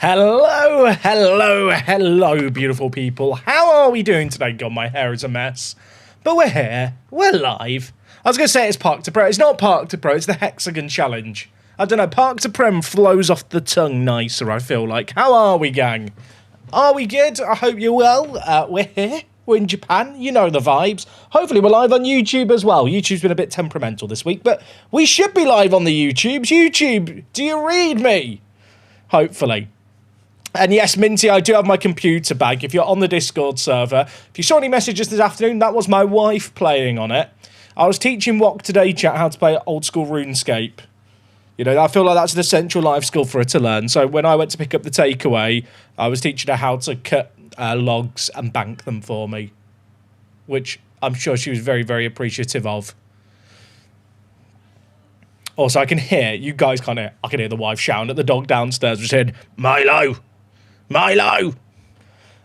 Hello, hello, hello, beautiful people. How are we doing today? God, my hair is a mess. But we're here. We're live. I was going to say it's Park to Pro. It's not Park to Pro. It's the Hexagon Challenge. I don't know. Park to Prem flows off the tongue nicer, I feel like. How are we, gang? Are we good? I hope you're well. We're here. We're in Japan. You know the vibes. Hopefully we're live on YouTube as well. YouTube's been a bit temperamental this week, but we should be live on the YouTubes. YouTube, do you read me? Hopefully. And yes, Minty, I do have my computer bag. If you're on the Discord server, if you saw any messages this afternoon, that was my wife playing on it. I was teaching Wok today, chat, how to play old school RuneScape. You know, I feel like that's an essential life skill for her to learn. So when I went to pick up the takeaway, I was teaching her how to cut logs and bank them for me, which I'm sure she was very, very appreciative of. Also, I can hear, you guys can't hear, I can hear the wife shouting at the dog downstairs, which said, Milo! Milo!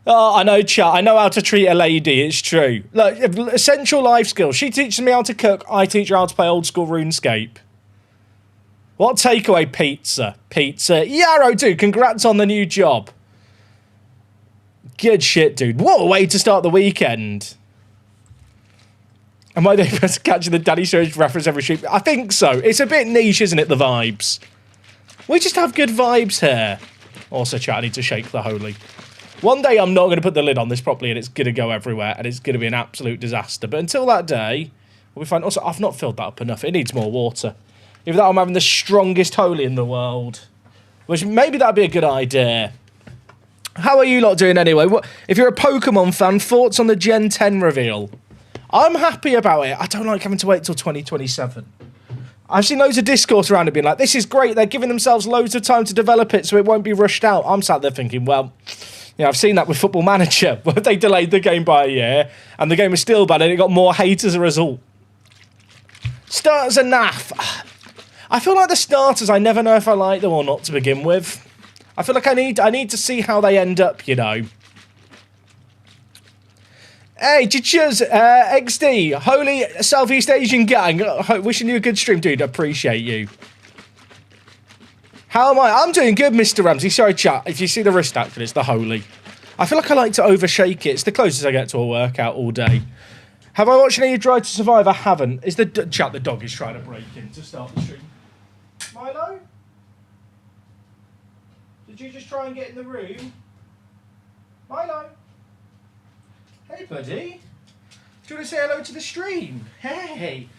Oh, I know, chat. I know how to treat a lady. It's true. Look, essential life skills. She teaches me how to cook. I teach her how to play old school RuneScape. What takeaway? Pizza. Pizza. Yarrow, dude. Congrats on the new job. Good shit, dude. What a way to start the weekend. Am I the best catching the Daddy Surge reference every stream? I think so. It's a bit niche, isn't it, the vibes? We just have good vibes here. Also, chat, I need to shake the holy. One day I'm not going to put the lid on this properly and it's going to go everywhere and it's going to be an absolute disaster. But until that day, we'll be fine. Also, I've not filled that up enough. It needs more water. If that, I'm having the strongest holy in the world. Which maybe that'd be a good idea. How are you lot doing anyway? If you're a Pokemon fan, thoughts on the Gen 10 reveal? I'm happy about it. I don't like having to wait till 2027. I've seen loads of discourse around it being like, this is great. They're giving themselves loads of time to develop it so it won't be rushed out. I'm sat there thinking, well, you know, I've seen that with Football Manager, where they delayed the game by a year and the game was still bad and it got more hate as a result. Starters are naff. I feel like the starters, I never know if I like them or not to begin with. I feel like I need to see how they end up, you know. Hey, cheers, XD, Holy Southeast Asian Gang, wishing you a good stream, dude, appreciate you. How am I? I'm doing good, Mr. Ramsey. Sorry, chat, if you see the wrist action, it's the Holy. I feel like I like to overshake it. It's the closest I get to a workout all day. Have I watched any Drive to Survive? I haven't. Is the chat, the dog is trying to break in to start the stream. Milo? Did you just try and get in the room? Milo? Hey, buddy. Do you want to say hello to the stream? Hey.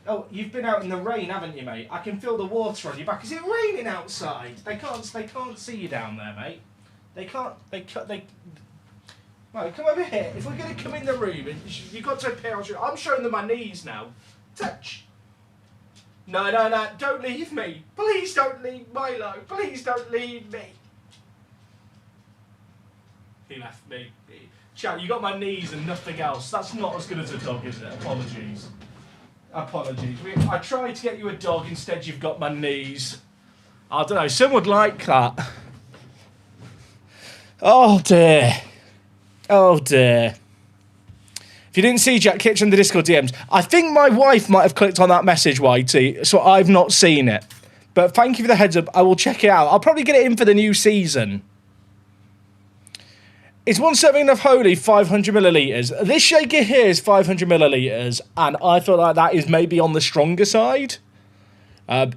Oh, you've been out in the rain, haven't you, mate? I can feel the water on your back. Is it raining outside? They can't see you down there, mate. They can't. Right, come over here. If we're going to come in the room, you've got to appear on stream. I'm showing them my knees now. Touch. No. Don't leave me. Please don't leave Milo. Please don't leave me. He left me. Chat, you got my knees and nothing else. That's not as good as a dog, is it? Apologies. Apologies. I tried to get you a dog, instead you've got my knees. I don't know, some would like that. Oh dear. Oh dear. If you didn't see Jack Kitchen in the Discord DMs, I think my wife might have clicked on that message, Whitey, so I've not seen it. But thank you for the heads up. I will check it out. I'll probably get it in for the new season. It's one serving of Holy, 500 millilitres. This shaker here is 500 millilitres, and I feel like that is maybe on the stronger side.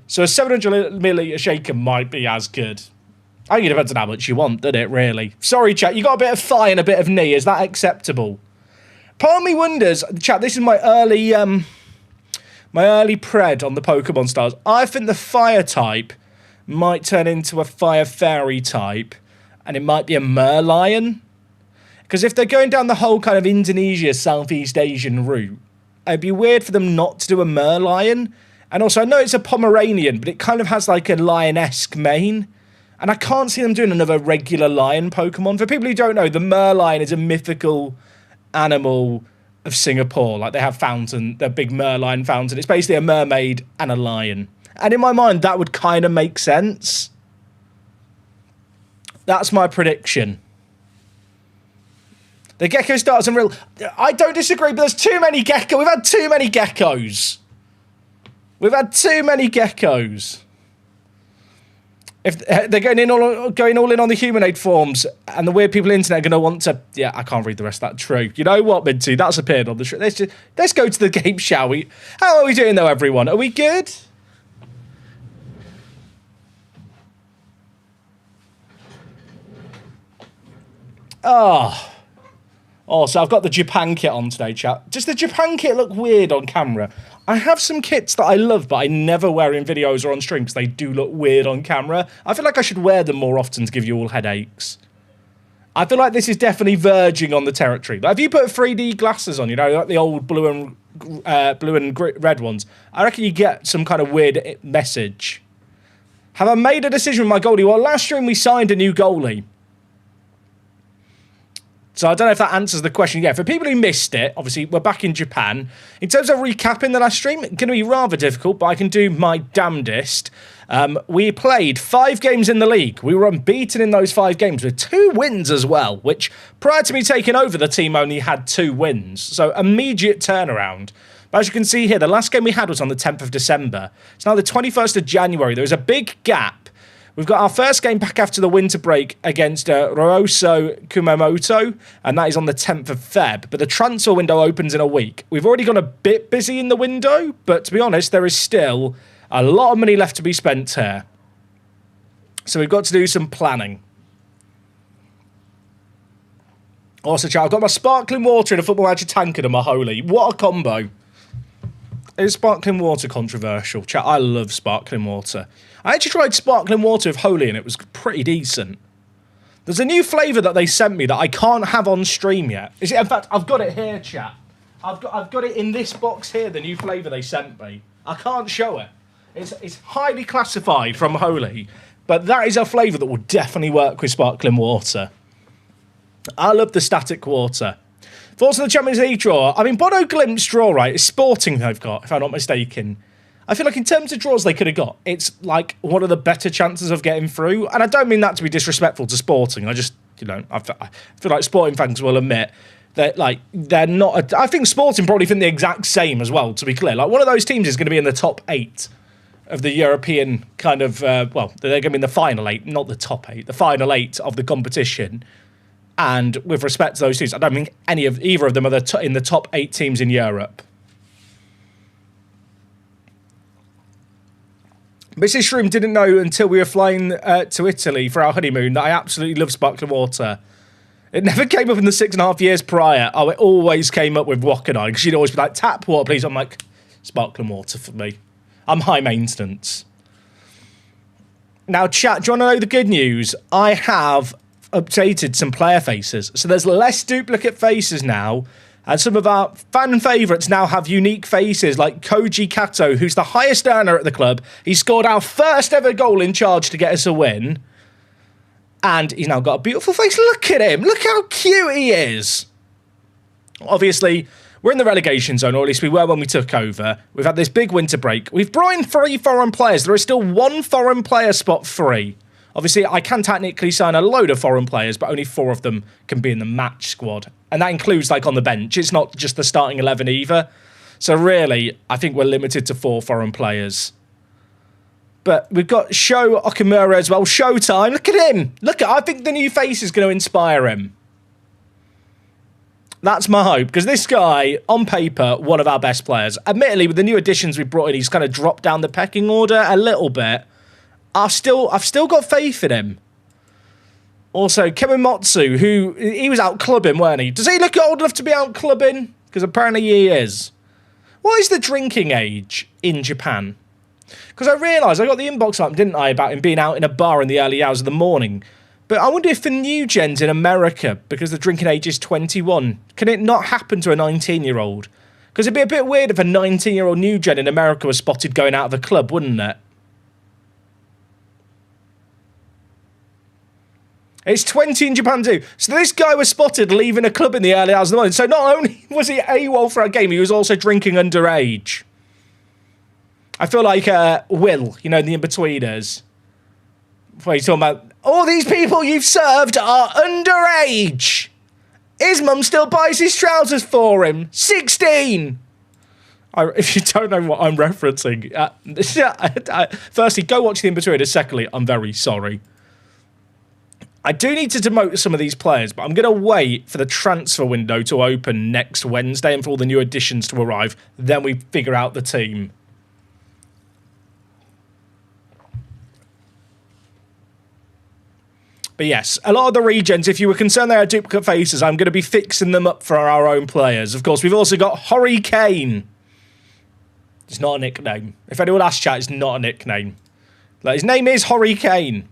So a 700 millilitre shaker might be as good. I think it depends on how much you want, doesn't it, really? Sorry, chat, you got a bit of thigh and a bit of knee. Is that acceptable? Part of me wonders, chat, this is my early pred on the Pokemon stars. I think the fire type might turn into a fire fairy type, and it might be a Merlion. Because if they're going down the whole kind of Indonesia, Southeast Asian route, it'd be weird for them not to do a Merlion. And also, I know it's a Pomeranian, but it kind of has like a lion-esque mane. And I can't see them doing another regular lion Pokemon. For people who don't know, the Merlion is a mythical animal of Singapore. Like, they have the big Merlion fountain. It's basically a mermaid and a lion. And in my mind, that would kind of make sense. That's my prediction. The gecko starts in real... I don't disagree, but there's too many geckos. We've had too many geckos. We've had too many geckos. If they're going all in on the humanoid forms, and the weird people on the internet are going to want to... Yeah, I can't read the rest of that. True. You know what, Minty? That's appeared on the show. Let's go to the game, shall we? How are we doing, though, everyone? Are we good? Oh, so I've got the Japan kit on today, chat. Does the Japan kit look weird on camera? I have some kits that I love, but I never wear in videos or on stream because they do look weird on camera. I feel like I should wear them more often to give you all headaches. I feel like this is definitely verging on the territory. Like, if you put 3D glasses on, you know, like the old blue and red ones, I reckon you get some kind of weird message. Have I made a decision with my goalie? Well, last stream we signed a new goalie. So I don't know if that answers the question. Yeah, for people who missed it, obviously, we're back in Japan. In terms of recapping the last stream, it's going to be rather difficult, but I can do my damnedest. We played 5 games in the league. We were unbeaten in those 5 games with 2 wins as well, which prior to me taking over, the team only had 2 wins. So immediate turnaround. But as you can see here, the last game we had was on the 10th of December. It's now the 21st of January. There was a big gap. We've got our first game back after the winter break against Ryoso Kumamoto, and that is on the 10th of Feb. But the transfer window opens in a week. We've already got a bit busy in the window, but to be honest, there is still a lot of money left to be spent here. So we've got to do some planning. Also, chat, I've got my sparkling water in a Football Manager tankard and my Holy. What a combo. Is sparkling water controversial? Chat, I love sparkling water. I actually tried sparkling water with Holy and it was pretty decent. There's a new flavour that they sent me that I can't have on stream yet. In fact, I've got it here, chat. I've got it in this box here, the new flavour they sent me. I can't show it. It's highly classified from Holy, but that is a flavour that will definitely work with sparkling water. I love the static water. Thoughts on the Champions League draw? I mean, Bodo Glimt's draw, right, is Sporting they've got, if I'm not mistaken. I feel like in terms of draws they could have got, it's like one of the better chances of getting through. And I don't mean that to be disrespectful to Sporting. I just, you know, I feel like Sporting fans will admit that, like, they're not... I think Sporting probably think the exact same as well, to be clear. Like, one of those teams is going to be in the top 8 of the European kind of... well, they're going to be in the final 8, not the top 8. The final 8 of the competition. And with respect to those teams, I don't think either of them are in the top 8 teams in Europe. Mrs. Shroom didn't know until we were flying to Italy for our honeymoon that I absolutely love sparkling water. It never came up in the 6.5 years prior. Oh, it always came up with Wakanai, because she'd always be like, tap water, please. I'm like, sparkling water for me. I'm high maintenance. Now, chat, do you want to know the good news? I have updated some player faces. So there's less duplicate faces now. And some of our fan favourites now have unique faces, like Koji Kato, who's the highest earner at the club. He scored our first ever goal in charge to get us a win. And he's now got a beautiful face. Look at him. Look how cute he is. Obviously, we're in the relegation zone, or at least we were when we took over. We've had this big winter break. We've brought in 3 foreign players. There is still 1 foreign player spot free. Obviously, I can technically sign a load of foreign players, but only 4 of them can be in the match squad. And that includes, like, on the bench. It's not just the starting 11 either. So really, I think we're limited to 4 foreign players. But we've got Sho Okamura as well. Showtime. Look at him. I think the new face is going to inspire him. That's my hope. Because this guy, on paper, one of our best players. Admittedly, with the new additions we brought in, he's kind of dropped down the pecking order a little bit. I've still got faith in him. Also, Kemimotsu, who he was out clubbing, weren't he? Does he look old enough to be out clubbing? Because apparently he is. What is the drinking age in Japan? Because I realised, I got the inbox up, didn't I, about him being out in a bar in the early hours of the morning. But I wonder if the new gens in America, because the drinking age is 21, can it not happen to a 19-year-old? Because it'd be a bit weird if a 19-year-old new gen in America was spotted going out of a club, wouldn't it? It's 20 in Japan too. So this guy was spotted leaving a club in the early hours of the morning. So not only was he AWOL for a game, he was also drinking underage. I feel like Will, you know, the in-betweeners. Where he's talking about, all these people you've served are underage. His mum still buys his trousers for him. 16. If you don't know what I'm referencing, firstly, go watch the in-betweeners. Secondly, I'm very sorry. I do need to demote some of these players, but I'm going to wait for the transfer window to open next Wednesday and for all the new additions to arrive. Then we figure out the team. But yes, a lot of the regens, if you were concerned they had duplicate faces, I'm going to be fixing them up for our own players. Of course, we've also got Hurricane. It's not a nickname. If anyone asks chat, it's not a nickname. Like, his name is Hurricane.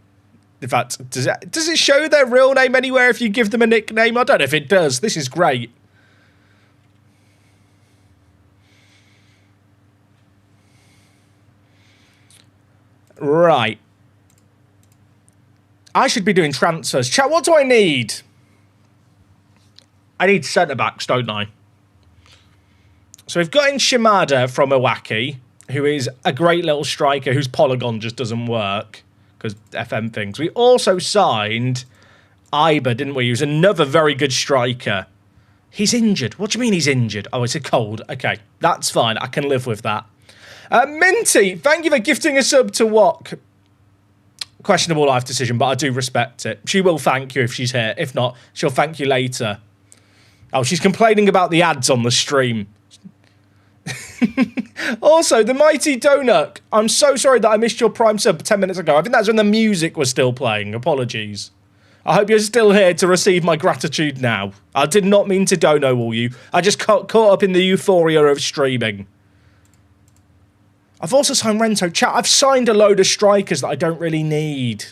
In fact, does it show their real name anywhere if you give them a nickname? I don't know if it does. This is great. Right. I should be doing transfers. Chat, what do I need? I need centre-backs, don't I? So we've got in Shimada from Iwaki, who is a great little striker whose polygon just doesn't work. Because FM things. We also signed Iba, didn't we? He was another very good striker. He's injured. What do you mean he's injured? Oh, it's a cold. Okay, that's fine. I can live with that. Minty, thank you for gifting a sub to Wok. Questionable life decision, but I do respect it. She will thank you if she's here. If not, she'll thank you later. Oh, she's complaining about the ads on the stream. Also, the Mighty Donut. I'm so sorry that I missed your Prime sub 10 minutes ago. I think that's when the music was still playing. Apologies. I hope you're still here to receive my gratitude now. I did not mean to dono all you. I just caught up in the euphoria of streaming. I've also signed Rento. Chat, I've signed a load of strikers that I don't really need.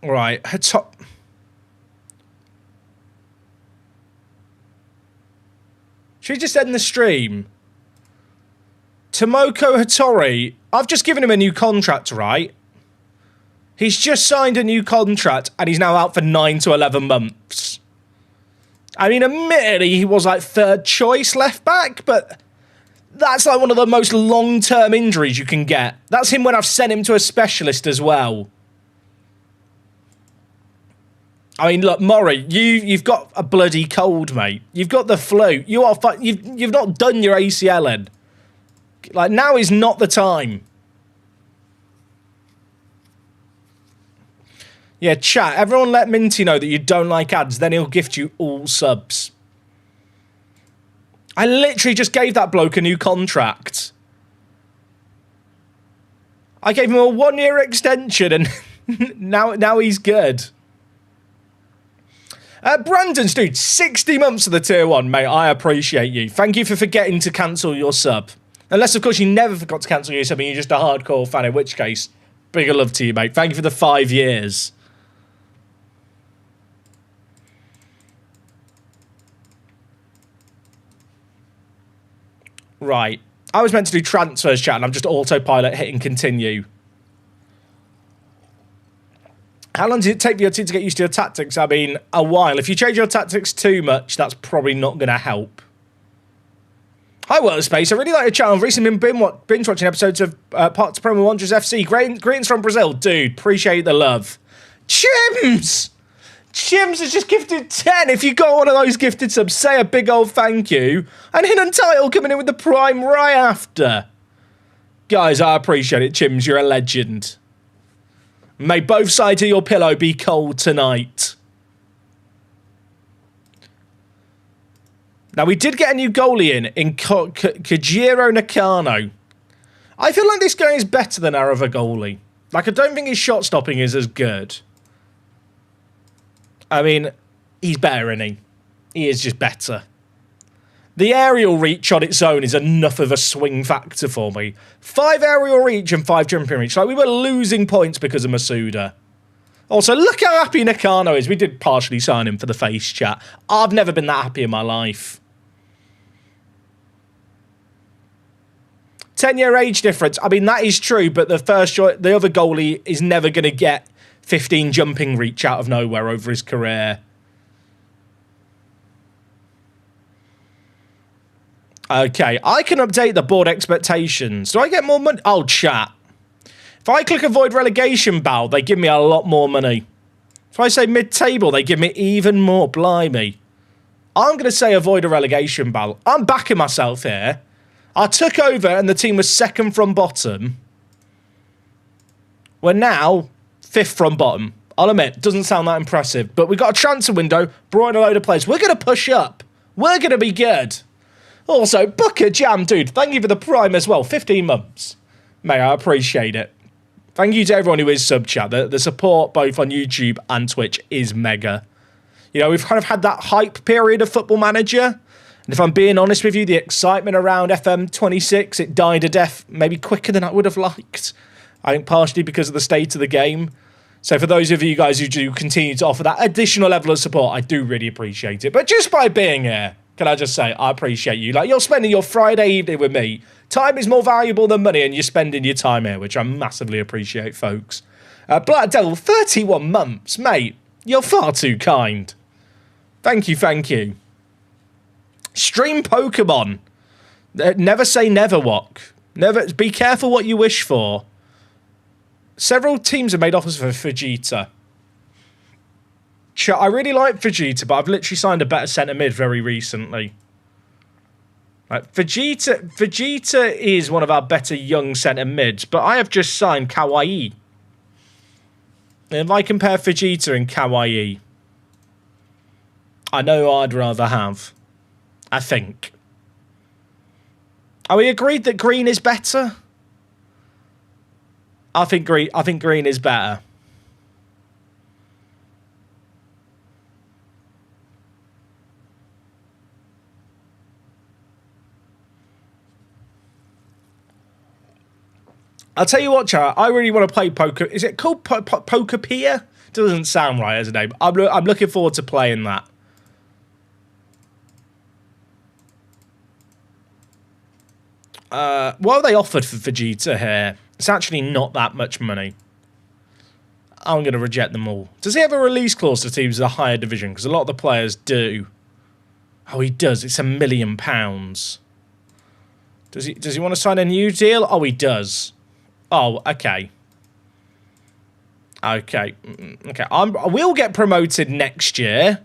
Right, top. Should we just end the stream? Tomoko Hattori, I've just given him a new contract, right? He's just signed a new contract and he's now out for 9 to 11 months. I mean, admittedly, he was like third choice left back, but that's like one of the most long-term injuries you can get. That's him when I've sent him to a specialist as well. I mean, look, Maury, you've got a bloody cold, mate. You've got the flu. You've not done your ACL in. Like, now is not the time. Yeah, chat, everyone let Minty know that you don't like ads, then he'll gift you all subs. I literally just gave that bloke a new contract. I gave him a 1-year extension and now he's good. Brandon's dude, 60 months of the tier 1, mate. I appreciate you. Thank you for forgetting to cancel your sub. Unless, of course, you never forgot to cancel your sub and you're just a hardcore fan, in which case, bigger love to you, mate. Thank you for the 5 years. Right. I was meant to do transfers, chat, and I'm just autopilot hitting continue. How long does it take for your team to get used to your tactics? I mean, a while. If you change your tactics too much, that's probably not going to help. Hi, World of Space. I really like your channel. I've recently been binge watching episodes of Parts Promo Wanderers FC. Greetings from Brazil. Dude, appreciate the love. Chims! Chims has just gifted 10. If you got one of those gifted subs, say a big old thank you. And Hidden Title coming in with the Prime right after. Guys, I appreciate it, Chims. You're a legend. May both sides of your pillow be cold tonight. Now, we did get a new goalie in Kajiro Nakano. I feel like this guy is better than our other goalie. Like, I don't think his shot stopping is as good. I mean, he's better, isn't he? He is just better. The aerial reach on its own is enough of a swing factor for me. 5 aerial reach and 5 jumping reach. Like, we were losing points because of Masuda. Also, look how happy Nakano is. We did partially sign him for the face chat. I've never been that happy in my life. 10-year age difference. I mean, that is true, but the other goalie is never going to get 15 jumping reach out of nowhere over his career. Okay, I can update the board expectations. Do I get more money? Oh, chat. If I click avoid relegation battle, they give me a lot more money. If I say mid-table, they give me even more. Blimey. I'm going to say avoid a relegation battle. I'm backing myself here. I took over and the team was second from bottom. We're now fifth from bottom. I'll admit, doesn't sound that impressive. But we've got a transfer window, brought in a load of players. We're going to push up. We're going to be good. Also, Booker Jam, dude, thank you for the prime as well. 15 months. Mate, I appreciate it. Thank you to everyone who is sub-chat. The support both on YouTube and Twitch is mega. You know, we've kind of had that hype period of Football Manager. And if I'm being honest with you, the excitement around FM26, it died a death maybe quicker than I would have liked. I think partially because of the state of the game. So for those of you guys who do continue to offer that additional level of support, I do really appreciate it. But just by being here, can I just say, I appreciate you. Like, you're spending your Friday evening with me. Time is more valuable than money, and you're spending your time here, which I massively appreciate, folks. Black Devil, 31 months. Mate, you're far too kind. Thank you, thank you. Stream Pokemon. Never say never, Wok. Never. Be careful what you wish for. Several teams have made offers for Vegeta. I really like Vegeta, but I've literally signed a better centre mid very recently. Like, Vegeta is one of our better young centre mids, but I have just signed Kawaii. And if I compare Vegeta and Kawaii, I know I'd rather have. I think. Are we agreed that green is better? I think green is better. I'll tell you what, chat. I really want to play poker. Is it called Pokerpia? Doesn't sound right as a name. I'm looking forward to playing that. What have they offered for Vegeta here? It's actually not that much money. I'm going to reject them all. Does he have a release clause to teams in a higher division? Because a lot of the players do. Oh, he does. It's £1 million. Does he want to sign a new deal? Oh, he does. Oh, okay. Okay. We'll get promoted next year.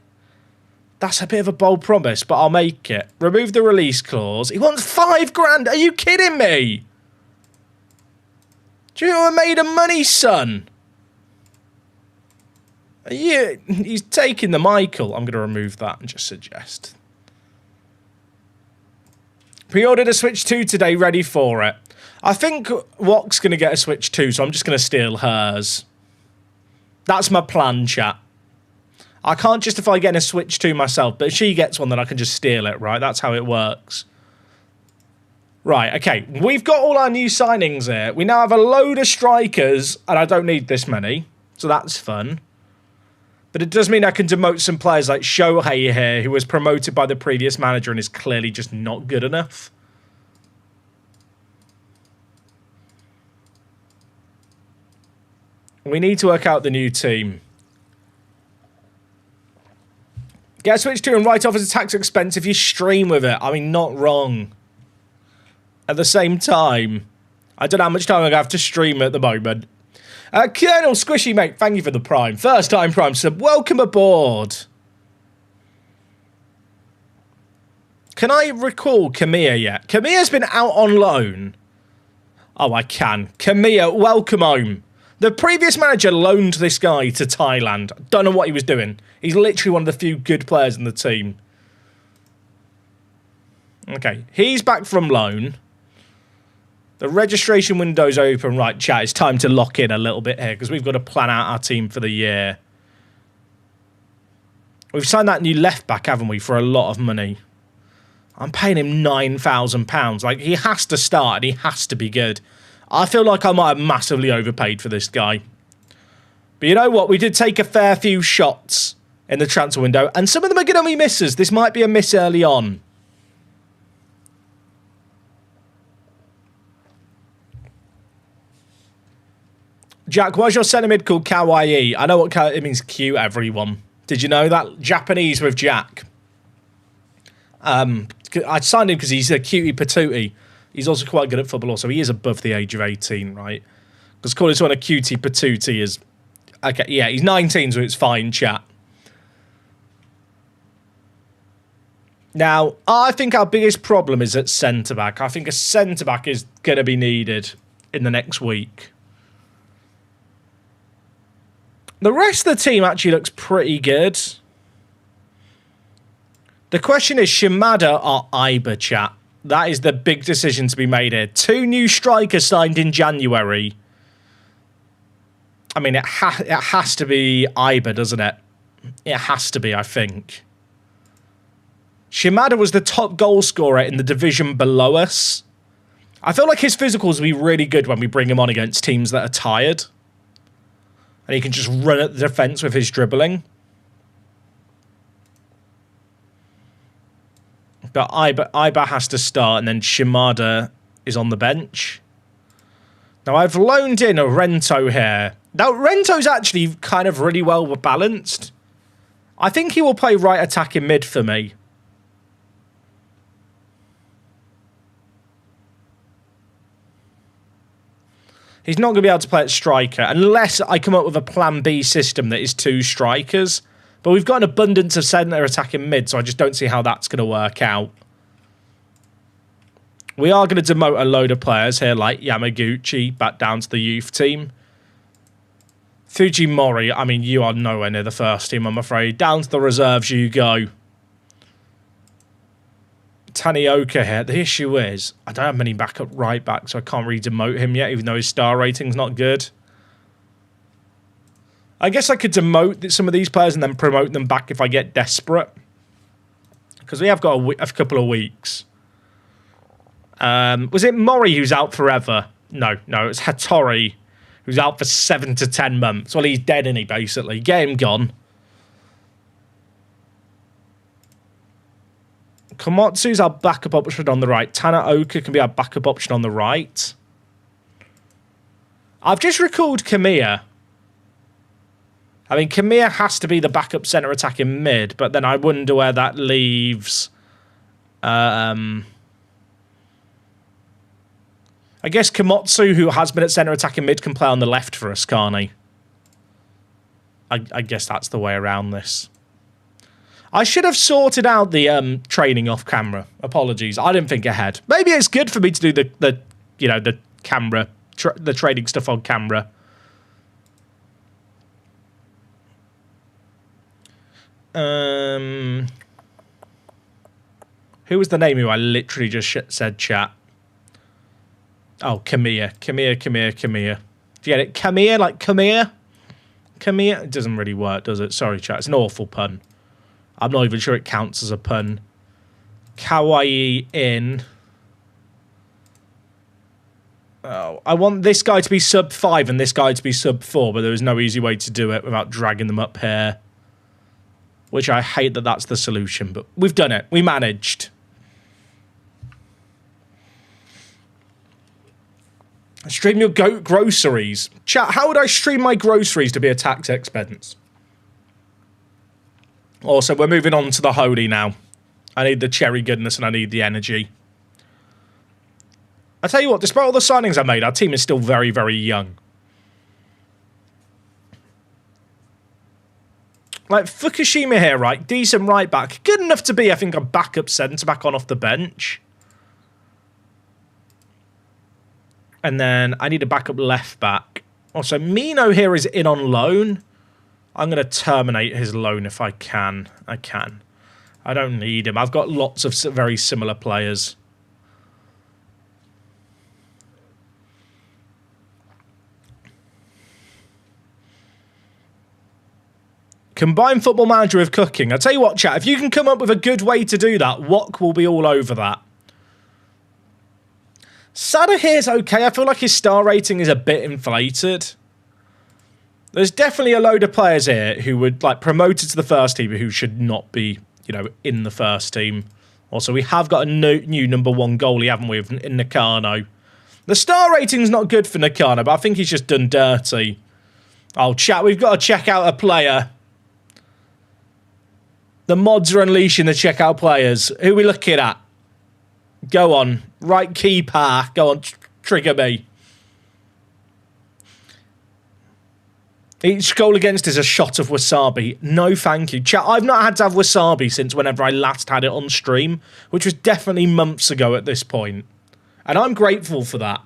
That's a bit of a bold promise, but I'll make it. Remove the release clause. He wants $5,000. Are you kidding me? Do you know what made of money, son? He's taking the Michael. I'm going to remove that and just suggest. Pre-ordered a Switch 2 today, ready for it. I think Wok's going to get a Switch 2, so I'm just going to steal hers. That's my plan, chat. I can't justify getting a Switch 2 myself, but if she gets one, then I can just steal it, right? That's how it works. Right, okay. We've got all our new signings here. We now have a load of strikers, and I don't need this many, so that's fun. But it does mean I can demote some players like Shohei here, who was promoted by the previous manager and is clearly just not good enough. We need to work out the new team. Get a Switch 2 and write off as a tax expense if you stream with it. I mean, not wrong. At the same time, I don't know how much time I have to stream at the moment. Colonel Squishy, mate, thank you for the prime. First time prime sub. Welcome aboard. Can I recall Kamiya yet? Kamiya's been out on loan. Oh, I can. Kamiya, welcome home. The previous manager loaned this guy to Thailand. Don't know what he was doing. He's literally one of the few good players in the team. Okay, he's back from loan. The registration window's open. Right, chat, it's time to lock in a little bit here because we've got to plan out our team for the year. We've signed that new left back, haven't we, for a lot of money. I'm paying him £9,000. Like, he has to start and he has to be good. I feel like I might have massively overpaid for this guy. But you know what? We did take a fair few shots in the transfer window, and some of them are going to be misses. This might be a miss early on. Jack, why's your centre mid called Kawaii? I know what it means, cute, everyone. Did you know that? Japanese with Jack. I signed him because he's a cutie patootie. He's also quite good at football also. He is above the age of 18, right? Because calling someone a cutie patootie is Okay, yeah, he's 19, so it's fine, chat. Now, I think our biggest problem is at centre-back. I think a centre-back is going to be needed in the next week. The rest of the team actually looks pretty good. The question is Shimada or Iba, chat. That is the big decision to be made here. 2 new strikers signed in January. I mean, it has to be Iba, doesn't it? It has to be, I think. Shimada was the top goal scorer in the division below us. I feel like his physicals will be really good when we bring him on against teams that are tired. And he can just run at the defence with his dribbling. But Iba has to start, and then Shimada is on the bench. Now, I've loaned in a Rento here. Now, Rento's actually kind of really well balanced. I think he will play right attacking mid for me. He's not going to be able to play at striker unless I come up with a plan B system that is 2 strikers. But we've got an abundance of centre attacking mid, so I just don't see how that's going to work out. We are going to demote a load of players here, like Yamaguchi, back down to the youth team. Fujimori, I mean, you are nowhere near the first team, I'm afraid. Down to the reserves you go. Tanioka here. The issue is, I don't have many backup right back, so I can't really demote him yet, even though his star rating's not good. I guess I could demote some of these players and then promote them back if I get desperate. Because we have got a couple of weeks. Was it Mori who's out forever? No, it's Hattori who's out for 7 to 10 months. Well, he's dead, isn't he, basically? Get him gone. Komotsu's our backup option on the right. Tanaoka can be our backup option on the right. I've just recalled Kamiya. I mean, Kamiya has to be the backup centre attacking mid, but then I wonder where that leaves... I guess Komotsu, who has been at centre attacking mid, can play on the left for us, can't he? I guess that's the way around this. I should have sorted out the training off camera. Apologies, I didn't think ahead. Maybe it's good for me to do the camera, the training stuff on camera. Who was the name who I literally just said chat? Oh, Kamiya. Do you get it? Kamiya, like come here? Kamiya? It doesn't really work, does it? Sorry, chat. It's an awful pun. I'm not even sure it counts as a pun. Kawaii in. Oh, I want this guy to be sub 5 and this guy to be sub 4, but there is no easy way to do it without dragging them up here. Which I hate that that's the solution, but we've done it. We managed. Stream your groceries. Chat, how would I stream my groceries to be a tax expense? Also, we're moving on to the holy now. I need the cherry goodness and I need the energy. I tell you what, despite all the signings I made, our team is still very, very young. Like, Fukushima here, right? Decent right back. Good enough to be, I think, a backup centre-back on off the bench. And then I need a backup left back. Also, Mino here is in on loan. I'm going to terminate his loan if I can. I can. I don't need him. I've got lots of very similar players. Combine Football Manager with cooking. I'll tell you what, chat. If you can come up with a good way to do that, Wok will be all over that. Sada here's okay. I feel like his star rating is a bit inflated. There's definitely a load of players here who would like promoted to the first team who should not be, in the first team. Also, we have got a new number 1 goalie, haven't we, in Nakano. The star rating's not good for Nakano, but I think he's just done dirty. Oh, chat, we've got to check out a player. The mods are unleashing the checkout players. Who are we looking at? Go on. Right keeper. Go on, trigger me. Each goal against is a shot of wasabi. No, thank you. Chat, I've not had to have wasabi since whenever I last had it on stream, which was definitely months ago at this point. And I'm grateful for that.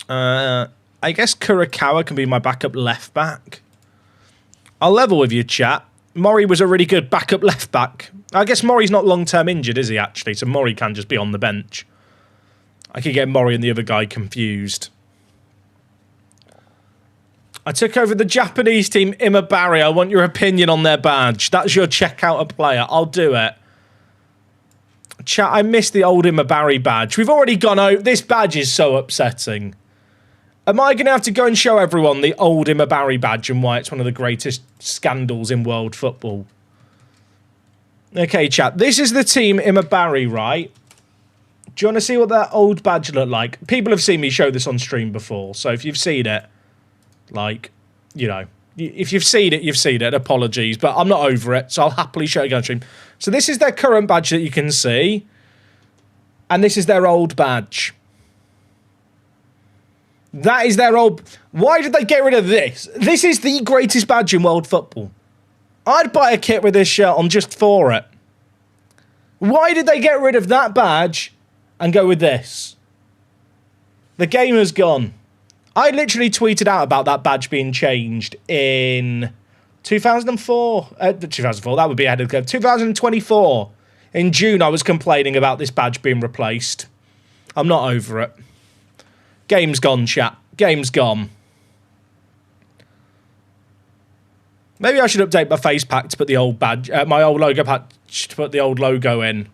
I guess Kurakawa can be my backup left back. I'll level with you, chat. Mori was a really good backup left back. I guess Mori's not long-term injured, is he, actually? So Mori can just be on the bench. I could get Mori and the other guy confused. I took over the Japanese team, Imabari. I want your opinion on their badge. That's your check out a player. I'll do it. Chat, I missed the old Imabari badge. We've already gone out. This badge is so upsetting. Am I going to have to go and show everyone the old Imabari badge and why it's one of the greatest scandals in world football? Okay, chat. This is the team Imabari, right? Do you want to see what that old badge looked like? People have seen me show this on stream before, so if you've seen it, like, you know, if you've seen it, you've seen it. Apologies, but I'm not over it, so I'll happily show it again on stream. So this is their current badge that you can see, and this is their old badge. That is their old... Why did they get rid of this? This is the greatest badge in world football. I'd buy a kit with this shirt on just for it. Why did they get rid of that badge and go with this? The game has gone. I literally tweeted out about that badge being changed in 2004. 2004, that would be ahead of the curve. 2024. In June, I was complaining about this badge being replaced. I'm not over it. Game's gone, chat. Game's gone. Maybe I should update my face pack to put the old badge, my old logo patch to put the old logo in.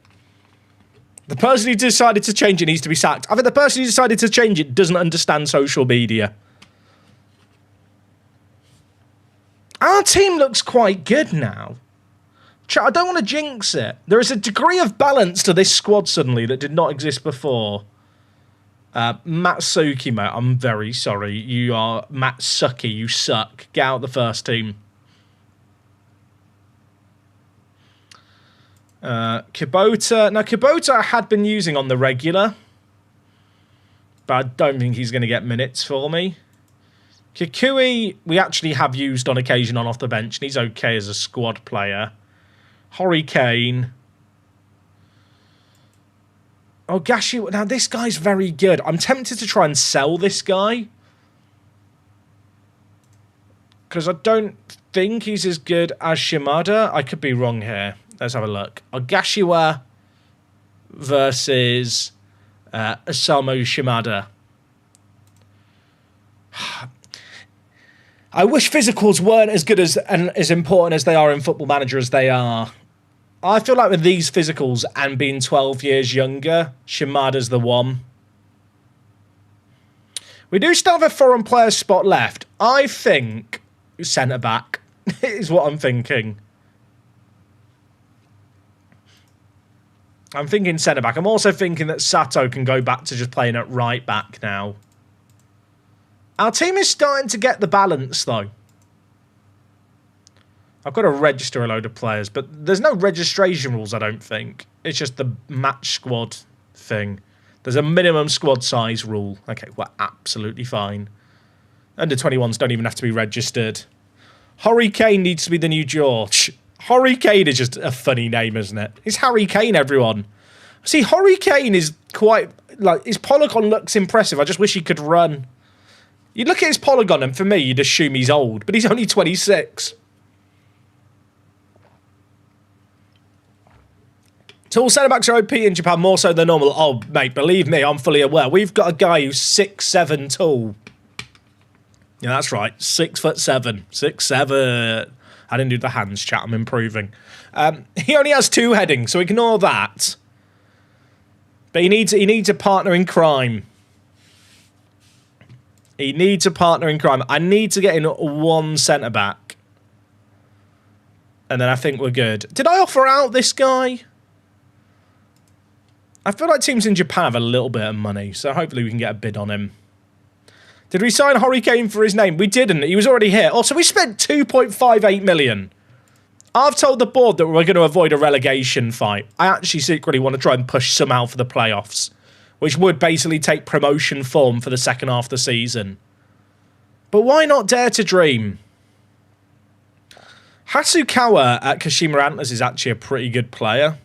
The person who decided to change it needs to be sacked. I think the person who decided to change it doesn't understand social media. Our team looks quite good now. Chat, I don't want to jinx it. There is a degree of balance to this squad suddenly that did not exist before. Matsuki, mate, I'm very sorry. You are Matsuki, you suck. Get out the first team. Kubota. Now, Kubota I had been using on the regular, but I don't think he's going to get minutes for me. Kikui, we actually have used on occasion on off the bench, and he's okay as a squad player. Hurricane. Oh, Gashi, now this guy's very good. I'm tempted to try and sell this guy, because I don't think he's as good as Shimada. I could be wrong here. Let's have a look. Ogashiwa versus Osamu Shimada. I wish physicals weren't as good as and as important as they are in Football Manager as they are. I feel like with these physicals and being 12 years younger, Shimada's the one. We do still have a foreign player spot left. I think centre-back is what I'm thinking. I'm thinking centre-back. I'm also thinking that Sato can go back to just playing at right-back now. Our team is starting to get the balance, though. I've got to register a load of players, but there's no registration rules, I don't think. It's just the match squad thing. There's a minimum squad size rule. Okay, we're absolutely fine. Under 21s don't even have to be registered. Hurricane needs to be the new George. Hurricane is just a funny name, isn't it? It's Harry Kane, everyone. See, Hurricane is quite... like, his polygon looks impressive. I just wish he could run. You look at his polygon, and for me, you'd assume he's old, but he's only 26. Tall centre-backs are OP in Japan, more so than normal. Oh, mate, believe me, I'm fully aware. We've got a guy who's 6'7" tall. Yeah, that's right. 6'7". 6'7". I didn't do the hands, chat. I'm improving. He only has 2 headings, so ignore that. But he needs a partner in crime. He needs a partner in crime. I need to get in 1 centre-back. And then I think we're good. Did I offer out this guy? I feel like teams in Japan have a little bit of money, so hopefully we can get a bid on him. Did we sign Hurricane for his name? We didn't. He was already here. Oh, so we spent 2.58 million. I've told the board that we're going to avoid a relegation fight. I actually secretly want to try and push somehow for the playoffs. which would basically take promotion form for the second half of the season. But why not dare to dream? Hasukawa at Kashima Antlers is actually a pretty good player.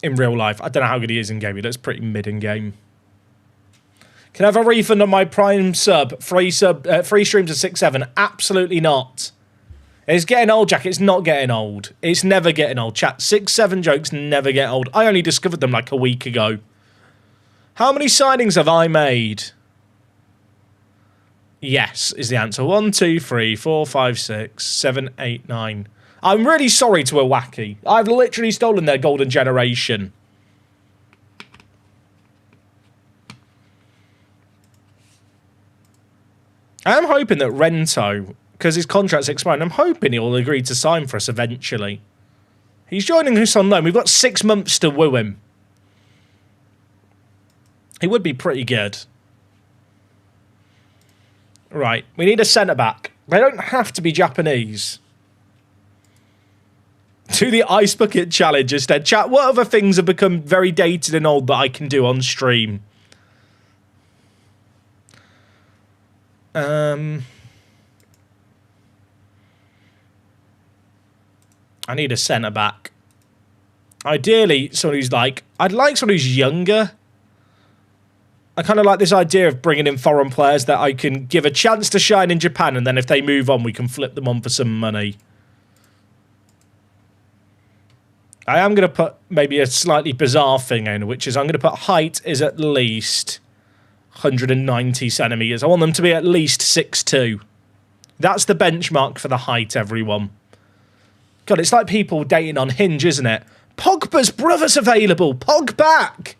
In real life. I don't know how good he is in game. He looks pretty mid in game. Can I have a refund on my Prime sub? Free streams of 6-7? Absolutely not. It's getting old, Jack. It's not getting old. It's never getting old. Chat, 6-7 jokes never get old. I only discovered them like a week ago. How many signings have I made? Yes, is the answer. 1, 2, 3, 4, 5, 6, 7, 8, 9. I'm really sorry to Iwaki. I've literally stolen their golden generation. I am hoping that Rento, because his contract's expiring, I'm hoping he'll agree to sign for us eventually. He's joining us on loan. We've got 6 months to woo him. He would be pretty good. Right, we need a centre-back. They don't have to be Japanese. Do the Ice Bucket Challenge instead. Chat, what other things have become very dated and old that I can do on stream? I need a centre-back. Ideally, someone who's like... I'd like someone who's younger. I kind of like this idea of bringing in foreign players that I can give a chance to shine in Japan, and then if they move on, we can flip them on for some money. I am going to put maybe a slightly bizarre thing in, which is I'm going to put height is at least 190 centimetres. I want them to be at least 6'2". That's the benchmark for the height, everyone. God, it's like people dating on Hinge, isn't it? Pogba's brother's available. Pog back.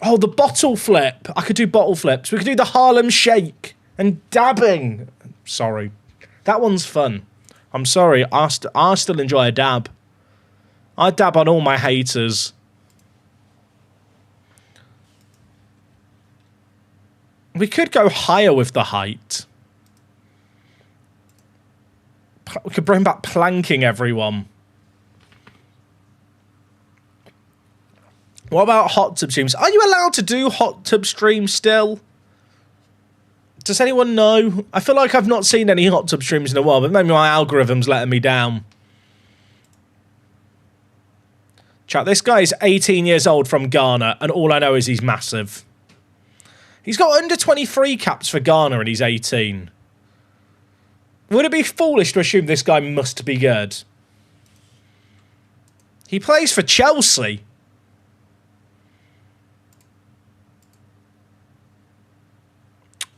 Oh, the bottle flip. I could do bottle flips. We could do the Harlem Shake and dabbing. Sorry. That one's fun. I'm sorry. I still enjoy a dab. I dab on all my haters. We could go higher with the height. We could bring back planking, everyone. What about hot tub streams? Are you allowed to do hot tub streams still? Does anyone know? I feel like I've not seen any hot tub streams in a while, but maybe my algorithm's letting me down. Chat, this guy is 18 years old from Ghana, and all I know is he's massive. He's got under 23 caps for Ghana, and he's 18. Would it be foolish to assume this guy must be good? He plays for Chelsea.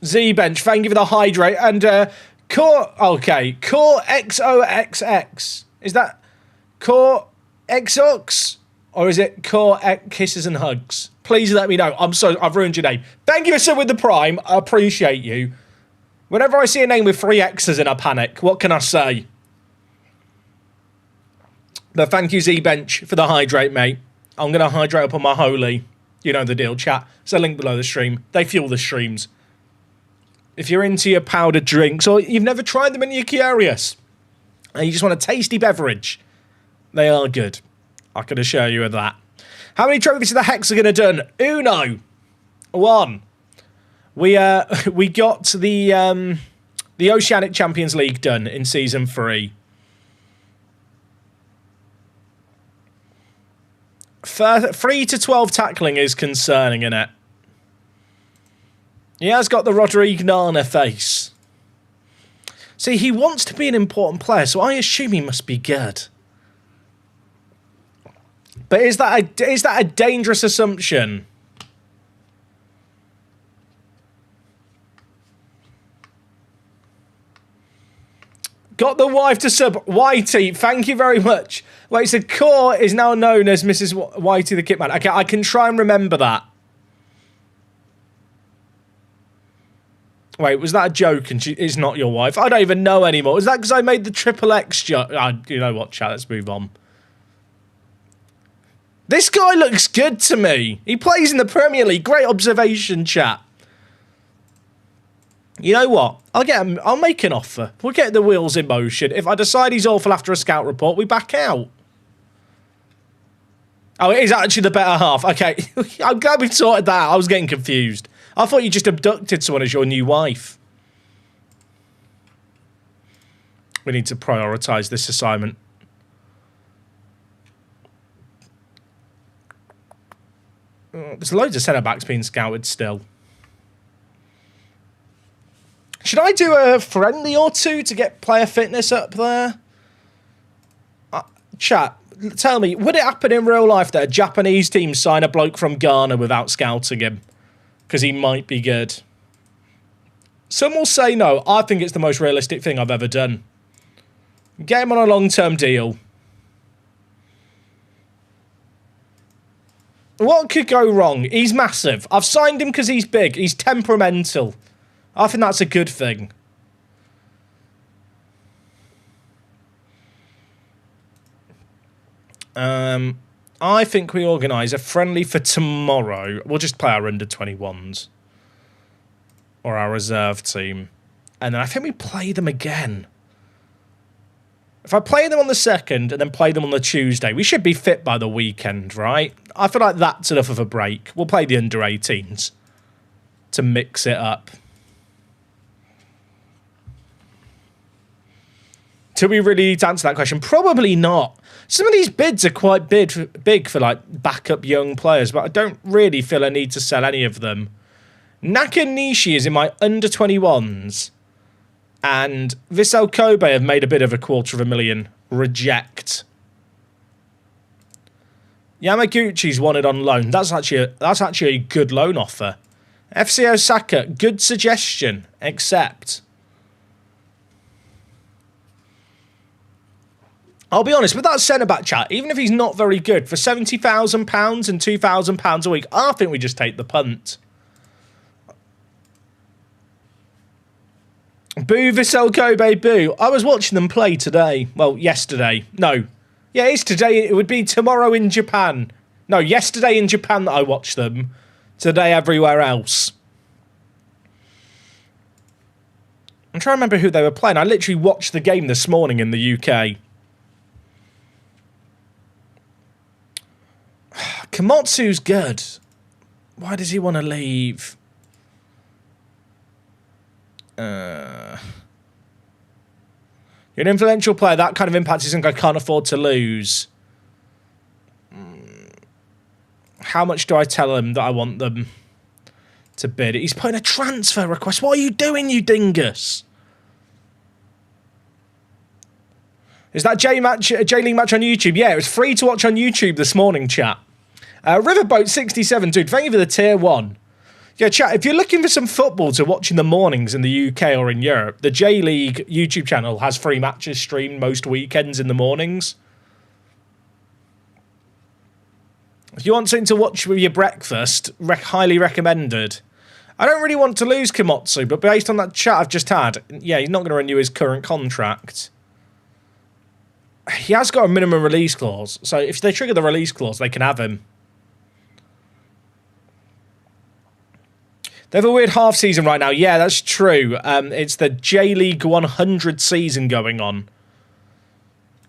Z-Bench, thank you for the hydrate. And Core, okay, Core XOXX. Is that Core XOX? Or is it Core Kisses and Hugs? Please let me know. I'm sorry, I've ruined your name. Thank you for sitting with the Prime. I appreciate you. Whenever I see a name with 3 X's in, I panic. What can I say? But thank you, Z-Bench, for the hydrate, mate. I'm going to hydrate up on my holy. You know the deal, chat. There's a link below the stream. They fuel the streams. If you're into your powdered drinks, or you've never tried them and you're curious, and you just want a tasty beverage, they are good. I can assure you of that. How many trophies have the Hexagon done? Uno. 1. We got the Oceanic Champions League done in Season 3. 3 to 12 tackling is concerning, innit? He has got the Rodrigo Nana face. See, he wants to be an important player, so I assume he must be good. But is that a dangerous assumption? Got the wife to sub. Whitey, thank you very much. Wait, so Core is now known as Mrs. Whitey the Kitman. Okay, I can try and remember that. Wait, was that a joke and she is not your wife? I don't even know anymore. Is that because I made the triple X joke? You know what, chat, let's move on. This guy looks good to me. He plays in the Premier League. Great observation, chat. You know what? I'll make an offer. We'll get the wheels in motion. If I decide he's awful after a scout report, we back out. Oh, it is actually the better half. Okay, I'm glad we've sorted that out. I was getting confused. I thought you just abducted someone as your new wife. We need to prioritise this assignment. There's loads of centre-backs being scouted still. Should I do a friendly or two to get player fitness up there? Chat, tell me, would it happen in real life that a Japanese team sign a bloke from Ghana without scouting him? Because he might be good. Some will say no. I think it's the most realistic thing I've ever done. Get him on a long-term deal. What could go wrong? He's massive. I've signed him because he's big. He's temperamental. I think that's a good thing. I think we organise a friendly for tomorrow. We'll just play our under-21s. Or our reserve team. And then I think we play them again. If I play them on the 2nd and then play them on the Tuesday, we should be fit by the weekend, right? I feel like that's enough of a break. We'll play the under-18s to mix it up. Do we really need to answer that question? Probably not. Some of these bids are quite big for like backup young players, but I don't really feel a need to sell any of them. Nakanishi is in my under-21s. And Vissel Kobe have made a bit of a $250,000 reject. Yamaguchi's wanted on loan. That's actually a good loan offer. FC Osaka, good suggestion. Accept. I'll be honest, with that centre-back chat, even if he's not very good, for £70,000 and £2,000 a week, I think we just take the punt. Boo Vissel Kobe, boo. I was watching them play today. Well, yesterday. No. Yeah, it's today. It would be tomorrow in Japan. No, yesterday in Japan that I watched them. Today everywhere else. I'm trying to remember who they were playing. I literally watched the game this morning in the UK. Komotsu's good. Why does he want to leave? You're an influential player. That kind of impact is something I can't afford to lose. How much do I tell him that I want them to bid? He's putting a transfer request. What are you doing, you dingus? Is that J-League match on YouTube? Yeah, it was free to watch on YouTube this morning, chat. Riverboat67, dude, thank you for the tier 1. Yeah, chat, if you're looking for some football to watch in the mornings in the UK or in Europe, the J-League YouTube channel has free matches streamed most weekends in the mornings. If you want something to watch with your breakfast, highly recommended. I don't really want to lose Komotsu, but based on that chat I've just had, yeah, he's not going to renew his current contract. He has got a minimum release clause, so if they trigger the release clause, they can have him. They have a weird half season right now. Yeah, that's true. It's the J-League 100 season going on.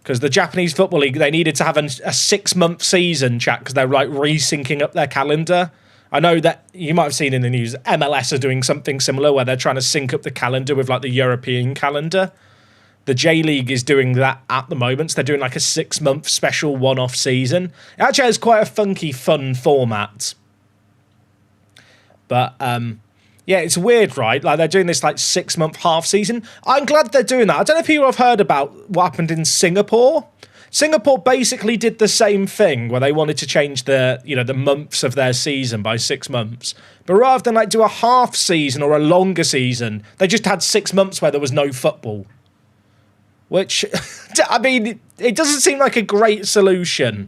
Because the Japanese Football League, they needed to have a 6-month season, chat, because they're like resyncing up their calendar. I know that you might have seen in the news, MLS are doing something similar where they're trying to sync up the calendar with like the European calendar. The J-League is doing that at the moment. So they're doing like a 6-month special one-off season. It actually has quite a funky, fun format. But, yeah, it's weird, right? Like, they're doing this, like, 6-month half season. I'm glad they're doing that. I don't know if people have heard about what happened in Singapore. Singapore basically did the same thing, where they wanted to change the, you know, the months of their season by 6 months. But rather than, like, do a half season or a longer season, they just had 6 months where there was no football. Which, I mean, it doesn't seem like a great solution.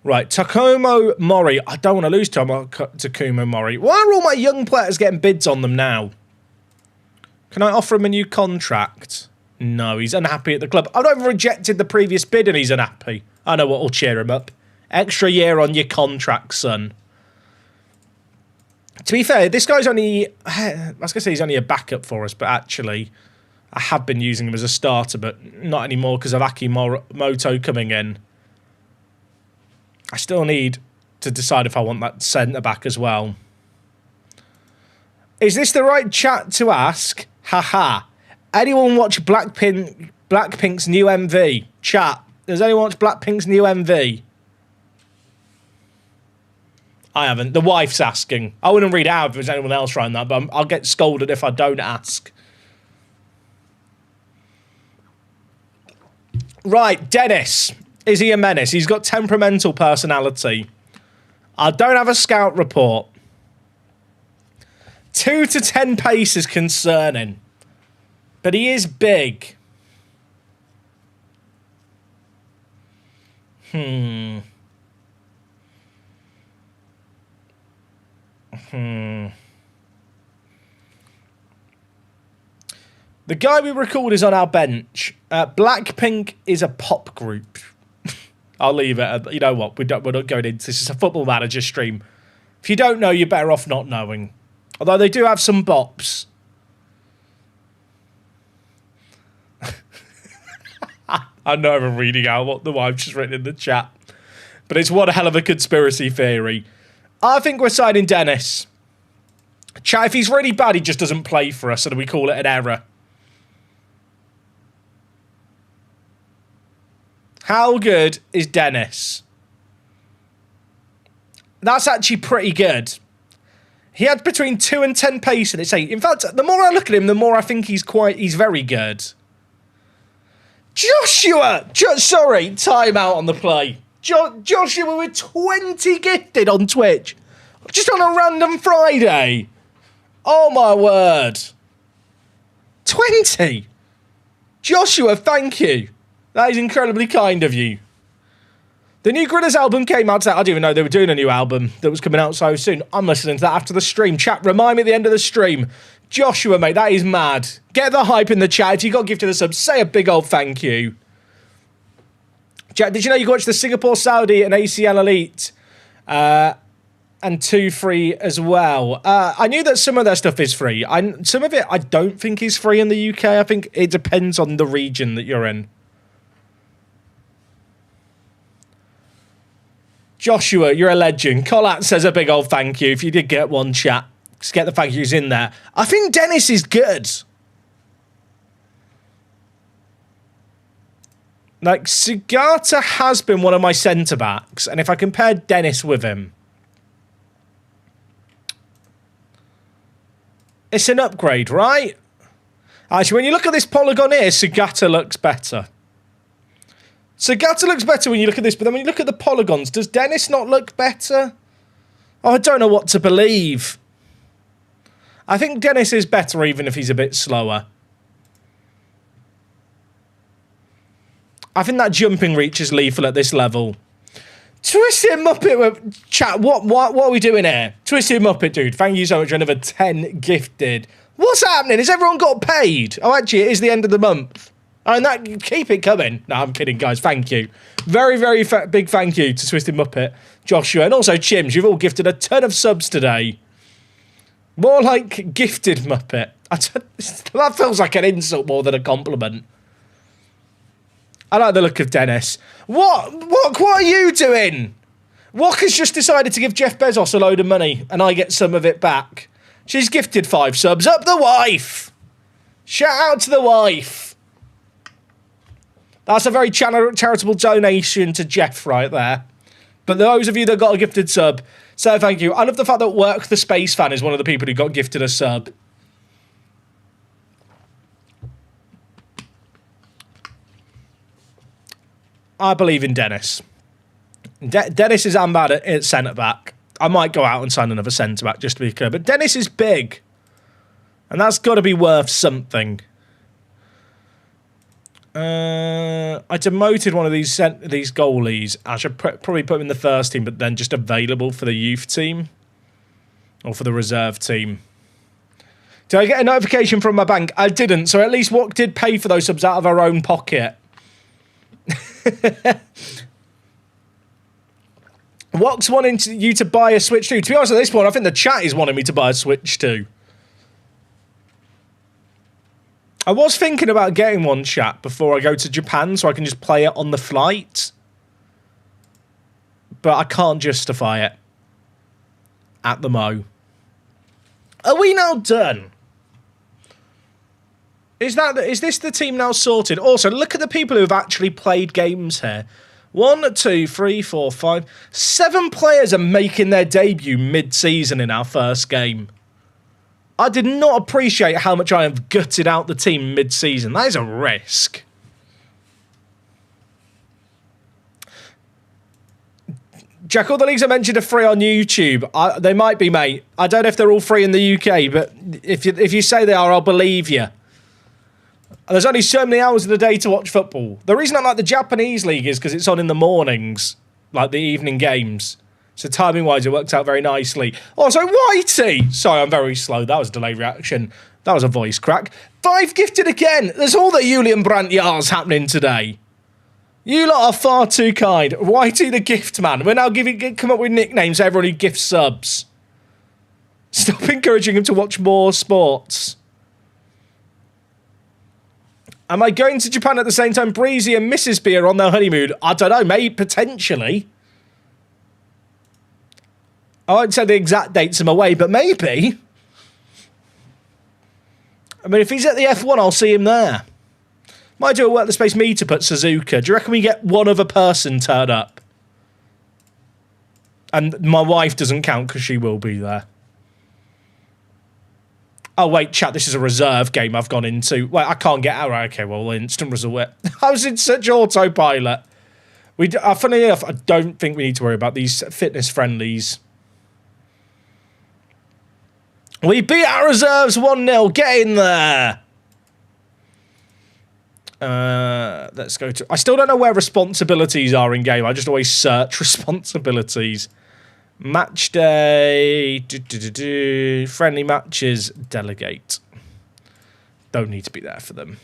Right, Takumo Mori. I don't want to lose Takumo Mori. Why are all my young players getting bids on them now? Can I offer him a new contract? No, he's unhappy at the club. I've not even rejected the previous bid and he's unhappy. I know what will cheer him up. Extra year on your contract, son. To be fair, this guy's only... I was going to say he's only a backup for us, but actually... I have been using him as a starter, but not anymore because of Akimoto coming in. I still need to decide if I want that centre-back as well. Is this the right chat to ask? Haha. Anyone watch Blackpink's new MV? Chat. Does anyone watch Blackpink's new MV? I haven't. The wife's asking. I wouldn't read out if there's anyone else writing that, but I'll get scolded if I don't ask. Right, Dennis. Is he a menace? He's got temperamental personality. I don't have a scout report. 2 to 10 pace is concerning. But he is big. The guy we recalled is on our bench. Blackpink is a pop group. I'll leave it. You know what? We're not going into this. It's a Football Manager stream. If you don't know, you're better off not knowing. Although they do have some bops. I know I'm reading out what the wife's just written in the chat. But it's one hell of a conspiracy theory. I think we're signing Dennis. Chat, if he's really bad, he just doesn't play for us, and we call it an error. How good is Dennis? That's actually pretty good. He had between 2 and 10 pace, and it's 8. In fact, the more I look at him, the more I think he's very good. Joshua! Sorry, time out on the play. Joshua with 20 gifted on Twitch. Just on a random Friday. Oh my word. 20! Joshua, thank you. That is incredibly kind of you. The new Gridders album came out today. I didn't even know they were doing a new album that was coming out so soon. I'm listening to that after the stream. Chat, remind me at the end of the stream. Joshua, mate, that is mad. Get the hype in the chat. If you got gifted a sub, say a big old thank you. Chat, did you know you can watch the Singapore, Saudi and ACL Elite? And 2 free as well. I knew that some of their stuff is free. Some of it I don't think is free in the UK. I think it depends on the region that you're in. Joshua, you're a legend. Collat says a big old thank you. If you did get one, chat, just get the thank yous in there. I think Dennis is good. Like, Sugata has been one of my centre-backs, and if I compare Dennis with him, it's an upgrade, right? Actually, when you look at this polygon here, Sugata looks better. Sugata looks better when you look at this, but then when you look at the polygons, does Dennis not look better? Oh, I don't know what to believe. I think Dennis is better even if he's a bit slower. I think that jumping reach is lethal at this level. Twisted Muppet, chat, what are we doing here? Twisted Muppet, dude, thank you so much for another 10 gifted. What's happening? Has everyone got paid? Oh, actually, it is the end of the month. Oh, and keep it coming. No, I'm kidding, guys. Thank you. Very, very big thank you to Twisted Muppet, Joshua, and also Chims. You've all gifted a ton of subs today. More like gifted Muppet. That feels like an insult more than a compliment. I like the look of Dennis. What are you doing? Walker's just decided to give Jeff Bezos a load of money, and I get some of it back. She's gifted 5 subs. Up the wife! Shout out to the wife. That's a very charitable donation to Jeff right there. But those of you that got a gifted sub, say thank you. I love the fact that Work the Space Fan is one of the people who got gifted a sub. I believe in Dennis. Dennis is bad at centre-back. I might go out and sign another centre-back just to be clear. But Dennis is big. And that's got to be worth something. I demoted one of these goalies. I should probably put him in the first team, but then just available for the youth team. Or for the reserve team. Did I get a notification from my bank? I didn't. So at least what did pay for those subs out of our own pocket? What's wanting you to buy a Switch too? To be honest, at this point, I think the chat is wanting me to buy a Switch too. I was thinking about getting one, chat, before I go to Japan so I can just play it on the flight. But I can't justify it. At the mo. Are we now done? Is this the team now sorted? Also, look at the people who have actually played games here. 1, 2, 3, 4, 5, 7 players are making their debut mid-season in our first game. I did not appreciate how much I have gutted out the team mid-season. That is a risk. Jack, all the leagues I mentioned are free on YouTube. They might be, mate. I don't know if they're all free in the UK, but if you say they are, I'll believe you. There's only so many hours of the day to watch football. The reason I like the Japanese league is because it's on in the mornings, like the evening games. So timing-wise, it works out very nicely. Also, Whitey! Sorry, I'm very slow. That was a delayed reaction. That was a voice crack. 5 gifted again. There's all the Julian Brandt yars happening today. You lot are far too kind. Whitey the gift man. We're now come up with nicknames for everyone who gifts subs. Stop encouraging him to watch more sports. Am I going to Japan at the same time Breezy and Mrs. B are on their honeymoon? I don't know, mate. Potentially. I won't say the exact dates I'm away, but maybe. I mean, if he's at the F1, I'll see him there. Might do a work the space meetup at Shizuoka. Do you reckon we get one other person turn up? And my wife doesn't count because she will be there. Oh, wait, chat, this is a reserve game I've gone into. Wait, I can't get out. Okay, well, instant result. I was in such autopilot. Funny enough, I don't think we need to worry about these fitness friendlies. We beat our reserves 1-0. Get in there. Let's go to... I still don't know where responsibilities are in game. I just always search responsibilities. Match day. Friendly matches. Delegate. Don't need to be there for them.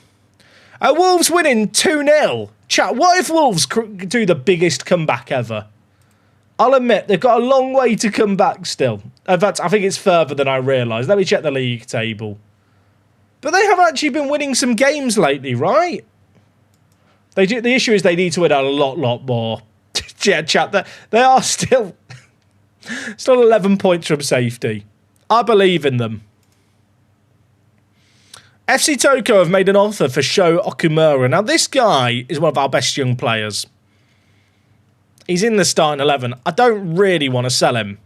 Wolves winning 2-0. Chat, what if Wolves do the biggest comeback ever? I'll admit, they've got a long way to come back still. In fact, I think it's further than I realised. Let me check the league table. But they have actually been winning some games lately, right? They do. The issue is they need to win a lot more. Yeah, chat, they are still 11 points from safety. I believe in them. FC Toko have made an offer for Sho Okumura. Now, this guy is one of our best young players. He's in the starting 11. I don't really want to sell him.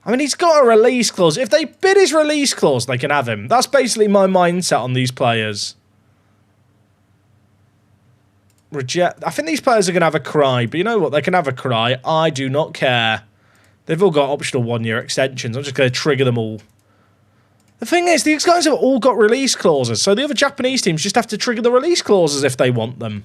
I mean, he's got a release clause. If they bid his release clause, they can have him. That's basically my mindset on these players. Reject. I think these players are going to have a cry, but you know what? They can have a cry. I do not care. They've all got optional 1-year extensions. I'm just going to trigger them all. The thing is, these guys have all got release clauses, so the other Japanese teams just have to trigger the release clauses if they want them.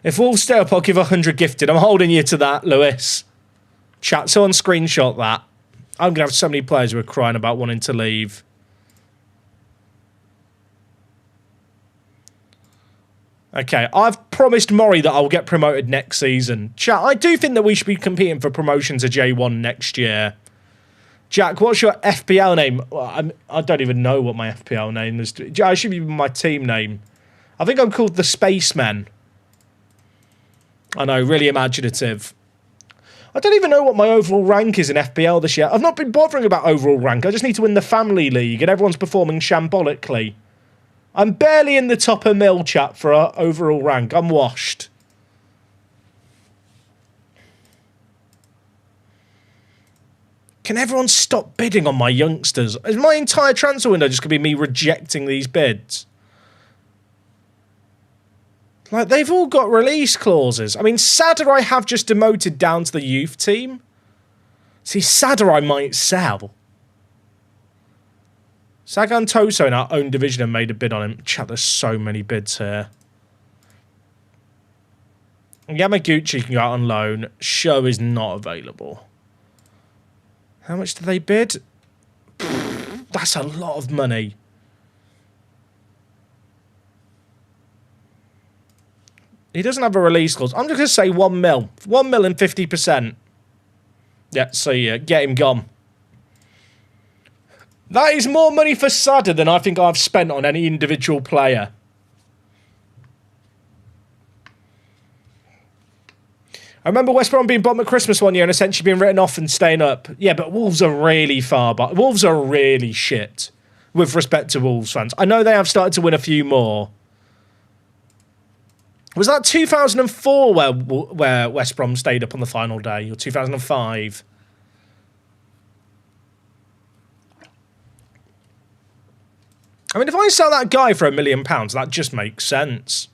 If Wolves stay up, I'll give 100 gifted. I'm holding you to that, Lewis. Chat, someone screenshot that. I'm going to have so many players who are crying about wanting to leave. Okay, I've promised Mori that I'll get promoted next season. Chat, I do think that we should be competing for promotion to J1 next year. Jack, what's your FPL name? Well, I don't even know what my FPL name is. I should be my team name. I think I'm called the Spaceman. I know, really imaginative. I don't even know what my overall rank is in FPL this year. I've not been bothering about overall rank. I just need to win the Family League, and everyone's performing shambolically. I'm barely in the top of mill, chat, for our overall rank. I'm washed. Can everyone stop bidding on my youngsters? Is my entire transfer window just going to be me rejecting these bids? Like, they've all got release clauses. I mean, Sadder I have just demoted down to the youth team. See, Sadder I might sell. Sagan Toso in our own division have made a bid on him. Chat, there's so many bids here. Yamaguchi can go out on loan. Sho is not available. How much do they bid? That's a lot of money. He doesn't have a release clause. I'm just going to say 1 mil. 1 mil and 50%. Yeah, so yeah, get him gone. That is more money for Sada than I think I've spent on any individual player. I remember West Brom being bottom at Christmas one year and essentially being written off and staying up. Yeah, but Wolves are really far back. Wolves are really shit with respect to Wolves fans. I know they have started to win a few more. Was that 2004 where West Brom stayed up on the final day, or 2005? I mean, if I sell that guy for £1 million, that just makes sense.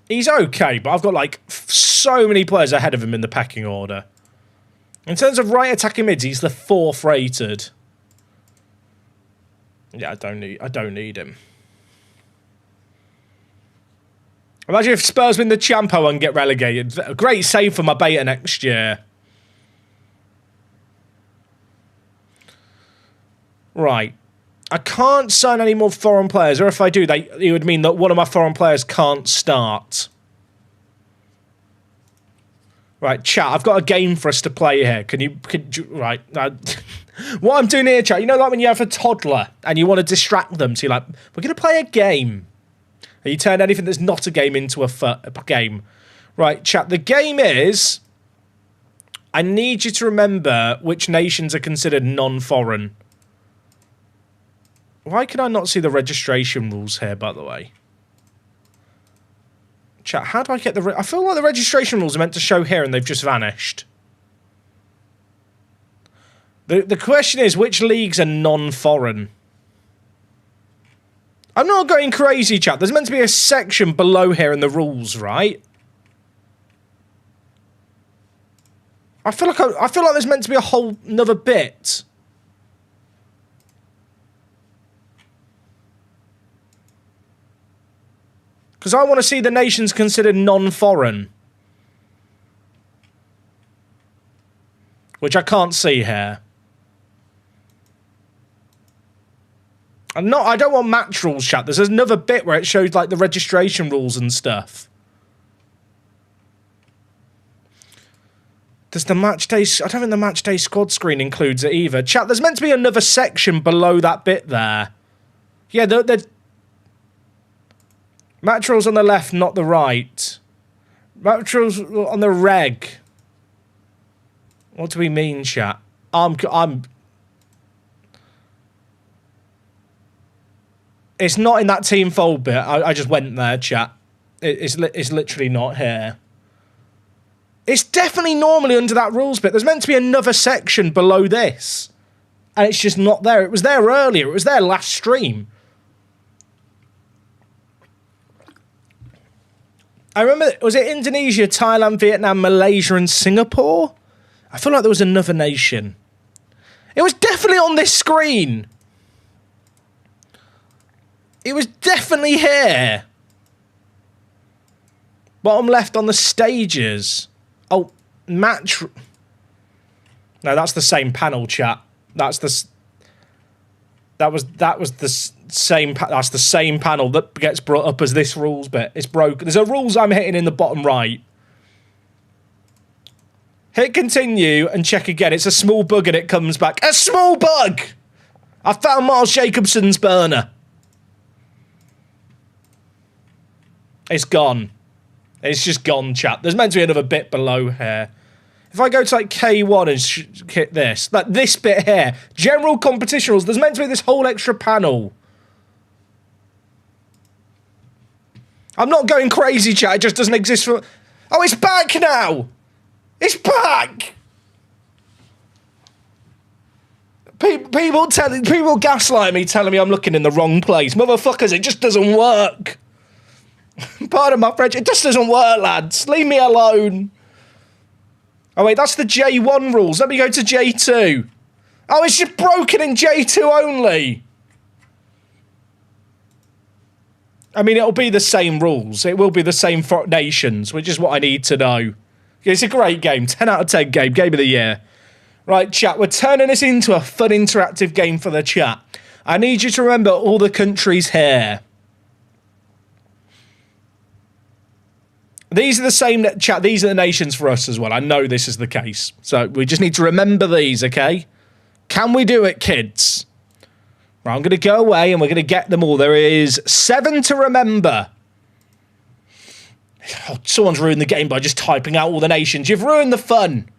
He's okay, but I've got, like, so many players ahead of him in the pecking order. In terms of right attacking mids, he's the 4th rated. Yeah, I don't need him. Imagine if Spurs win the Champo and get relegated. A great save for my beta next year. Right. I can't sign any more foreign players, or if I do, it would mean that one of my foreign players can't start. Right, chat, I've got a game for us to play here. Right. What I'm doing here, chat, you know, like when you have a toddler and you want to distract them, so you're like, we're going to play a game. And you turn anything that's not a game into a game. Right, chat, the game is, I need you to remember which nations are considered non-foreign. Why can I not see the registration rules here, by the way? Chat, how do I get the... I feel like the registration rules are meant to show here and they've just vanished. The question is, which leagues are non-foreign? I'm not going crazy, chat. There's meant to be a section below here in the rules, right? I feel like there's meant to be a whole another bit. Because I want to see the nations considered non-foreign. Which I can't see here. I don't want match rules, chat. There's another bit where it shows like the registration rules and stuff. Does the match day... I don't think the match day squad screen includes it either. Chat, there's meant to be another section below that bit there. Yeah, the match rules on the left, not the right. Match rules on the reg. What do we mean, chat? It's not in that team fold bit. I just went there, chat. It's literally not here. It's definitely normally under that rules bit. There's meant to be another section below this. And it's just not there. It was there earlier. It was there last stream. I remember, was it Indonesia, Thailand, Vietnam, Malaysia, and Singapore? I feel like there was another nation. It was definitely on this screen. It was definitely here. Bottom left on the stages. Oh, match. No, that's the same panel, chat. That's the same. That's the same panel that gets brought up as this rules bit. It's broken. There's a rules I'm hitting in the bottom right. Hit continue and check again. It's a small bug and it comes back. A small bug. I found Miles Jacobson's burner. It's gone. It's just gone, chat. There's meant to be another bit below here. If I go to like K1 and hit this, like this bit here, general competition rules, there's meant to be this whole extra panel. I'm not going crazy, chat. It just doesn't exist for... Oh, it's back now. It's back. People gaslight me, telling me I'm looking in the wrong place. Motherfuckers, it just doesn't work. Pardon my French. It just doesn't work, lads. Leave me alone. Oh, wait, that's the J1 rules. Let me go to J2. Oh, it's just broken in J2 only. I mean, it'll be the same rules. It will be the same for nations, which is what I need to know. It's a great game. 10 out of 10 game. Game of the year. Right, chat. We're turning this into a fun, interactive game for the chat. I need you to remember all the countries here. These are the same chat. These are the nations for us as well. I know this is the case. So we just need to remember these, okay? Can we do it, kids? Right, I'm going to go away and we're going to get them all. There is 7 to remember. Oh, someone's ruined the game by just typing out all the nations. You've ruined the fun.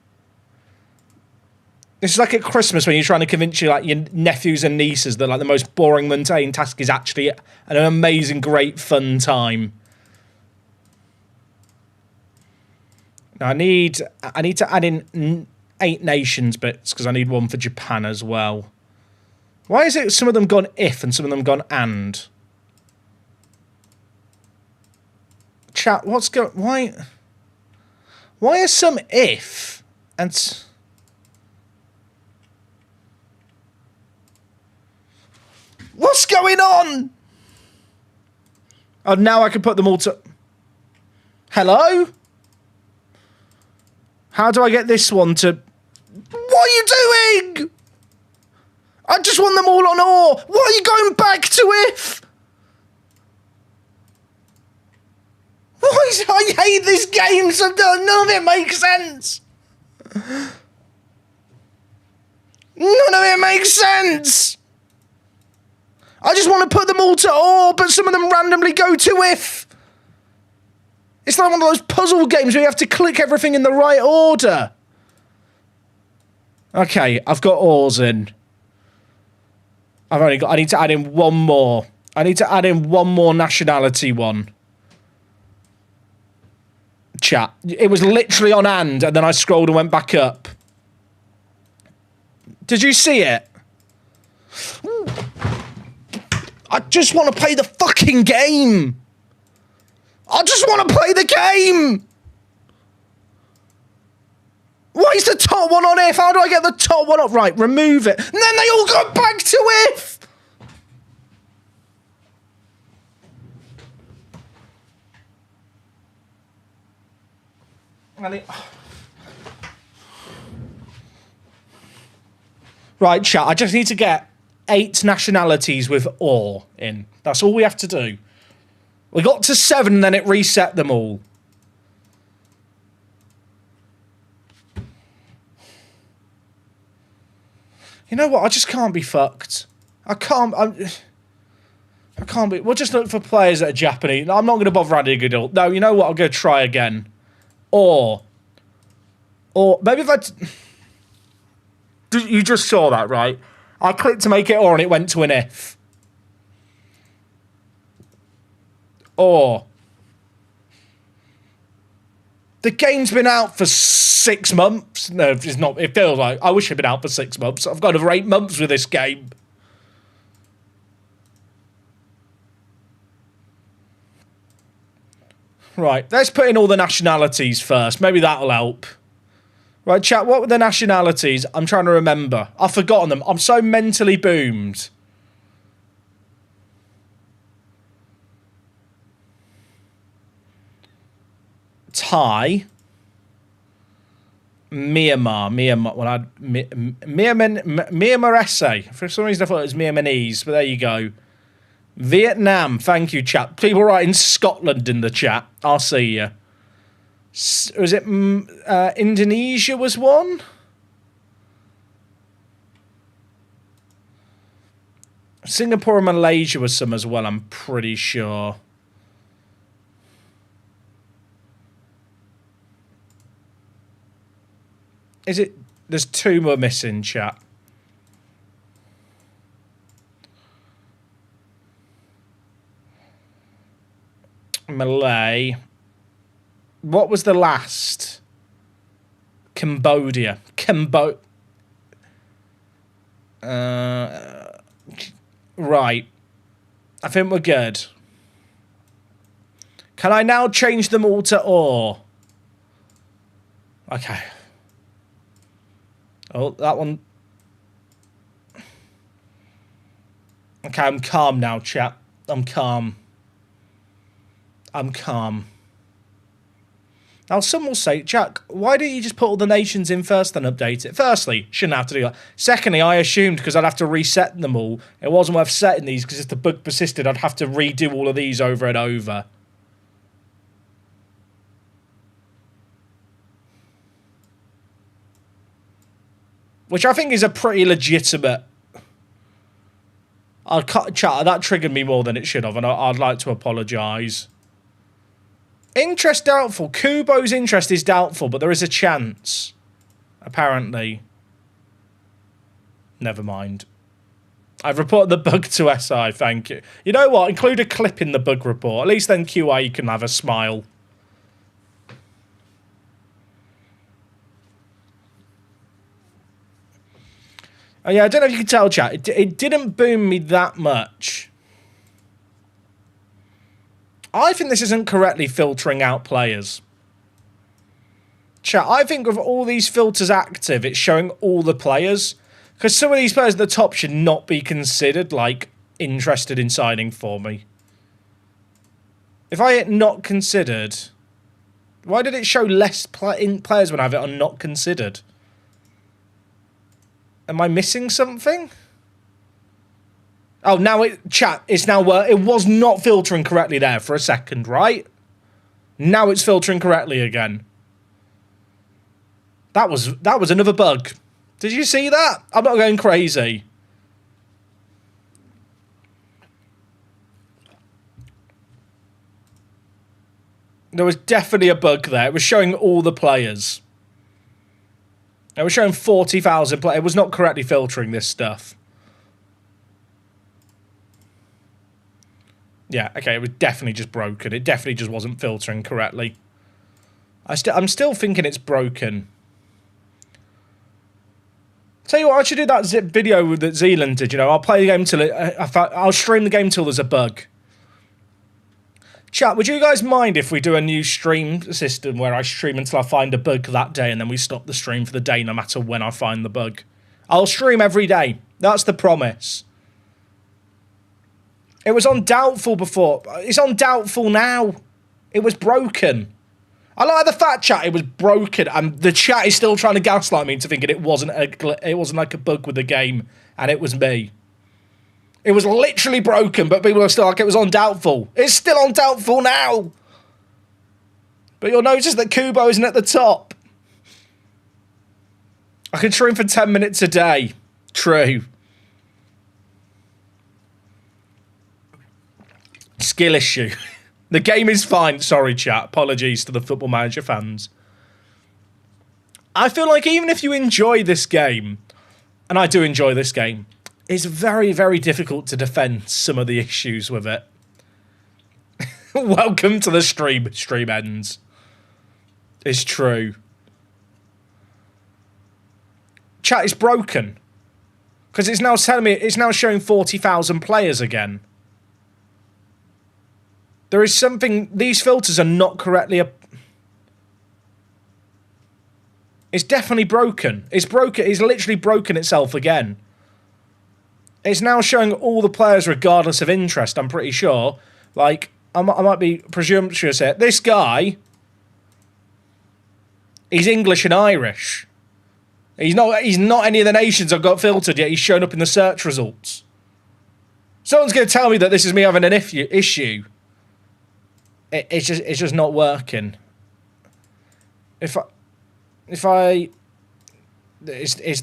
This is like at Christmas when you're trying to convince your nephews and nieces that like the most boring, mundane task is actually an amazing, great, fun time. Now I need to add in 8 nations bits because I need one for Japan as well. Why is it some of them gone if and some of them gone and? Chat, what's going? Why are some if and? What's going on? Oh, now I can put them all to. Hello? How do I get this one to... What are you doing? I just want them all on or. Why are you going back to if? I hate this game. So none of it makes sense. None of it makes sense. I just want to put them all to or, but some of them randomly go to if. It's like one of those puzzle games where you have to click everything in the right order. Okay, I've got ors in. I need to add in one more. I need to add in one more nationality one. Chat. It was literally on and then I scrolled and went back up. Did you see it? I just want to play the fucking game. I just want to play the game. Why is the top one on if? How do I get the top one up? Right, remove it. And then they all go back to if. Right, chat, I just need to get 8 nationalities with or in. That's all we have to do. We got to 7 and then it reset them all. You know what? I just can't be fucked. I can't be. We'll just look for players that are Japanese. I'm not going to bother adding a good. No, you know what? I'm going to try again. Or maybe if I... You just saw that, right? I clicked to make it or and it went to an if. Or the game's been out for 6 months. No, it's not. It feels like I wish it'd been out for 6 months. I've got over 8 months with this game. Right, let's put in all the nationalities first. Maybe that'll help. Right, chat, what were the nationalities? I'm trying to remember. I've forgotten them. I'm so mentally boomed. Thai, Myanmar. Well, Myanmar. For some reason, I thought it was Myanmarese, but there you go. Vietnam. Thank you, chat. People writing Scotland in the chat. I'll see you. Was it Indonesia? Was one. Singapore and Malaysia was some as well. I'm pretty sure. Is it? There's 2 more missing, chat. Malay. What was the last? Cambodia. Right. I think we're good. Can I now change them all to or? Okay. Oh, that one. Okay, I'm calm now, chat. I'm calm. Now, some will say, Jack, why don't you just put all the nations in first and update it? Firstly, shouldn't have to do that. Secondly, I assumed because I'd have to reset them all, it wasn't worth setting these because if the bug persisted, I'd have to redo all of these over and over. Which I think is a pretty legitimate... Chat, that triggered me more than it should have, and I'd like to apologise. Interest doubtful. Kubo's interest is doubtful, but there is a chance. Apparently. Never mind. I've reported the bug to SI, thank you. You know what? Include a clip in the bug report. At least then QI can have a smile. Oh yeah, I don't know if you can tell, chat. It didn't boom me that much. I think this isn't correctly filtering out players. Chat, I think with all these filters active, it's showing all the players. Because some of these players at the top should not be considered, like, interested in signing for me. If I hit not considered... Why did it show less players when I have it on not considered? Am I missing something? Oh, now chat, it's now... it was not filtering correctly there for a second, right? Now it's filtering correctly again. That was another bug. Did you see that? I'm not going crazy. There was definitely a bug there. It was showing all the players. It was showing 40,000 players. It was not correctly filtering this stuff. Yeah, okay, it was definitely just broken. It definitely just wasn't filtering correctly. I'm still thinking it's broken. Tell you what, I should do that zip video that Zealand did, you know. I'll play the game till I'll stream the game till there's a bug. Chat, would you guys mind if we do a new stream system where I stream until I find a bug that day and then we stop the stream for the day no matter when I find the bug? I'll stream every day. That's the promise. It was on doubtful before. It's on doubtful now. It was broken. I like the fact, chat, it was broken, and the chat is still trying to gaslight me into thinking it wasn't like a bug with the game, and it was me. It was literally broken, but people are still like, it was on doubtful. It's still on doubtful now. But you'll notice that Kubo isn't at the top. I can stream for 10 minutes a day. True. Skill issue. The game is fine. Sorry, chat. Apologies to the Football Manager fans. I feel like even if you enjoy this game, and I do enjoy this game, it's very, very difficult to defend some of the issues with it. Welcome to the stream. Stream ends. It's true. Chat is broken. Because it's now telling me, it's now showing 40,000 players again. There is something... These filters are not correctly... It's definitely broken. It's broken. It's literally broken itself again. It's now showing all the players regardless of interest, I'm pretty sure. Like, I might be presumptuous here. This guy... He's English and Irish. He's not any of the nations I've got filtered yet. He's shown up in the search results. Someone's going to tell me that this is me having an issue. It's just not working. It's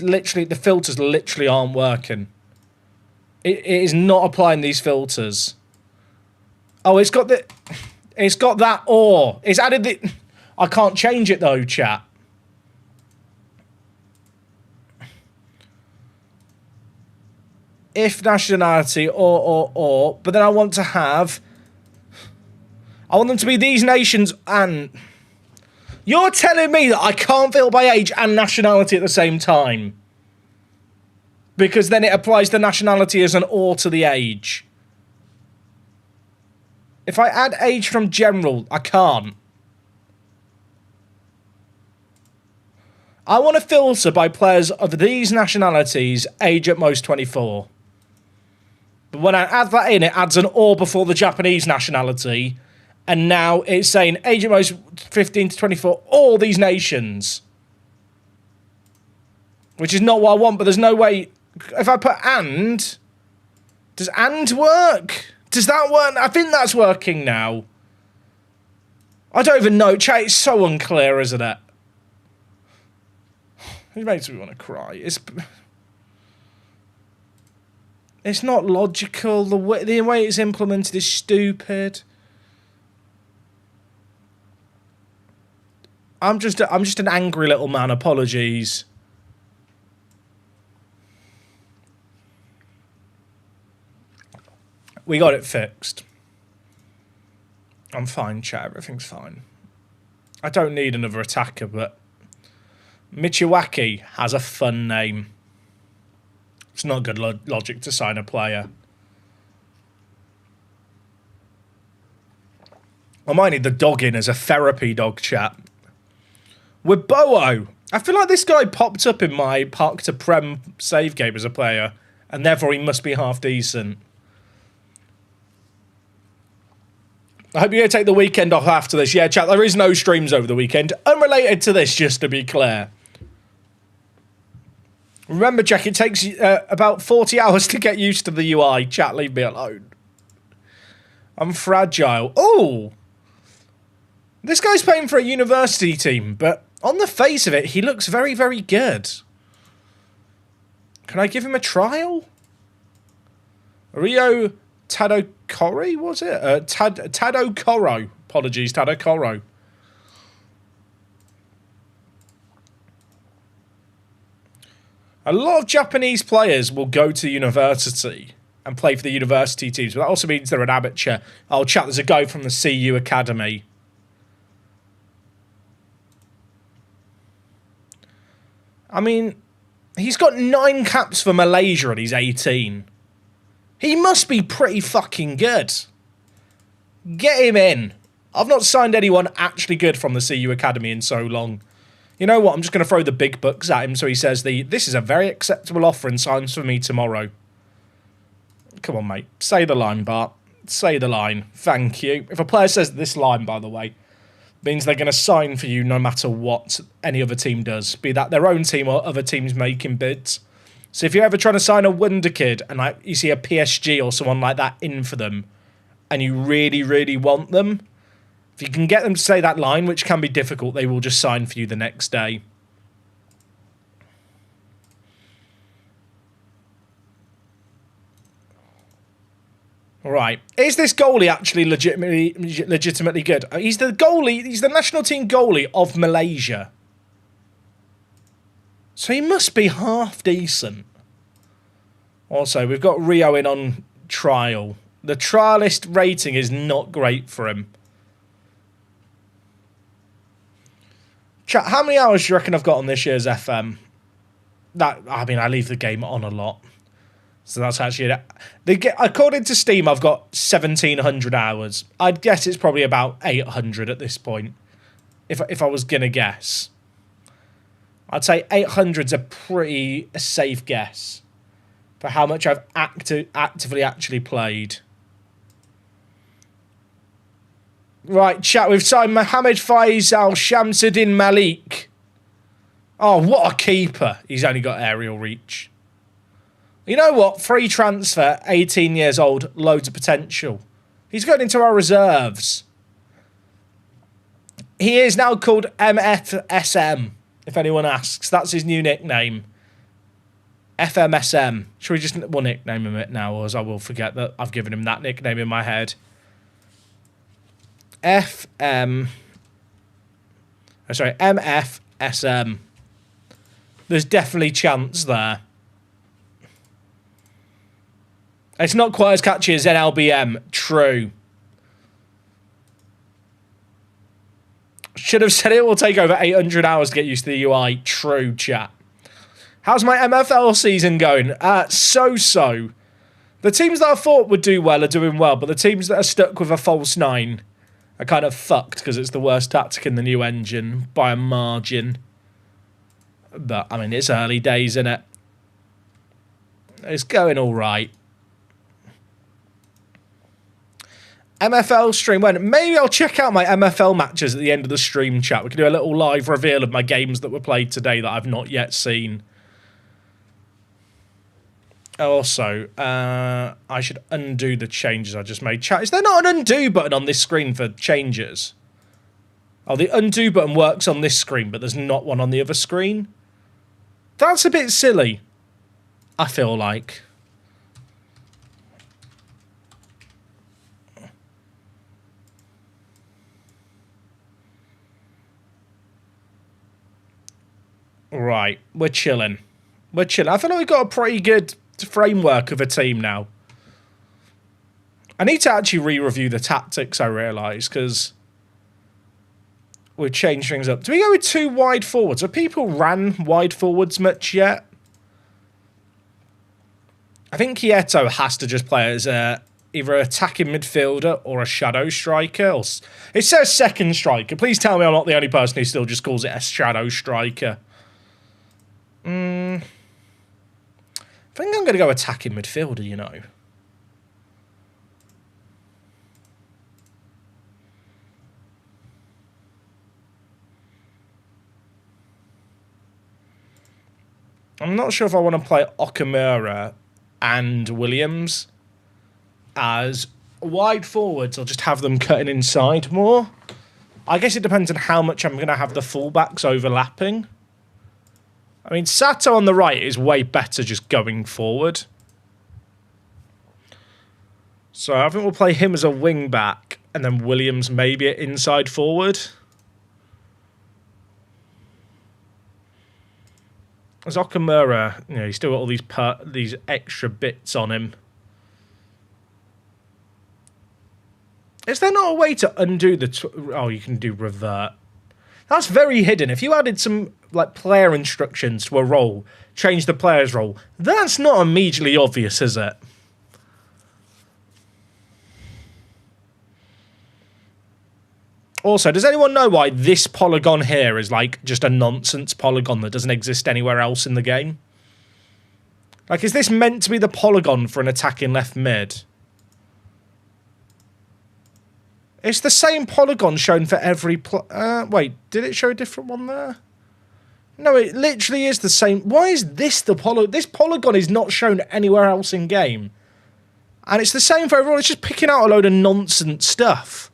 literally, the filters literally aren't working. It is not applying these filters. Oh, it's got that or. It's added the... I can't change it though, chat. If nationality or, but then I want to have... I want them to be these nations and... You're telling me that I can't filter by age and nationality at the same time? Because then it applies the nationality as an or to the age. If I add age from general, I can't. I want to filter by players of these nationalities, age at most 24. But when I add that in, it adds an or before the Japanese nationality... And now it's saying age at most 15 to 24, all these nations. Which is not what I want, but there's no way... If I put and... Does and work? Does that work? I think that's working now. I don't even know. Chat, it's so unclear, isn't it? It makes me want to cry. It's not logical. The way it's implemented is stupid. I'm just an angry little man. Apologies. We got it fixed. I'm fine, chat. Everything's fine. I don't need another attacker, but Michiwaki has a fun name. It's not good logic to sign a player. I might need the dog in as a therapy dog, chat. With Bowo, I feel like this guy popped up in my Park to Prem save game as a player, and therefore he must be half decent. I hope you're going to take the weekend off after this. Yeah, chat, there is no streams over the weekend. Unrelated to this, just to be clear. Remember, Jack, it takes about 40 hours to get used to the UI. Chat, leave me alone. I'm fragile. Oh! This guy's playing for a university team, but on the face of it, he looks very, very good. Can I give him a trial? Rio Tadokori, was it? Tadokoro. Apologies, Tadokoro. A lot of Japanese players will go to university and play for the university teams, but that also means they're an amateur. Oh, chat, there's a guy from the CU Academy. I mean, he's got 9 caps for Malaysia and he's 18. He must be pretty fucking good. Get him in. I've not signed anyone actually good from the CU Academy in so long. You know what? I'm just going to throw the big bucks at him so he says, this is a very acceptable offer and signs for me tomorrow. Come on, mate. Say the line, Bart. Say the line. Thank you. If a player says this line, by the way, means they're going to sign for you no matter what any other team does, be that their own team or other teams making bids. So if you're ever trying to sign a wonder kid and you see a PSG or someone like that in for them and you really, really want them, if you can get them to say that line, which can be difficult, they will just sign for you the next day. Right. Is this goalie actually legitimately good? He's the goalie, he's the national team goalie of Malaysia. So he must be half decent. Also, we've got Rio in on trial. The trialist rating is not great for him. Chat, how many hours do you reckon I've got on this year's FM? I leave the game on a lot. So that's actually it. According to Steam, I've got 1,700 hours. I'd guess it's probably about 800 at this point. If I was going to guess. I'd say 800's a pretty safe guess for how much I've actively actually played. Right, chat, we've signed Mohamed Faisal Shamsuddin Malik. Oh, what a keeper. He's only got aerial reach. You know what? Free transfer, 18 years old, loads of potential. He's going into our reserves. He is now called MFSM, if anyone asks. That's his new nickname. FMSM. Should we just nickname him it now, or I will forget that I've given him that nickname in my head. MFSM. There's definitely chance there. It's not quite as catchy as NLBM. True. Should have said it will take over 800 hours to get used to the UI. True, chat. How's my MFL season going? So-so. The teams that I thought would do well are doing well, but the teams that are stuck with a false 9 are kind of fucked because it's the worst tactic in the new engine by a margin. But, I mean, it's early days, isn't it? It's going all right. MFL stream when? Maybe I'll check out my MFL matches at the end of the stream, chat. We can do a little live reveal of my games that were played today that I've not yet seen. Also, I should undo the changes I just made. Chat, is there not an undo button on this screen for changes? Oh, the undo button works on this screen, but there's not one on the other screen? That's a bit silly, I feel like. Right, we're chilling. We're chilling. I feel like we've got a pretty good framework of a team now. I need to actually re-review the tactics, I realise, because we've changed things up. Do we go with 2 wide forwards? Have people ran wide forwards much yet? I think Kieto has to just play as either an attacking midfielder or a shadow striker. Or it says second striker. Please tell me I'm not the only person who still just calls it a shadow striker. I think I'm going to go attacking midfielder, you know. I'm not sure if I want to play Okamura and Williams as wide forwards or just have them cutting inside more. I guess it depends on how much I'm going to have the fullbacks overlapping. I mean, Sato on the right is way better just going forward. So I think we'll play him as a wing back and then Williams maybe at inside forward. As Okamura, you know, he's still got all these extra bits on him. Is there not a way to undo the... oh, you can do revert. That's very hidden. If you added some like player instructions to a role, change the player's role, that's not immediately obvious, is it? Also, does anyone know why this polygon here is like just a nonsense polygon that doesn't exist anywhere else in the game? Like, is this meant to be the polygon for an attacking left mid? It's the same polygon shown for every... wait, did it show a different one there? No, it literally is the same. Why is this the polygon? This polygon is not shown anywhere else in game. And it's the same for everyone. It's just picking out a load of nonsense stuff.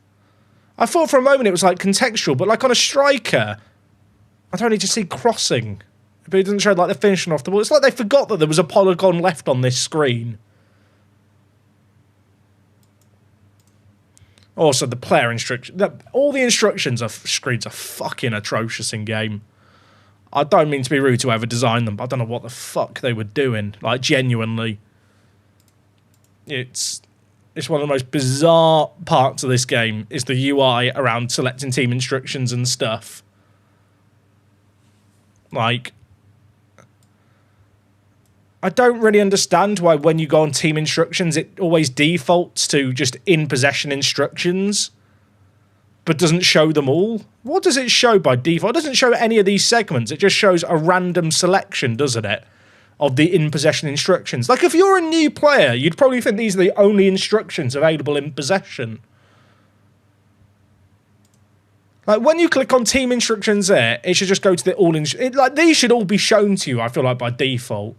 I thought for a moment it was like contextual, but like on a striker, I don't need to see crossing. But it doesn't show like the finishing off the ball. It's like they forgot that there was a polygon left on this screen. Also, the player instruction, all the instructions of screens are fucking atrocious in game. I don't mean to be rude to whoever designed them, but I don't know what the fuck they were doing. Like, genuinely. It's one of the most bizarre parts of this game, is the UI around selecting team instructions and stuff. Like, I don't really understand why when you go on team instructions, it always defaults to just in-possession instructions, but doesn't show them all. What does it show by default? It doesn't show any of these segments. It just shows a random selection, doesn't it, of the in-possession instructions. Like, if you're a new player, you'd probably think these are the only instructions available in possession. Like, when you click on team instructions there, it should just go to the all... like, these should all be shown to you, I feel like, by default.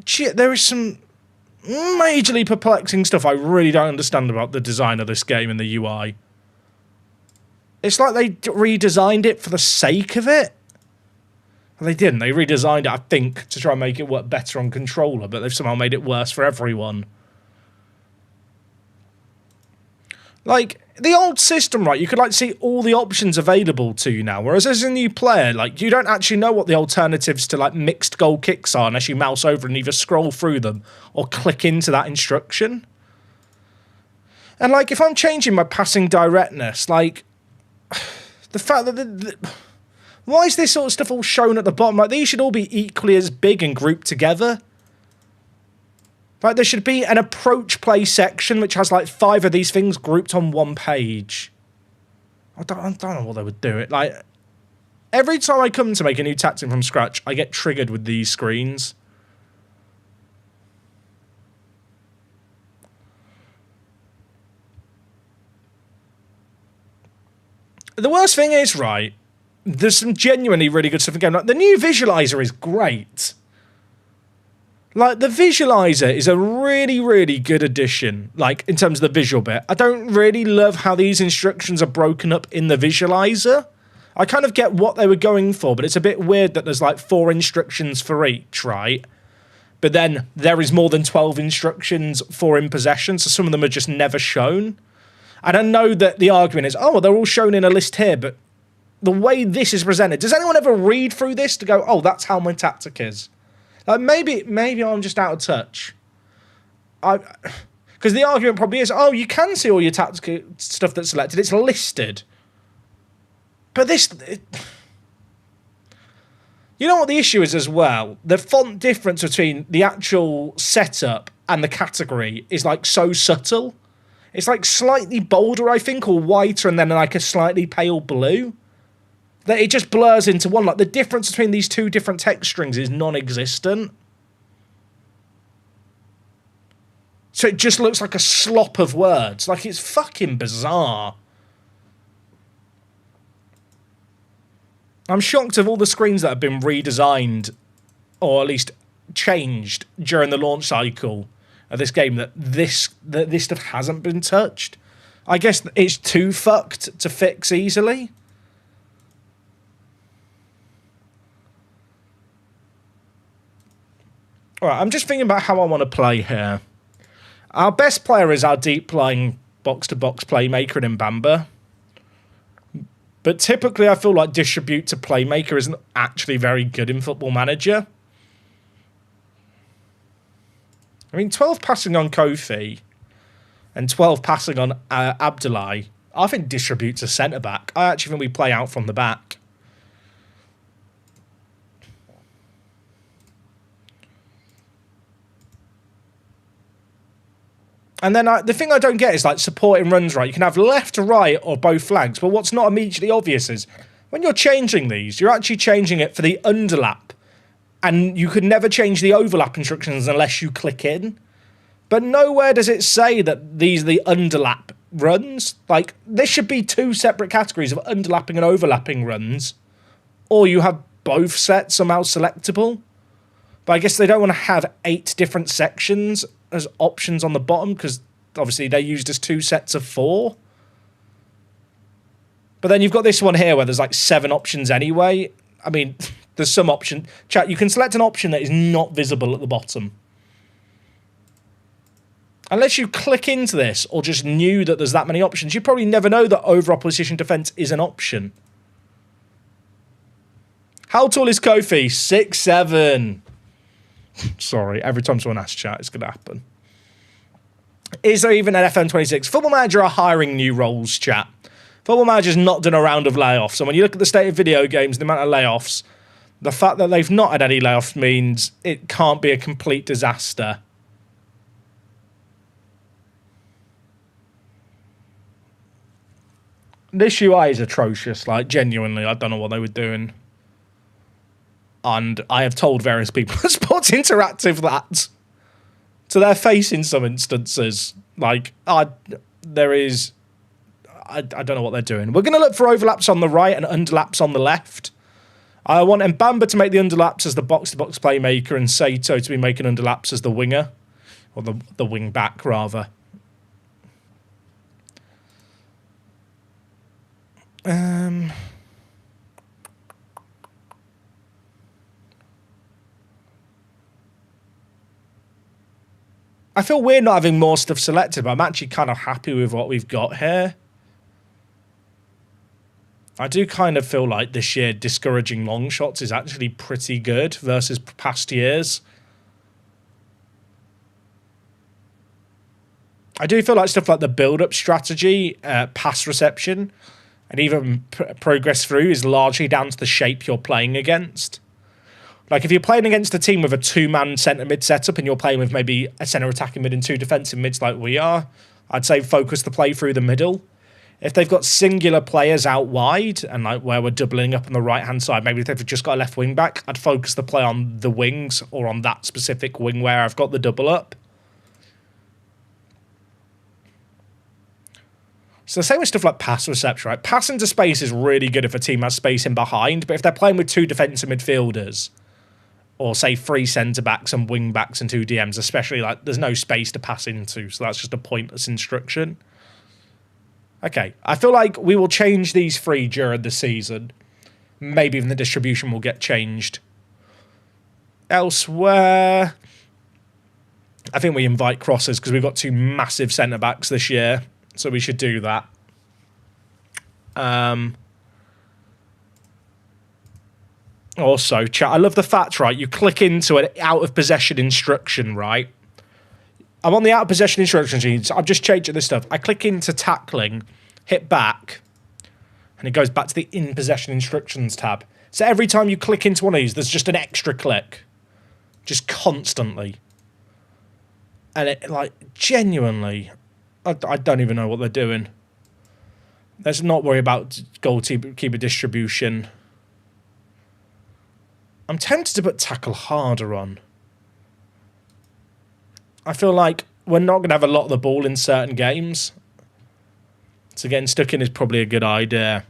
Shit, there is some majorly perplexing stuff I really don't understand about the design of this game and the UI. It's like they redesigned it for the sake of it. Well, they didn't. They redesigned it, I think, to try and make it work better on controller, but they've somehow made it worse for everyone. Like, the old system, right, you could, like, see all the options available to you now, whereas as a new player, like, you don't actually know what the alternatives to, like, mixed goal kicks are unless you mouse over and either scroll through them or click into that instruction. And, like, if I'm changing my passing directness, like, the fact that... why is this sort of stuff all shown at the bottom? Like, these should all be equally as big and grouped together. Like, there should be an approach play section which has, like, 5 of these things grouped on one page. I don't know what they would do. It like, every time I come to make a new tactic from scratch, I get triggered with these screens. The worst thing is, right, there's some genuinely really good stuff in the game. Like, the new visualizer is great. Like, the visualizer is a really, really good addition, like, in terms of the visual bit. I don't really love how these instructions are broken up in the visualizer. I kind of get what they were going for, but it's a bit weird that there's like 4 instructions for each, right? But then there is more than 12 instructions for in possession, so some of them are just never shown. And I know that the argument is, oh, well, they're all shown in a list here, but the way this is presented, does anyone ever read through this to go, oh, that's how my tactic is? Like maybe I'm just out of touch. Because the argument probably is, oh, you can see all your tactical stuff that's selected. It's listed. But this... You know what the issue is as well? The font difference between the actual setup and the category is like so subtle. It's like slightly bolder, I think, or whiter, and then like a slightly pale blue. That it just blurs into one. Like the difference between these 2 different text strings is non-existent. So it just looks like a slop of words. Like it's fucking bizarre. I'm shocked of all the screens that have been redesigned, or at least changed during the launch cycle of this game, that this stuff hasn't been touched. I guess it's too fucked to fix easily. Alright, I'm just thinking about how I want to play here. Our best player is our deep-lying box-to-box playmaker in Mbamba. But typically I feel like distribute to playmaker isn't actually very good in Football Manager. I mean, 12 passing on Kofi and 12 passing on Abdullahi, I think distribute to centre-back. I actually think we play out from the back. And then the thing I don't get is like supporting runs, right? You can have left, right, or both flanks. But what's not immediately obvious is when you're changing these, you're actually changing it for the underlap. And you could never change the overlap instructions unless you click in. But nowhere does it say that these are the underlap runs. Like, this should be 2 separate categories of underlapping and overlapping runs. Or you have both sets somehow selectable. But I guess they don't want to have 8 different sections as options on the bottom, because obviously they're used as 2 sets of 4. But then you've got this one here where there's like 7 options anyway. I mean, there's some option. Chat, you can select an option that is not visible at the bottom. Unless you click into this or just knew that there's that many options, you probably never know that over opposition defense is an option. How tall is Kofi? 6'7". Sorry, every time someone asks chat, it's going to happen. Is there even an FM26? Football Manager are hiring new roles, chat. Football Manager's not done a round of layoffs. And when you look at the state of video games, the amount of layoffs, the fact that they've not had any layoffs means it can't be a complete disaster. This UI is atrocious. Like, genuinely, I don't know what they were doing. And I have told various people at Sports Interactive that to their face in some instances. Like, there is... I don't know what they're doing. We're going to look for overlaps on the right and underlaps on the left. I want Mbamba to make the underlaps as the box-to-box playmaker and Sato to be making underlaps as the winger. Or the wing-back, rather. I feel weird not having more stuff selected, but I'm actually kind of happy with what we've got here. I do kind of feel like this year discouraging long shots is actually pretty good versus past years. I do feel like stuff like the build-up strategy, pass reception, and even progress through is largely down to the shape you're playing against. Like, if you're playing against a team with a 2-man centre-mid setup and you're playing with maybe a centre attacking mid and 2 defensive mids like we are, I'd say focus the play through the middle. If they've got singular players out wide and like where we're doubling up on the right-hand side, maybe if they've just got a left wing back, I'd focus the play on the wings or on that specific wing where I've got the double up. So the same with stuff like pass reception, right? Pass into space is really good if a team has space in behind, but if they're playing with 2 defensive midfielders, or say 3 centre-backs and wing-backs and 2 DMs, especially, like, there's no space to pass into, so that's just a pointless instruction. Okay, I feel like we will change these 3 during the season. Maybe even the distribution will get changed. Elsewhere, I think we invite crosses because we've got 2 massive centre-backs this year, so we should do that. Also, chat, I love the fact, right, you click into an out-of-possession instruction, right? I'm on the out-of-possession instructions, so I'm just changing this stuff. I click into tackling, hit back, and it goes back to the in-possession instructions tab. So every time you click into one of these, there's just an extra click. Just constantly. And it, like, genuinely, I don't even know what they're doing. Let's not worry about goalkeeper distribution. I'm tempted to put tackle harder on. I feel like we're not going to have a lot of the ball in certain games. So getting stuck in is probably a good idea.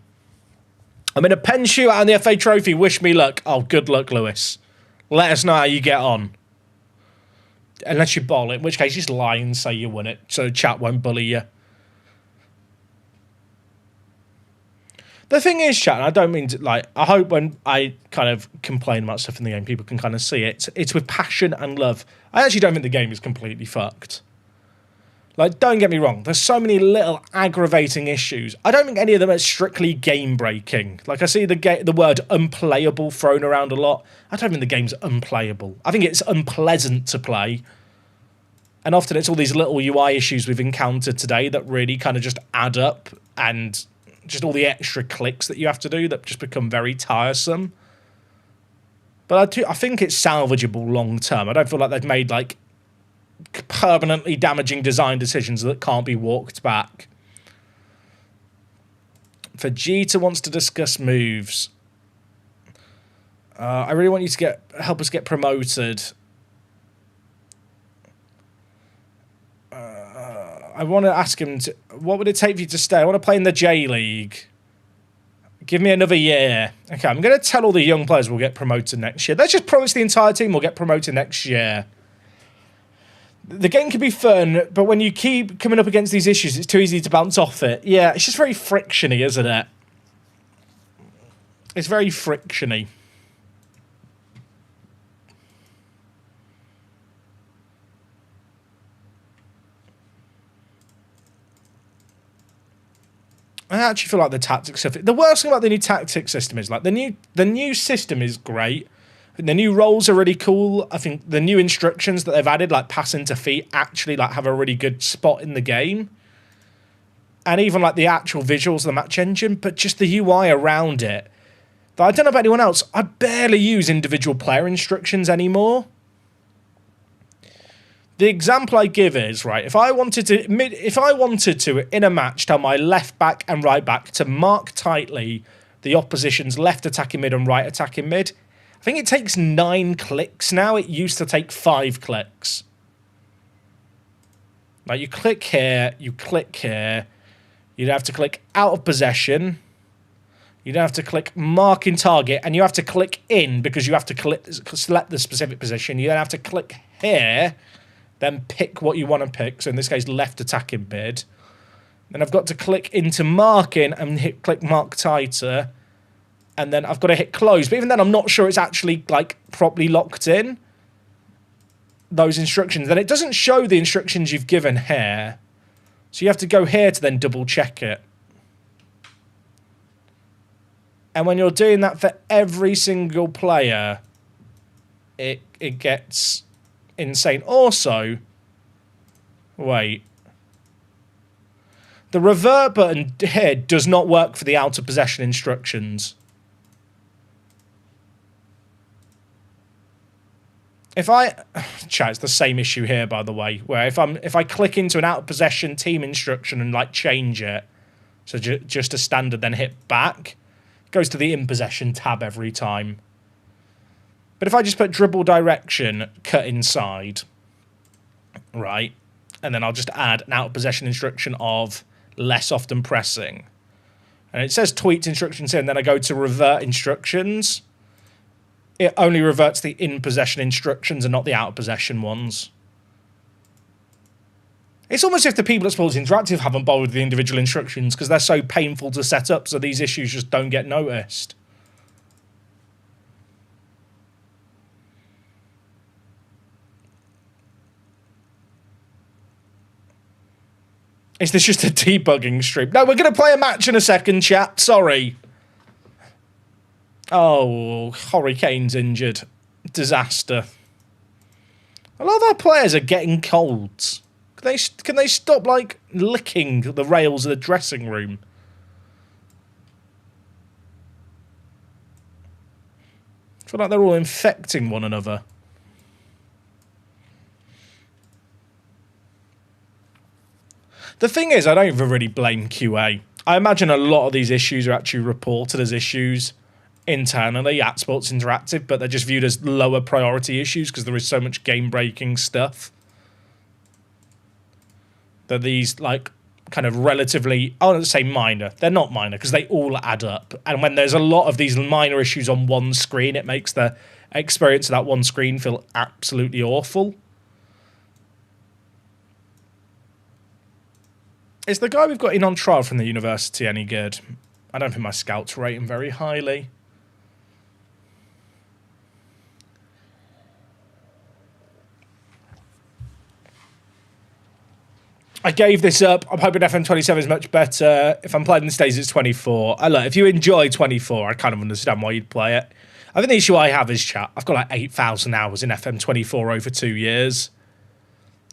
I'm in a pen shootout on the FA Trophy. Wish me luck. Oh, good luck, Lewis. Let us know how you get on. Unless you bowl it, in which case just lie and say you won it, so chat won't bully you. The thing is, chat, and I don't mean to, like, I hope when I kind of complain about stuff in the game, people can kind of see it. It's with passion and love. I actually don't think the game is completely fucked. Like, don't get me wrong, there's so many little aggravating issues. I don't think any of them are strictly game-breaking. Like, I see the word unplayable thrown around a lot. I don't think the game's unplayable. I think it's unpleasant to play. And often it's all these little UI issues we've encountered today that really kind of just add up, and just all the extra clicks that you have to do that just become very tiresome. But I think it's salvageable long-term. I don't feel like they've made, like, permanently damaging design decisions that can't be walked back. Vegeta wants to discuss moves. I really want you to help us get promoted. I want to ask him what would it take for you to stay? I want to play in the J League. Give me another year. Okay, I'm going to tell all the young players we'll get promoted next year. Let's just promise the entire team we'll get promoted next year. The game can be fun, but when you keep coming up against these issues, it's too easy to bounce off it. Yeah, it's just very frictiony, isn't it? It's very frictiony. I actually feel like the tactics stuff. The worst thing about the new tactics system is, like, the new system is great. The new roles are really cool. I think the new instructions that they've added, like pass into feet, actually like have a really good spot in the game. And even like the actual visuals of the match engine, but just the UI around it. But I don't know about anyone else. I barely use individual player instructions anymore. The example I give is, right, if I wanted to in a match tell my left back and right back to mark tightly the opposition's left attacking mid and right attacking mid, I think it takes 9 clicks now. It used to take 5 clicks. Like, you click here, you click here. You'd have to click out of possession. You'd have to click mark in target, and you have to click in because you have to select the specific position. You then have to click here, then pick what you want to pick. So in this case, left attacking mid. Then I've got to click into marking and click mark tighter. And then I've got to hit close. But even then, I'm not sure it's actually, like, properly locked in, those instructions. Then it doesn't show the instructions you've given here. So you have to go here to then double check it. And when you're doing that for every single player, it gets insane. Also, wait. The revert button here does not work for the out of possession instructions. Chat, it's the same issue here, by the way, where if I click into an out of possession team instruction and like change it, so just a standard, then hit back, it goes to the in possession tab every time. But if I just put dribble direction, cut inside, right, and then I'll just add an out of possession instruction of less often pressing, and it says tweaked instructions here, and then I go to revert instructions. It only reverts the in-possession instructions and not the out-of-possession ones. It's almost as if the people at Sports Interactive haven't bothered with the individual instructions because they're so painful to set up, so these issues just don't get noticed. Is this just a debugging stream? No, we're going to play a match in a second, chat. Sorry. Oh, Hurricane's injured. Disaster. A lot of our players are getting colds. Can they stop, like, licking the rails of the dressing room? I feel like they're all infecting one another. The thing is, I don't even really blame QA. I imagine a lot of these issues are actually reported as issues internally at Sports Interactive, but they're just viewed as lower priority issues because there is so much game-breaking stuff that these, like, kind of relatively, I wouldn't say minor. They're not minor because they all add up. And when there's a lot of these minor issues on one screen, it makes the experience of that one screen feel absolutely awful. Is the guy we've got in on trial from the university any good? I don't think my scouts rate him very highly. I gave this up. I'm hoping FM27 is much better. If I'm playing the stage, it's 24. Look, if you enjoy 24, I kind of understand why you'd play it. I think the issue I have is, chat, I've got like 8,000 hours in FM24 over 2 years.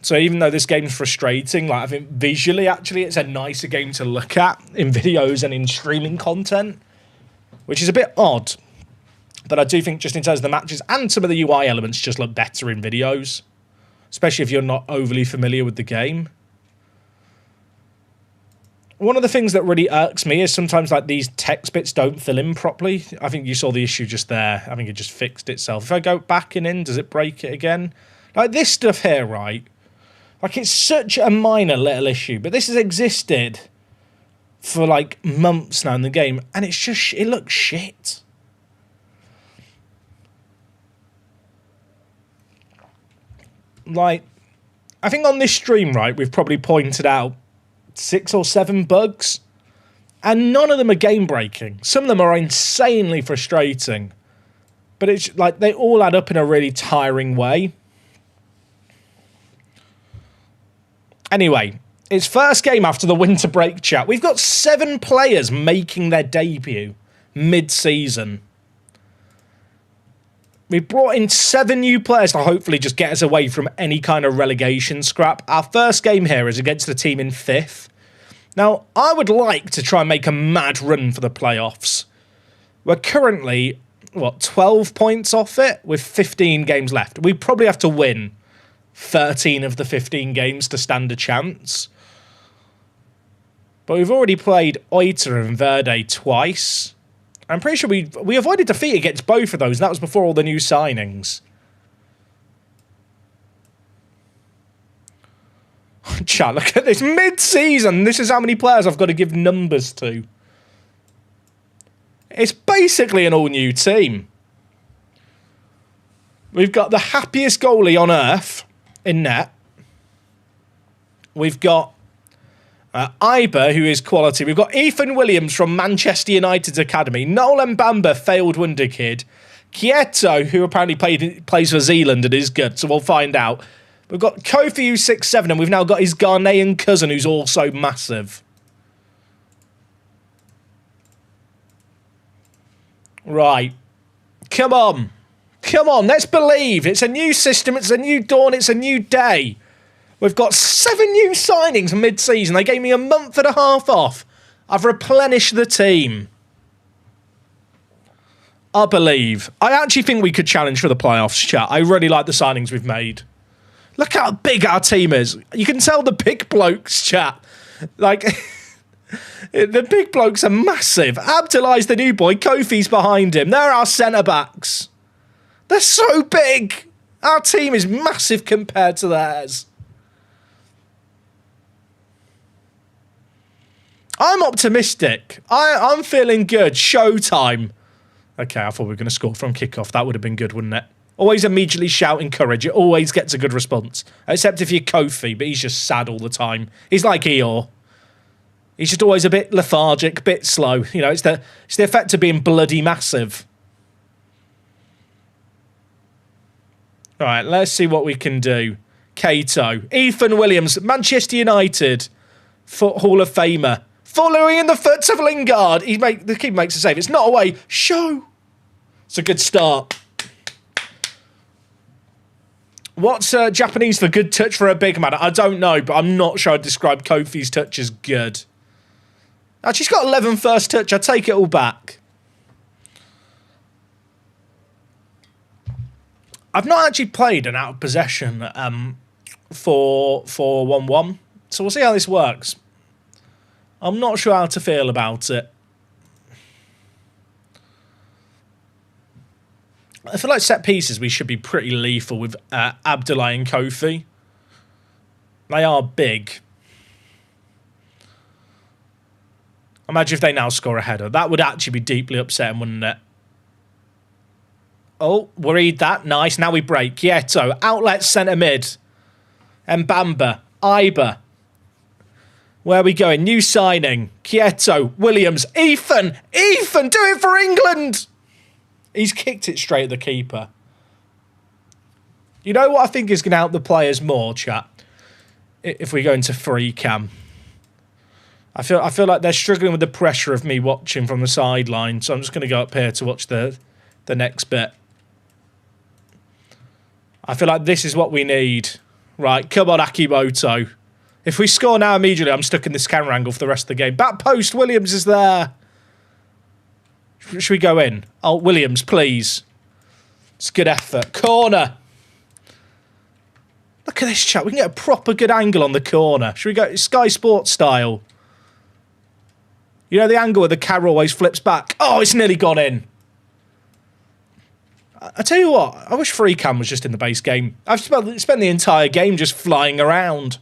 So even though this game's frustrating, like I think visually, actually, it's a nicer game to look at in videos and in streaming content, which is a bit odd. But I do think just in terms of the matches and some of the UI elements just look better in videos, especially if you're not overly familiar with the game. One of the things that really irks me is sometimes like these text bits don't fill in properly. I think you saw the issue just there. I think it just fixed itself. If I go back and in, does it break it again? Like this stuff here, right? Like it's such a minor little issue, but this has existed for like months now in the game, and it's just, it looks shit. Like, I think on this stream, right, we've probably pointed out 6 or 7 bugs, and none of them are game breaking. Some of them are insanely frustrating, but it's like they all add up in a really tiring way. Anyway, it's first game after the winter break, chat. We've got 7 players making their debut mid-season. We brought in 7 new players to hopefully just get us away from any kind of relegation scrap. Our first game here is against a team in 5th. Now, I would like to try and make a mad run for the playoffs. We're currently, 12 points off it with 15 games left. We probably have to win 13 of the 15 games to stand a chance. But we've already played Oita and Verde twice. I'm pretty sure we avoided defeat against both of those, and that was before all the new signings. Chat, look at this. Mid-season, this is how many players I've got to give numbers to. It's basically an all-new team. We've got the happiest goalie on earth in net. We've got Iber, who is quality. We've got Ethan Williams from Manchester United's academy. Nolan Bamba, failed wonder kid. Quieto, who apparently plays for Zealand and is good, so we'll find out. We've got Kofi, who's 6'7", and we've now got his Ghanaian cousin, who's also massive. Right. Come on. Come on, let's believe. It's a new system, it's a new dawn, it's a new day. We've got 7 new signings mid-season. They gave me a month and a half off. I've replenished the team. I believe. I actually think we could challenge for the playoffs, chat. I really like the signings we've made. Look how big our team is. You can tell the big blokes, chat. Like, the big blokes are massive. Abdullah's the new boy. Kofi's behind him. They're our centre-backs. They're so big. Our team is massive compared to theirs. I'm optimistic. I'm feeling good. Showtime. Okay, I thought we were going to score from kickoff. That would have been good, wouldn't it? Always immediately shout encourage. It always gets a good response. Except if you're Kofi, but he's just sad all the time. He's like Eeyore. He's just always a bit lethargic, a bit slow. You know, it's the effect of being bloody massive. All right, let's see what we can do. Cato. Ethan Williams, Manchester United. Hall of Famer. Following in the foot of Lingard. The keeper makes a save. It's not away. Show. It's a good start. What's Japanese for good touch for a big man? I don't know, but I'm not sure I'd describe Kofi's touch as good. Actually, he's got 11 first touch. I take it all back. I've not actually played an out of possession for 1-1, so we'll see how this works. I'm not sure how to feel about it. I feel like set pieces we should be pretty lethal with Abdullah and Kofi. They are big. Imagine if they now score a header. That would actually be deeply upsetting, wouldn't it? Oh, we read that. Nice. Now we break. Quieto. Outlet centre mid. Mbamba. Iber. Where are we going? New signing. Quieto. Williams. Ethan. Ethan, do it for England. He's kicked it straight at the keeper. You know what I think is going to help the players more, chat? If we go into free cam. I feel like they're struggling with the pressure of me watching from the sideline, so I'm just going to go up here to watch the next bit. I feel like this is what we need. Right, come on, Akimoto. If we score now immediately, I'm stuck in this camera angle for the rest of the game. Back post, Williams is there. Should we go in? Oh, Williams, please. It's good effort. Corner. Look at this, chat. We can get a proper good angle on the corner. Should we go Sky Sports style? You know the angle where the camera always flips back? Oh, it's nearly gone in. I tell you what, I wish free cam was just in the base game. I've spent the entire game just flying around.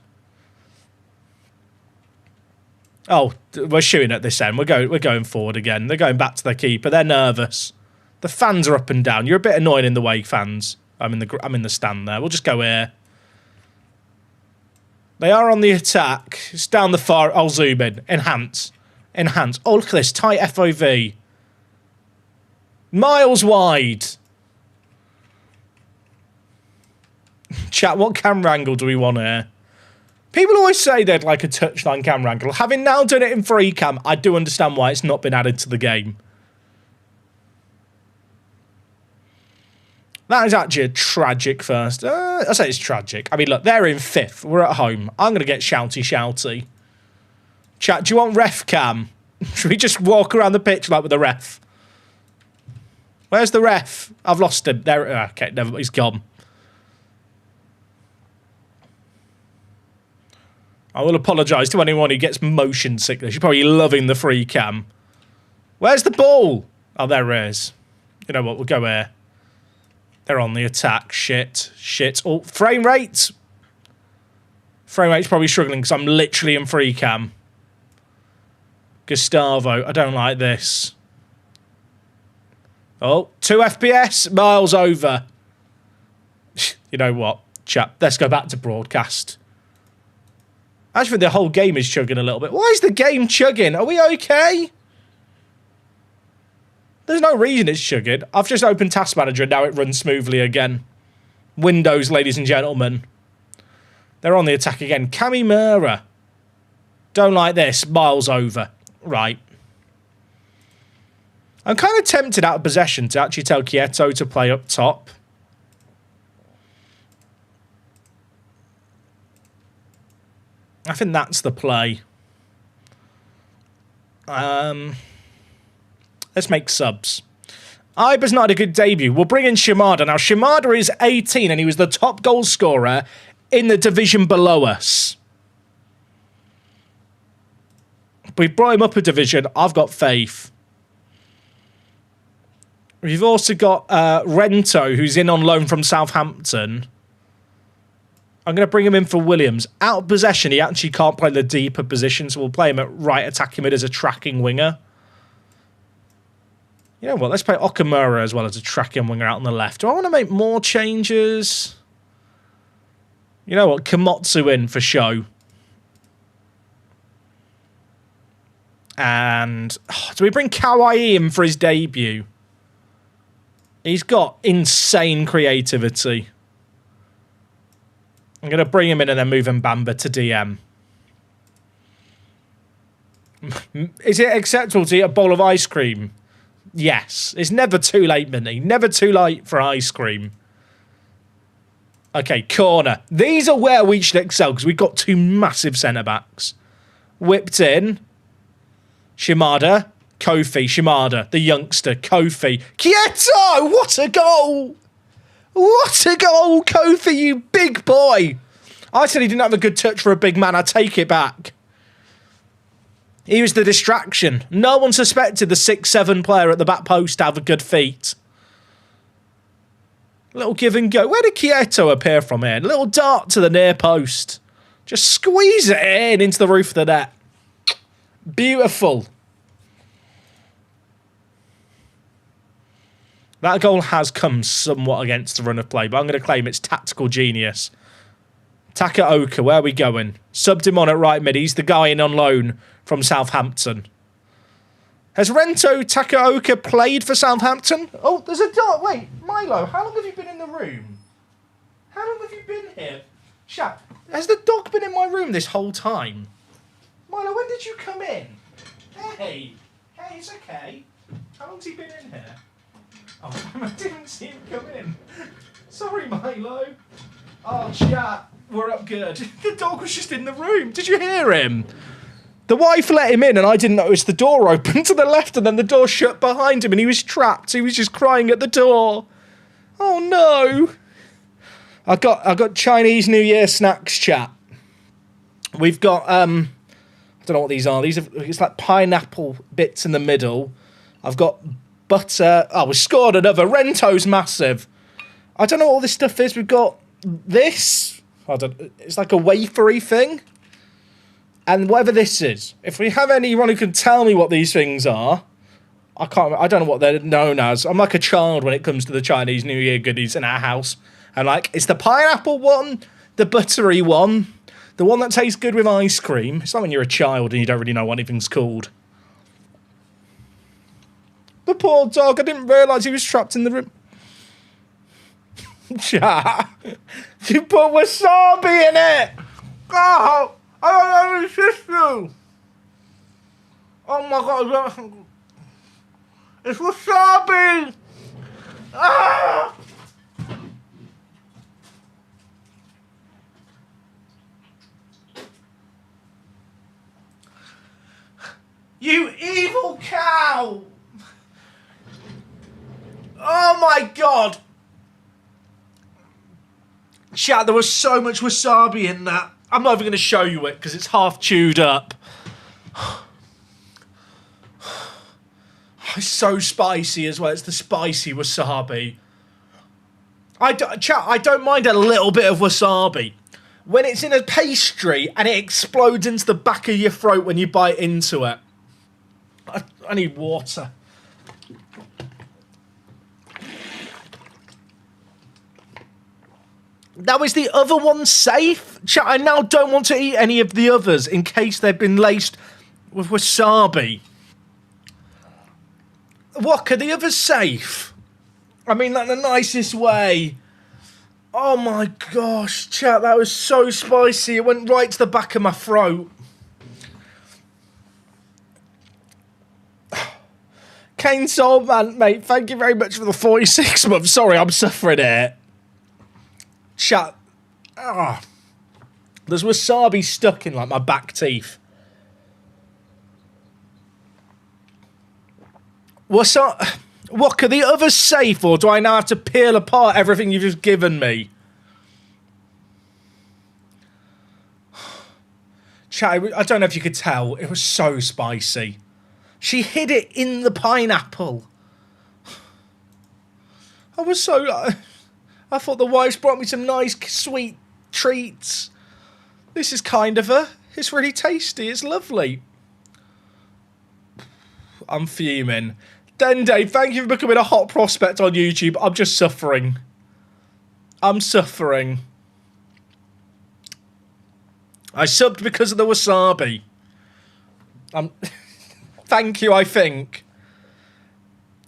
Oh, we're shooting at this end. We're going forward again. They're going back to their keeper. They're nervous. The fans are up and down. You're a bit annoying in the way, fans. I'm in the stand there. We'll just go here. They are on the attack. It's down the far. I'll zoom in. Enhance. Enhance. Oh, look at this. Tight FOV. Miles wide. Chat, what camera angle do we want here? People always say they'd like a touchline camera angle. Having now done it in free cam, I do understand why it's not been added to the game. That is actually a tragic first. I say it's tragic. I mean, look, they're in 5th. We're at home. I'm going to get shouty. Chat, do you want ref cam? Should we just walk around the pitch like with the ref? Where's the ref? I've lost him. There. Okay, never. He's gone. I will apologise to anyone who gets motion sickness. You're probably loving the free cam. Where's the ball? Oh, there it is. You know what? We'll go here. They're on the attack. Shit. Oh, frame rate. Frame rate's probably struggling because I'm literally in free cam. Gustavo. I don't like this. Oh, 2 FPS. Miles over. You know what, chap? Let's go back to broadcast. Actually, the whole game is chugging a little bit. Why is the game chugging? Are we okay? There's no reason it's chugging. I've just opened Task Manager and now it runs smoothly again. Windows, ladies and gentlemen. They're on the attack again. Kamimura. Don't like this. Miles over. Right. I'm kind of tempted out of possession to actually tell Quieto to play up top. I think that's the play. Let's make subs. Iber's not had a good debut. We'll bring in Shimada. Now, Shimada is 18 and he was the top goal scorer in the division below us. We've brought him up a division. I've got faith. We've also got Rento, who's in on loan from Southampton. I'm going to bring him in for Williams. Out of possession, he actually can't play the deeper position, so we'll play him at right attacking mid as a tracking winger. You know what, let's play Okamura as well as a tracking winger out on the left. Do I want to make more changes? You know what, Komotsu in for show. And do we bring Kawai in for his debut? He's got insane creativity. I'm going to bring him in and then move Mbamba to DM. Is it acceptable to eat a bowl of ice cream? Yes. It's never too late, Minnie. Never too late for ice cream. Okay, corner. These are where we should excel because we've got two massive centre-backs. Whipped in. Shimada. Kofi. Shimada. The youngster. Kofi. Kieto! What a goal! What a goal, Kofi, you big boy! I said he didn't have a good touch for a big man. I take it back. He was the distraction. No one suspected the 6'7" player at the back post to have a good feet. Little give and go. Where did Kieto appear from here? Little dart to the near post. Just squeeze it in into the roof of the net. Beautiful. That goal has come somewhat against the run of play, but I'm going to claim it's tactical genius. Takaoka, where are we going? Subbed him on at right mid. He's the guy in on loan from Southampton. Has Rento Takaoka played for Southampton? Oh, there's a dog. Wait, Milo, how long have you been in the room? How long have you been here? Chat, has the dog been in my room this whole time? Milo, when did you come in? Hey, it's okay. How long's he been in here? Oh, I didn't see him come in. Sorry, Milo. Oh, chat, we're up good. The dog was just in the room. Did you hear him? The wife let him in and I didn't notice the door open to the left and then the door shut behind him and he was trapped. He was just crying at the door. Oh no. I got Chinese New Year snacks, chat. We've got I don't know what these are. It's like pineapple bits in the middle. I've got butter. Oh, we scored another. Rento's massive. I don't know what all this stuff is. We've got this. It's like a wafery thing. And whatever this is, if we have anyone who can tell me what these things are, I don't know what they're known as. I'm like a child when it comes to the Chinese New Year goodies in our house. And like, it's the pineapple one, the buttery one, the one that tastes good with ice cream. It's like when you're a child and you don't really know what anything's called. The poor dog, I didn't realise he was trapped in the room. Chat, you put wasabi in it! Oh! I don't resist you! Oh my god, it's wasabi! Ah! You evil cow! Oh my god! Chat, there was so much wasabi in that. I'm not even going to show you it because it's half chewed up. It's so spicy as well. It's the spicy wasabi. Chat, I don't mind a little bit of wasabi. When it's in a pastry and it explodes into the back of your throat when you bite into it. I need water. Now, is the other one safe? Chat, I now don't want to eat any of the others in case they've been laced with wasabi. What, are the others safe? I mean that in the nicest way. Oh my gosh, chat, that was so spicy. It went right to the back of my throat. Kane Soulman, mate, thank you very much for the 46 months. Sorry, I'm suffering it. Chat. Ah. There's wasabi stuck in like my back teeth. What, are the others safe or do I now have to peel apart everything you've just given me? Chat, I don't know if you could tell. It was so spicy. She hid it in the pineapple. I was so... I thought the wife's brought me some nice, sweet treats. This is kind of her. It's really tasty. It's lovely. I'm fuming. Dende, thank you for becoming a hot prospect on YouTube. I'm just suffering. I'm suffering. I subbed because of the wasabi. Thank you, I think.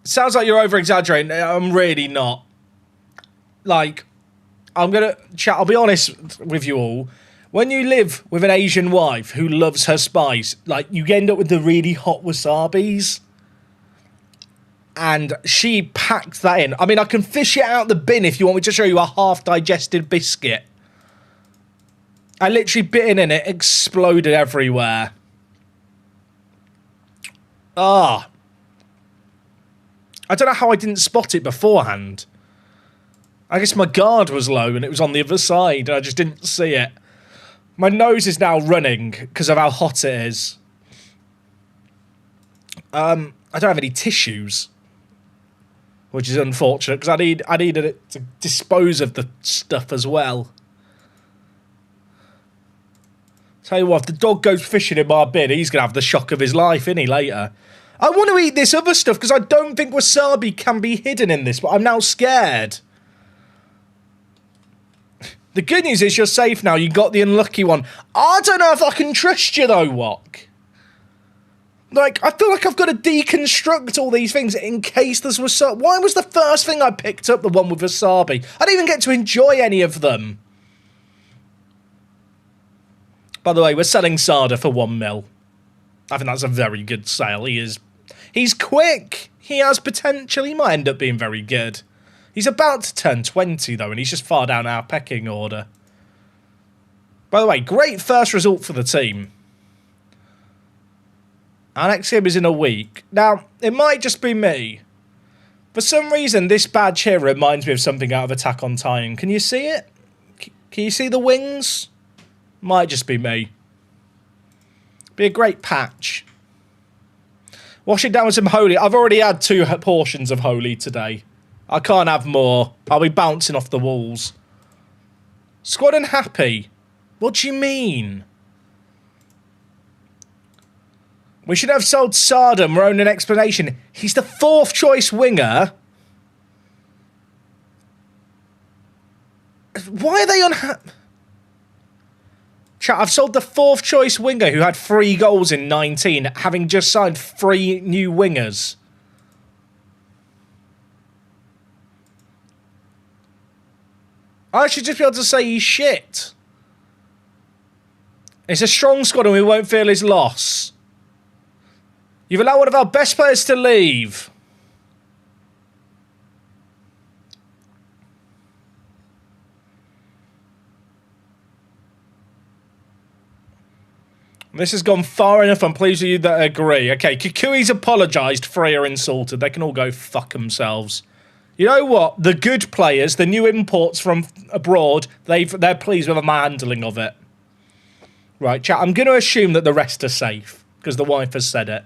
Sounds like you're over-exaggerating. I'm really not. Like, I'm going to... Chat, I'll be honest with you all. When you live with an Asian wife who loves her spice, like, you end up with the really hot wasabis. And she packed that in. I mean, I can fish it out the bin if you want me to show you a half-digested biscuit. I literally bit in and it exploded everywhere. Ah. I don't know how I didn't spot it beforehand. I guess my guard was low and it was on the other side and I just didn't see it. My nose is now running because of how hot it is. I don't have any tissues, which is unfortunate because I needed it to dispose of the stuff as well. Tell you what, if the dog goes fishing in my bin, he's going to have the shock of his life, isn't he, later? I want to eat this other stuff because I don't think wasabi can be hidden in this, but I'm now scared. The good news is you're safe now. You got the unlucky one. I don't know if I can trust you, though, Wok. Like, I feel like I've got to deconstruct all these things in case there's wasabi. Why was the first thing I picked up the one with wasabi? I didn't even get to enjoy any of them. By the way, we're selling Sada for 1 mil. I think that's a very good sale. He's quick. He has potential. He might end up being very good. He's about to turn 20, though, and he's just far down our pecking order. By the way, great first result for the team. Our next game is in a week. Now, it might just be me. For some reason, this badge here reminds me of something out of Attack on Titan. Can you see it? Can you see the wings? Might just be me. Be a great patch. Wash it down with some holy. I've already had 2 portions of holy today. I can't have more. I'll be bouncing off the walls. Squad unhappy. What do you mean? We should have sold Sardom. We're on an explanation. He's the 4th choice winger. Why are they unhappy? Chat, I've sold the 4th choice winger who had 3 goals in 19, having just signed 3 new wingers. I should just be able to say he's shit. It's a strong squad and we won't feel his loss. You've allowed one of our best players to leave. This has gone far enough. I'm pleased with you that agree. Okay, Kukui's apologised. Freya insulted. They can all go fuck themselves. You know what? The good players, the new imports from abroad, they're pleased with my handling of it. Right, chat, I'm going to assume that the rest are safe, because the wife has said it.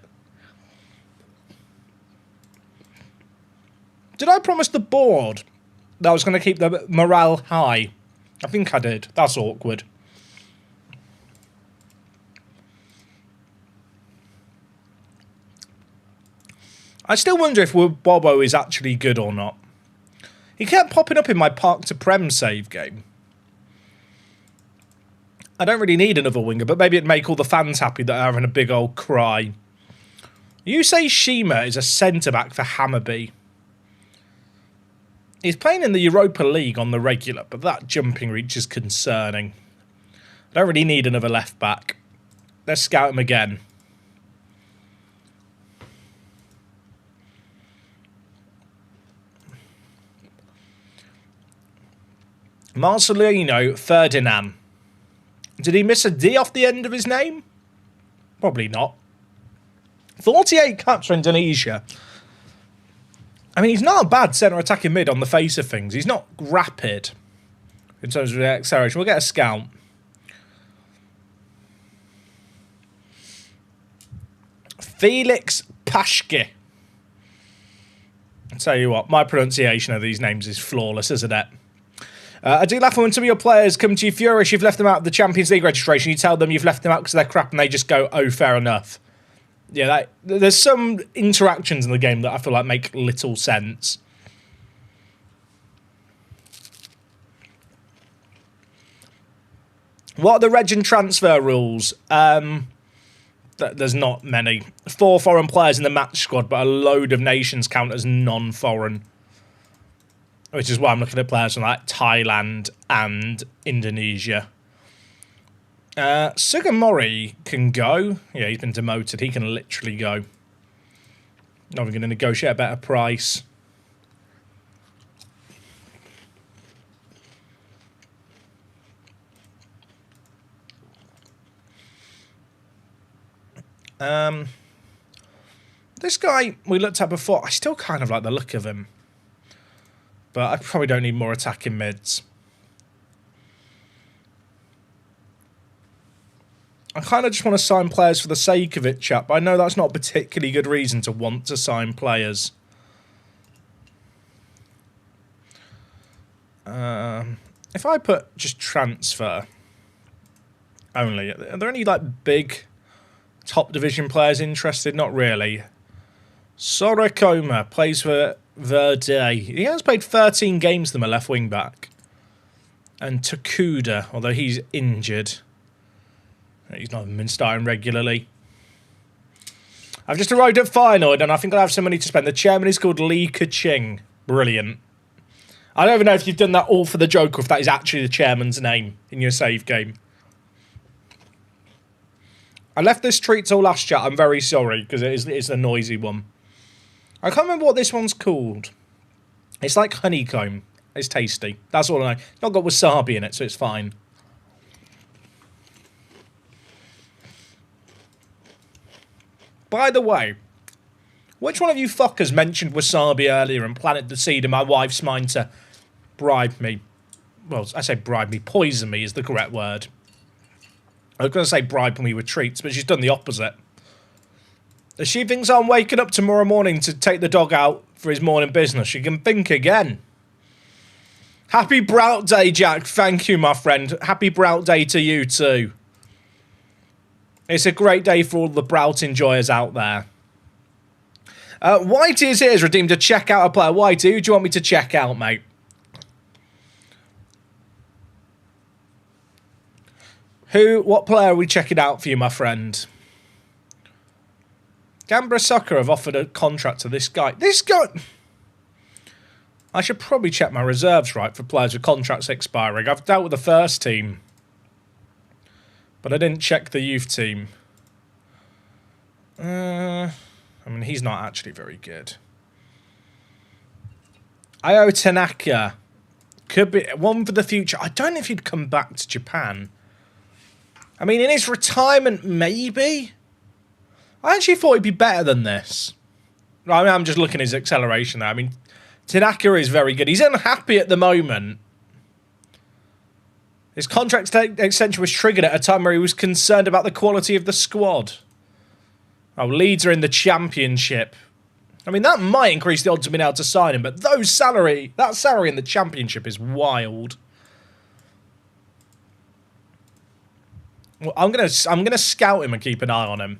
Did I promise the board that I was going to keep the morale high? I think I did. That's awkward. I still wonder if Bobo is actually good or not. He kept popping up in my Park to Prem save game. I don't really need another winger, but maybe it'd make all the fans happy that are having a big old cry. You say Shima is a centre-back for Hammarby. He's playing in the Europa League on the regular, but that jumping reach is concerning. I don't really need another left-back. Let's scout him again. Marcelino Ferdinand. Did he miss a D off the end of his name? Probably not. 48 caps for Indonesia. I mean, he's not a bad centre attacking mid on the face of things. He's not rapid in terms of acceleration. We'll get a scout. Felix Paschke. I'll tell you what, my pronunciation of these names is flawless, isn't it? I do laugh when some of your players come to you furious you've left them out of the Champions League registration. You tell them you've left them out because they're crap and they just go, oh, fair enough. Yeah, there's some interactions in the game that I feel like make little sense. What are the reg and transfer rules? There's not many. 4 foreign players in the match squad, but a load of nations count as non-foreign. Which is why I'm looking at players from like Thailand and Indonesia. Sugimori can go. Yeah, he's been demoted. He can literally go. Not even going to negotiate a better price. This guy we looked at before, I still kind of like the look of him. But I probably don't need more attacking mids. I kind of just want to sign players for the sake of it, chap. But I know that's not a particularly good reason to want to sign players. If I put just transfer only, are there any like big top division players interested? Not really. Sorokoma plays for Verde. He has played 13 games for them, a left wing back. And Takuda, although he's injured. He's not been starting regularly. I've just arrived at Feyenoord and I think I'll have some money to spend. The chairman is called Lee Ka-ching. Brilliant. I don't even know if you've done that all for the joke or if that is actually the chairman's name in your save game. I left this treat till last chat. I'm very sorry because it's a noisy one. I can't remember what this one's called. It's like honeycomb. It's tasty. That's all I know. It's not got wasabi in it, so it's fine. By the way, which one of you fuckers mentioned wasabi earlier and planted the seed in my wife's mind to bribe me? Well, I say bribe me. Poison me is the correct word. I was going to say bribe me with treats, but she's done the opposite. If she thinks I'm waking up tomorrow morning to take the dog out for his morning business, she can think again. Happy Brout Day, Jack. Thank you, my friend. Happy Brout Day to you too. It's a great day for all the Brout enjoyers out there. Whitey is here, is redeemed to check out a player. Whitey, who do you want me to check out, mate? What player are we checking out for you, my friend? Gambra Soccer have offered a contract to this guy. This guy... I should probably check my reserves, right, for players with contracts expiring. I've dealt with the first team. But I didn't check the youth team. I mean, he's not actually very good. Io Tanaka. Could be one for the future. I don't know if he'd come back to Japan. I mean, in his retirement, maybe? I actually thought he'd be better than this. I mean, I'm just looking at his acceleration there. I mean, Tanaka is very good. He's unhappy at the moment. His contract extension was triggered at a time where he was concerned about the quality of the squad. Oh, Leeds are in the Championship. I mean, that might increase the odds of being able to sign him, but that salary in the Championship is wild. Well, I'm gonna scout him and keep an eye on him.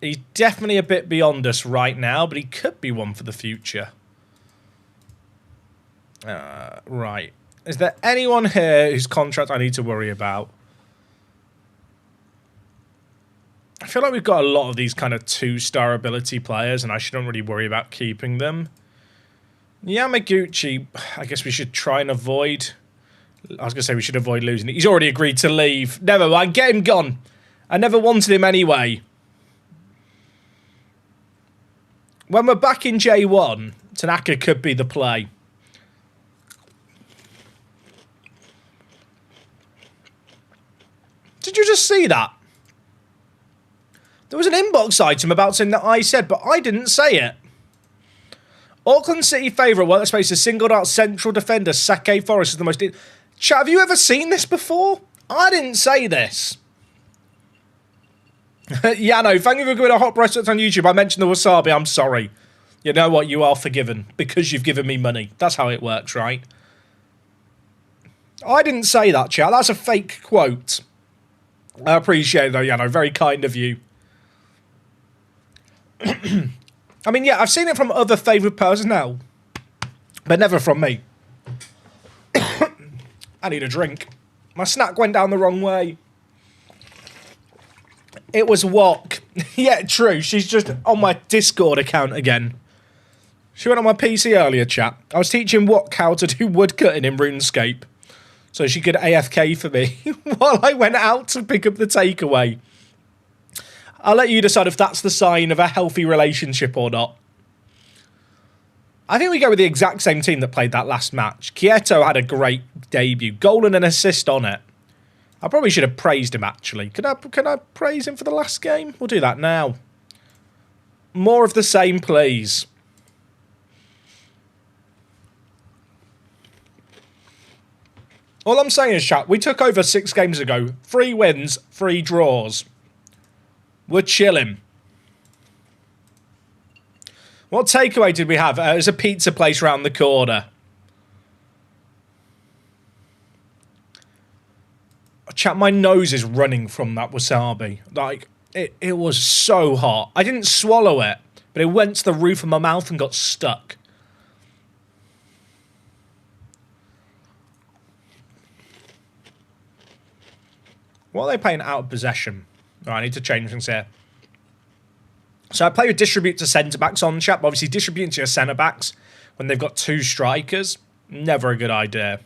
He's definitely a bit beyond us right now, but he could be one for the future. Right. Is there anyone here whose contract I need to worry about? I feel like we've got a lot of these kind of 2-star ability players, and I shouldn't really worry about keeping them. Yamaguchi, I guess we should try and avoid... I was going to say we should avoid losing it. He's already agreed to leave. Never mind, get him gone. I never wanted him anyway. When we're back in J1, Tanaka could be the play. Did you just see that? There was an inbox item about something that I said, but I didn't say it. Auckland City favourite workspace has singled out central defender Sake Forest as the most... Chat, have you ever seen this before? I didn't say this. Yano, thank you for giving a hot restaurant on YouTube. I mentioned the wasabi. I'm sorry. You know what? You are forgiven because you've given me money. That's how it works, right? I didn't say that, chat. That's a fake quote. I appreciate it, though, Yano. Very kind of you. I mean, yeah, I've seen it from other favourite personnel, but never from me. I need a drink. My snack went down the wrong way. It was Wok. Yeah, true. She's just on my Discord account again. She went on my PC earlier, chat. I was teaching Wok how to do woodcutting in RuneScape. so she could AFK for me while I went out to pick up the takeaway. I'll let you decide if that's the sign of a healthy relationship or not. I think we go with the exact same team that played that last match. Quieto had a great debut. Goal and an assist on it. I probably should have praised him, actually. Can I praise him for the last game? We'll do that now. More of the same, please. All I'm saying is, chat, we took over 6 games ago. 3 wins, 3 draws. We're chilling. What takeaway did we have? There's a pizza place around the corner. Chat, my nose is running from that wasabi. Like, it was so hot. I didn't swallow it, but it went to the roof of my mouth and got stuck. What are they playing out of possession? Oh, I need to change things here. So I play with distribute to centre-backs on chat, but obviously distributing to your centre-backs when they've got 2 strikers, never a good idea.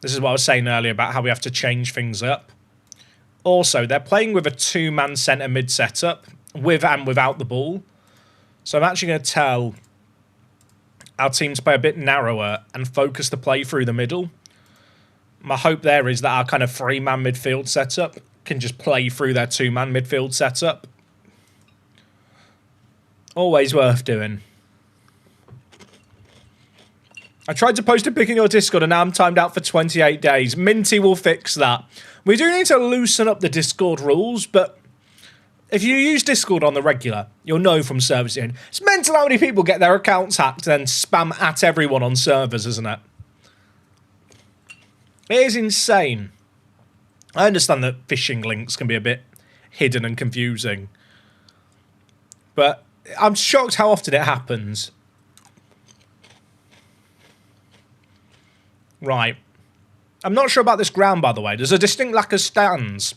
This is what I was saying earlier about how we have to change things up. Also, they're playing with a 2-man centre mid setup, with and without the ball. So I'm actually going to tell our team to play a bit narrower and focus the play through the middle. My hope there is that our kind of 3-man midfield setup can just play through their 2-man midfield setup. Always worth doing. I tried to post a pic in your Discord and now I'm timed out for 28 days. Minty will fix that. We do need to loosen up the Discord rules, but if you use Discord on the regular, you'll know from servicing. It's mental how many people get their accounts hacked and then spam at everyone on servers, isn't it? It is insane. I understand that phishing links can be a bit hidden and confusing, but I'm shocked how often it happens. Right. I'm not sure about this ground, by the way. There's a distinct lack of stands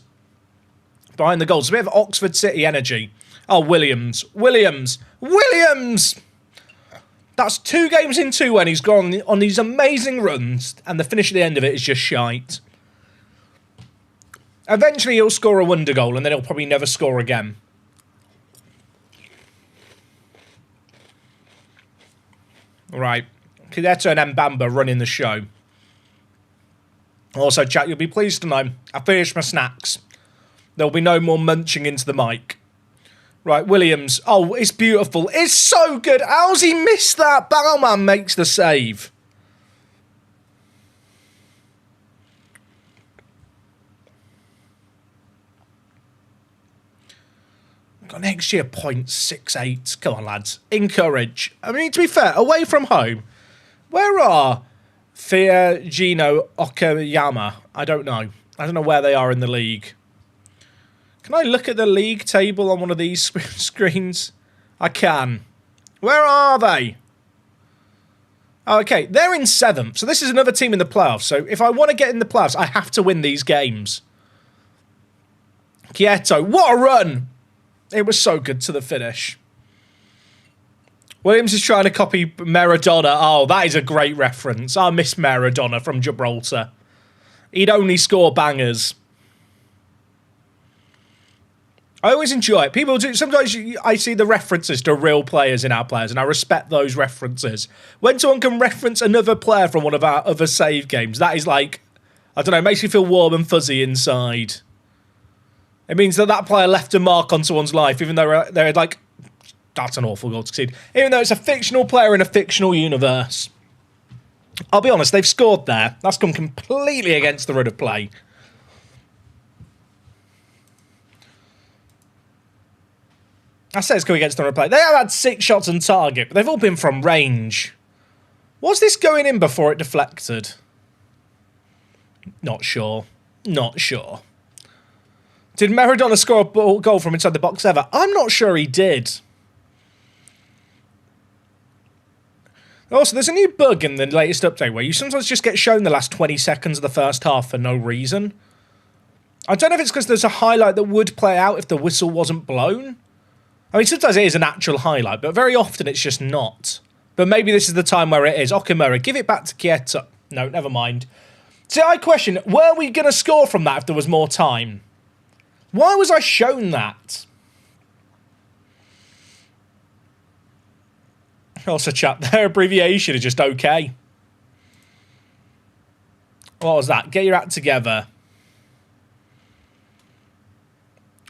behind the goals. It's a bit of Oxford City energy. Oh, Williams. Williams. Williams! That's 2 games in 2 when he's gone on these amazing runs, and the finish at the end of it is just shite. Eventually he'll score a wonder goal, and then he'll probably never score again. Right. Quieto and Mbamba running the show. Also, chat, you'll be pleased to know I finished my snacks. There'll be no more munching into the mic. Right, Williams. Oh, it's beautiful. It's so good. How's he missed that? Baumann makes the save. Got next year 0.68. Come on, lads. Encourage. I mean, to be fair, away from home, where are Gino Okayama? I don't know. I don't know where they are in the league. Can I look at the league table on one of these screens? I can. Where are they? Oh, okay, they're in 7th. So this is another team in the playoffs. So if I want to get in the playoffs, I have to win these games. Quieto, what a run! It was so good to the finish. Williams is trying to copy Maradona. Oh, that is a great reference. I miss Maradona from Gibraltar. He'd only score bangers. I always enjoy it. People do. Sometimes I see the references to real players in our players, and I respect those references. When someone can reference another player from one of our other save games, that is like, I don't know, it makes me feel warm and fuzzy inside. It means that that player left a mark on someone's life, even though they're like, that's an awful goal to concede. Even though it's a fictional player in a fictional universe. I'll be honest, they've scored there. That's gone completely against the run of play. I say it's going against the run of play. They have had 6 shots on target, but they've all been from range. Was this going in before it deflected? Not sure. Not sure. Did Maradona score a goal from inside the box ever? I'm not sure he did. Also, there's a new bug in the latest update where you sometimes just get shown the last 20 seconds of the first half for no reason. I don't know if it's because there's a highlight that would play out if the whistle wasn't blown. I mean, sometimes it is an actual highlight, but very often it's just not. But maybe this is the time where it is. Okamura, give it back to Quieto. No, never mind. So I question, were we going to score from that if there was more time? Why was I shown that? Also, chat, their abbreviation is just okay. What was that? Get your act together.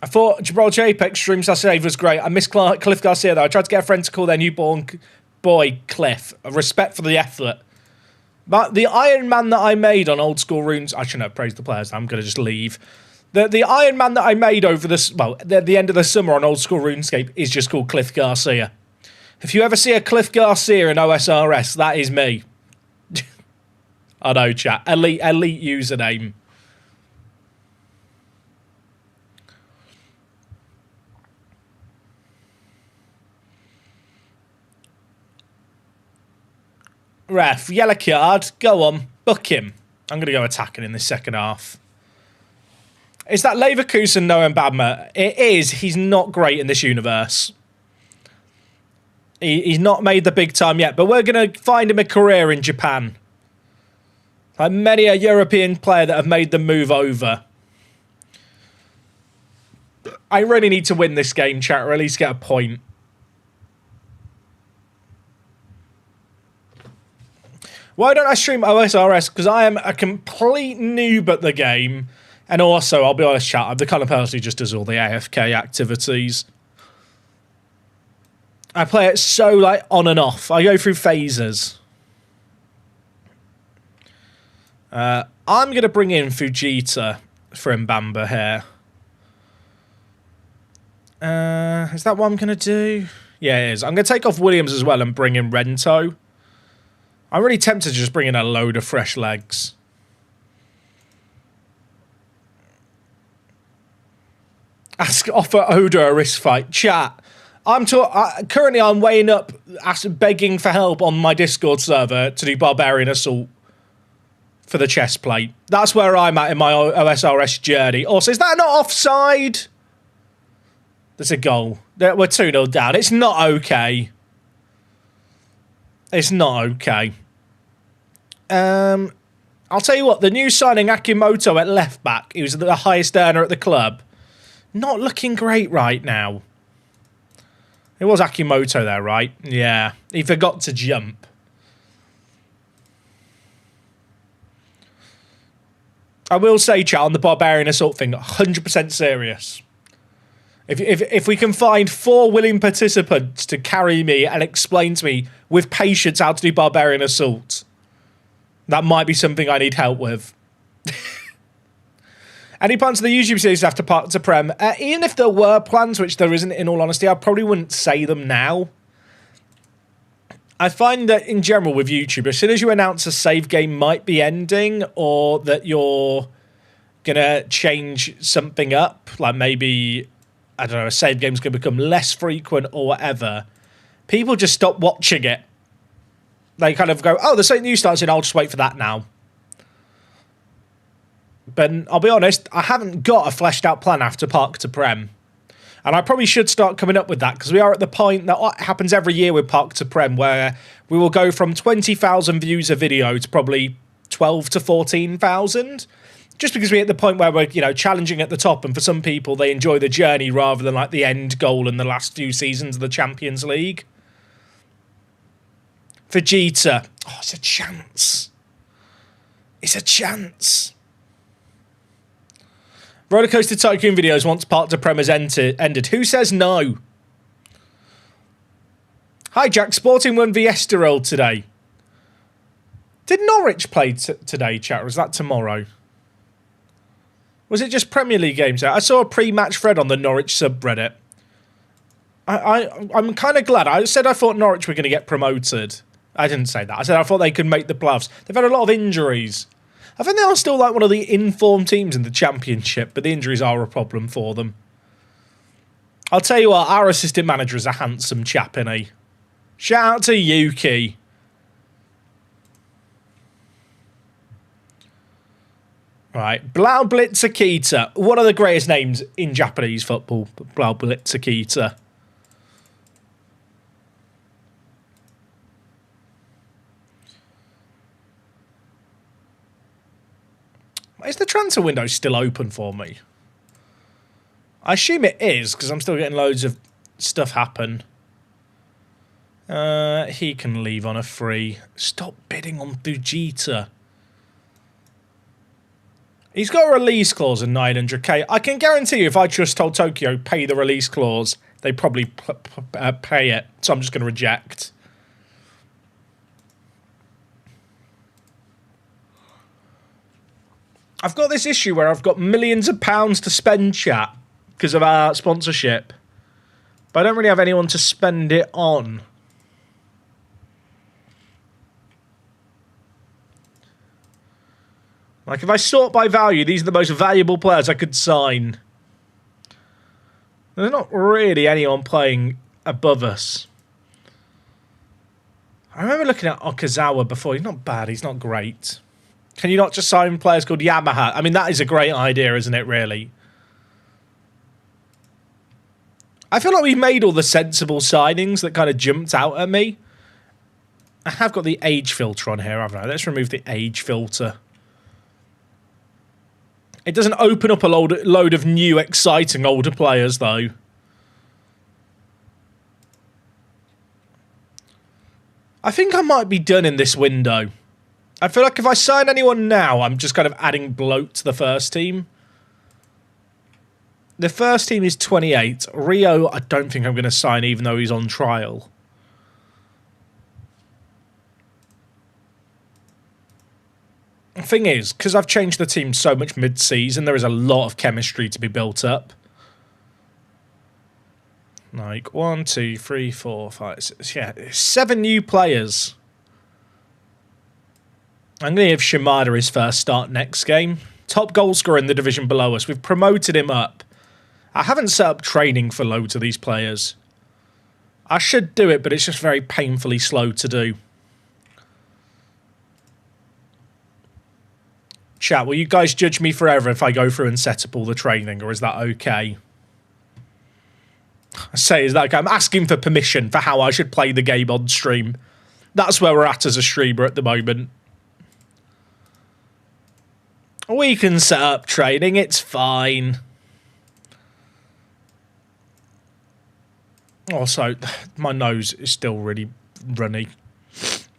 I thought Gibraltar Apex streams I saved was great. I miss Cliff Garcia, though. I tried to get a friend to call their newborn boy Cliff. A respect for the effort. But the Iron Man that I made on Old School Runes... I shouldn't have praised the players. I'm going to just leave. The Iron Man that I made over this... Well, at the end of the summer on Old School RuneScape is just called Cliff Garcia. If you ever see a Cliff Garcia in OSRS, that is me. I know, chat. Elite username. Ref, yellow card. Go on. Book him. I'm going to go attacking in the second half. Is that Leverkusen Noah Badmer? It is. He's not great in this universe. He's not made the big time yet, but we're going to find him a career in Japan. Like many a European player that have made the move over. I really need to win this game, chat, or at least get a point. Why don't I stream OSRS? Because I am a complete noob at the game. And also, I'll be honest, chat, I'm the kind of person who just does all the AFK activities. I play it so, like, on and off. I go through phases. I'm going to bring in Fujita for Mbamba here. Is that what I'm going to do? Yeah, it is. I'm going to take off Williams as well and bring in Rento. I'm really tempted to just bring in a load of fresh legs. Offer Oda a wrist fight. Chat. Currently, I'm weighing up, begging for help on my Discord server to do Barbarian Assault for the chest plate. That's where I'm at in my OSRS journey. Also, is that not offside? There's a goal. We're 2-0 down. It's not okay. It's not okay. I'll tell you what, the new signing Akimoto at left back, he was the highest earner at the club. Not looking great right now. It was Akimoto there, right? Yeah. He forgot to jump. I will say, chat, on the Barbarian Assault thing, 100% serious. If we can find 4 willing participants to carry me and explain to me with patience how to do Barbarian Assault, that might be something I need help with. Any plans to the YouTube series after Park to Prem? Even if there were plans, which there isn't in all honesty, I probably wouldn't say them now. I find that in general with YouTube, as soon as you announce a save game might be ending or that you're going to change something up, like maybe, I don't know, a save game's going to become less frequent or whatever, people just stop watching it. They kind of go, oh, there's something new starts in, I'll just wait for that now. But I'll be honest, I haven't got a fleshed out plan after Park to Prem. And I probably should start coming up with that because we are at the point that happens every year with Park to Prem where we will go from 20,000 views a video to probably 12 to 14,000. Just because we're at the point where we're, you know, challenging at the top, and for some people they enjoy the journey rather than like the end goal in the last few seasons of the Champions League. Vegeta. Oh, it's a chance. It's a chance. Rollercoaster Tycoon videos once Park to Prem has ended. Who says no? Hi, Jack. Sporting won v Estoril today. Did Norwich play today, chat, or is that tomorrow? Was it just Premier League games out? I saw a pre-match thread on the Norwich subreddit. I'm kind of glad. I said I thought Norwich were going to get promoted. I didn't say that. I said I thought they could make the playoffs. They've had a lot of injuries. I think they are still like one of the informed teams in the Championship, but the injuries are a problem for them. I'll tell you what, our assistant manager is a handsome chap, isn't he? Shout out to Yuki. Right, Blau Blitzakita. One of the greatest names in Japanese football, Blau Blitzakita. Is the transfer window still open for me? I assume it is, because I'm still getting loads of stuff happen. He can leave on a free. Stop bidding on Fujita. He's got a release clause of 900k. I can guarantee you if I just told Tokyo pay the release clause, they probably pay it. So I'm just going to reject. I've got this issue where I've got millions of pounds to spend, chat, because of our sponsorship. But I don't really have anyone to spend it on. Like, if I sort by value, these are the most valuable players I could sign. There's not really anyone playing above us. I remember looking at Okazawa before. He's not bad. He's not great. Can you not just sign players called Yamaha? I mean, that is a great idea, isn't it, really? I feel like we've made all the sensible signings that kind of jumped out at me. I have got the age filter on here, haven't I? Let's remove the age filter. It doesn't open up a load of new, exciting older players, though. I think I might be done in this window. I feel like if I sign anyone now, I'm just kind of adding bloat to the first team. The first team is 28. Rio, I don't think I'm going to sign, even though he's on trial. The thing is, because I've changed the team so much mid-season, there is a lot of chemistry to be built up. Like 1, 2, 3, 4, 5, 6, yeah, 7 new players. I'm going to give Shimada his first start next game. Top goal scorer in the division below us. We've promoted him up. I haven't set up training for loads of these players. I should do it, but it's just very painfully slow to do. Chat, will you guys judge me forever if I go through and set up all the training, or is that okay? I say, is that okay? I'm asking for permission for how I should play the game on stream. That's where we're at as a streamer at the moment. We can set up training, it's fine. Also, my nose is still really runny.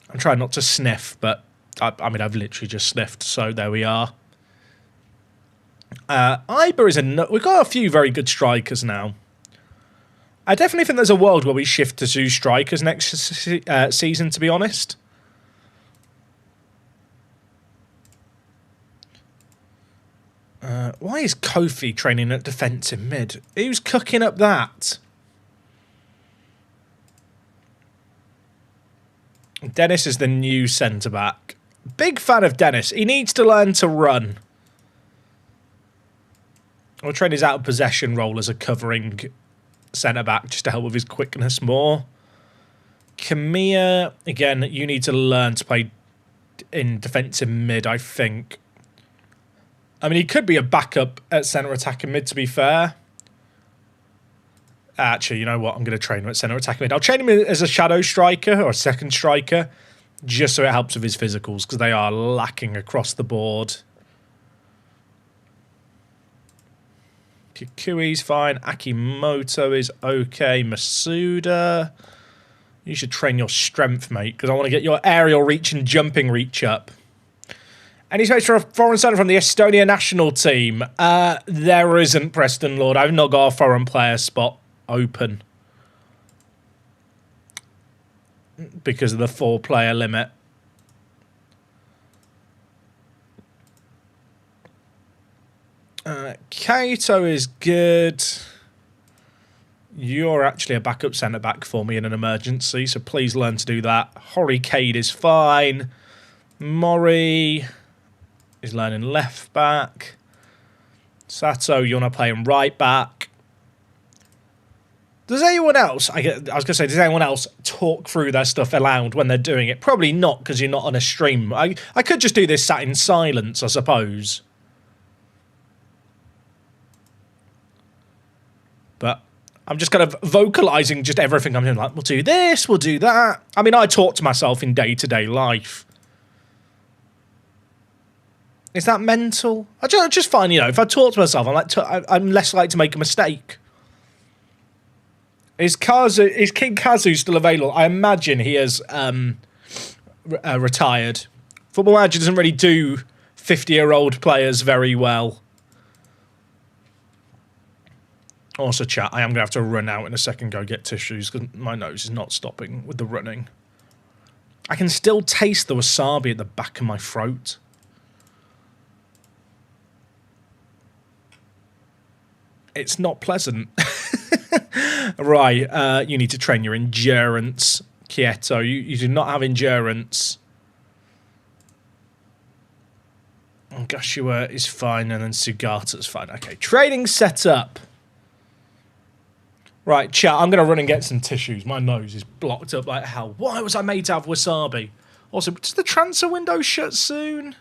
I'm trying not to sniff, but I mean, I've literally just sniffed, so there we are. Iber is we've got a few very good strikers now. I definitely think there's a world where we shift to 2 strikers next season, to be honest. Why is Kofi training at defensive mid? Who's cooking up that? Dennis is the new centre-back. Big fan of Dennis. He needs to learn to run. We'll train his out-of-possession role as a covering centre-back just to help with his quickness more. Kamiya, again, you need to learn to play in defensive mid, I think. I mean, he could be a backup at centre attack and mid, to be fair. Actually, you know what? I'm going to train him at centre attack and mid. I'll train him as a shadow striker or a second striker, just so it helps with his physicals, because they are lacking across the board. Kikui's fine. Akimoto is okay. Masuda, you should train your strength, mate, because I want to get your aerial reach and jumping reach up. Any space for a foreign centre from the Estonia national team? There isn't, Preston Lord. I've not got a foreign player spot open because of the 4-player limit. Kaito is good. You're actually a backup centre-back for me in an emergency, so please learn to do that. Horicade is fine. Mori is learning left-back. Sato, you're not playing right-back. Does anyone else, I was going to say, does anyone else talk through their stuff aloud when they're doing it? Probably not, because you're not on a stream. I could just do this sat in silence, I suppose. But I'm just kind of vocalising just everything I'm doing. Like, we'll do this, we'll do that. I mean, I talk to myself in day-to-day life. Is that mental? I just find, if I talk to myself, I'm less likely to make a mistake. Is King Kazu still available? I imagine he has retired. Football Manager doesn't really do 50-year-old players very well. Also, chat, I am going to have to run out in a second, go get tissues, because my nose is not stopping with the running. I can still taste the wasabi at the back of my throat. It's not pleasant. Right, you need to train your endurance, Kieto. You do not have endurance. And Gashua is fine, and then Sugata's fine. Okay, training set up. Right, chat, I'm going to run and get some tissues. My nose is blocked up like hell. Why was I made to have wasabi? Also, does the transfer window shut soon?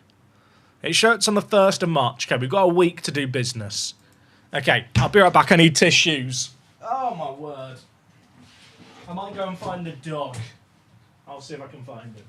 It shuts on the 1st of March. Okay, we've got a week to do business. Okay, I'll be right back. I need tissues. Oh, my word. I might go and find a dog. I'll see if I can find him.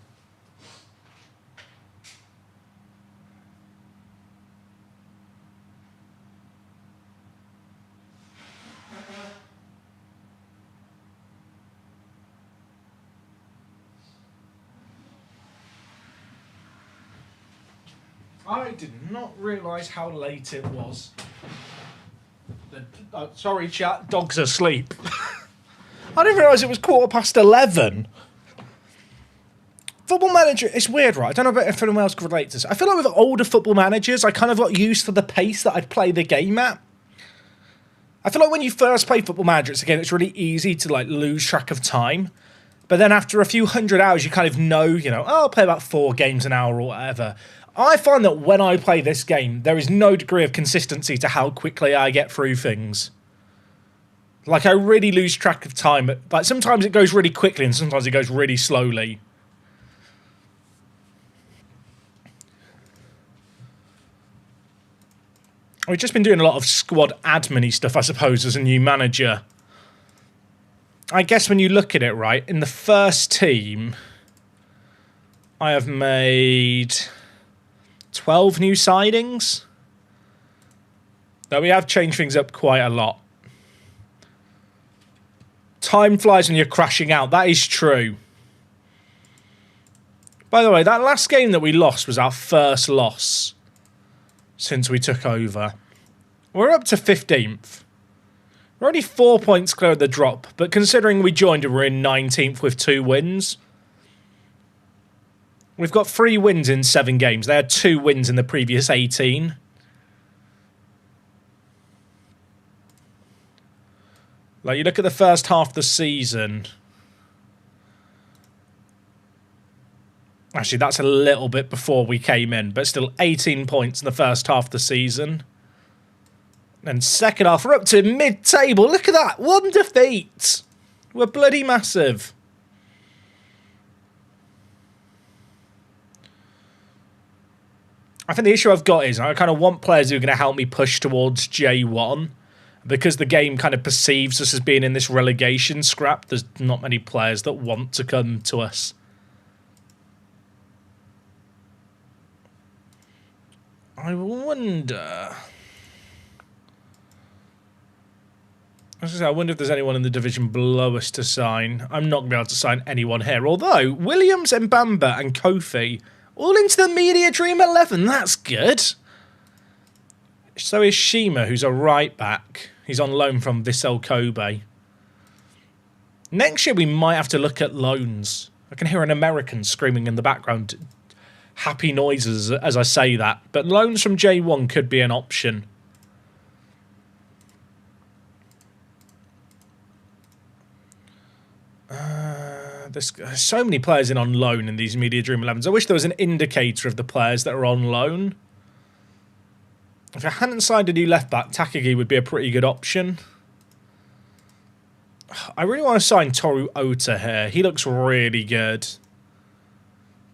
I did not realise how late it was. Sorry, chat. Dog's asleep. I didn't realise it was 11:15. Football Manager, it's weird, right? I don't know if anyone else can relate to this. I feel like with older Football Managers, I kind of got used to the pace that I'd play the game at. I feel like when you first play Football Manager, it's really easy to lose track of time. But then after a few hundred hours, you kind of know, I'll play about 4 games an hour or whatever. I find that when I play this game, there is no degree of consistency to how quickly I get through things. I really lose track of time. Sometimes it goes really quickly and sometimes it goes really slowly. We've just been doing a lot of squad admin-y stuff, I suppose, as a new manager. I guess when you look at it, right, in the first team, I have made 12 new signings. Now, we have changed things up quite a lot. Time flies when you're crashing out. That is true. By the way, that last game that we lost was our first loss since we took over. We're up to 15th. We're only 4 points clear of the drop, but considering we joined and we're in 19th with 2 wins, we've got 3 wins in 7 games. They had 2 wins in the previous 18. You look at the first half of the season. Actually, that's a little bit before we came in, but still 18 points in the first half of the season. And second half, we're up to mid-table. Look at that. 1 defeat. We're bloody massive. I think the issue I've got is I kind of want players who are going to help me push towards J1. Because the game kind of perceives us as being in this relegation scrap, there's not many players that want to come to us. I wonder... I wonder if there's anyone in the division below us to sign. I'm not going to be able to sign anyone here. Although, Williams, Mbamba and Kofi, all into the Media Dream 11. That's good. So is Shima, who's a right back. He's on loan from Vissel Kobe. Next year, we might have to look at loans. I can hear an American screaming in the background. Happy noises as I say that. But loans from J1 could be an option. There's so many players in on loan in these Media Dream 11s. I wish there was an indicator of the players that are on loan. If I hadn't signed a new left-back, Takagi would be a pretty good option. I really want to sign Toru Ota here. He looks really good.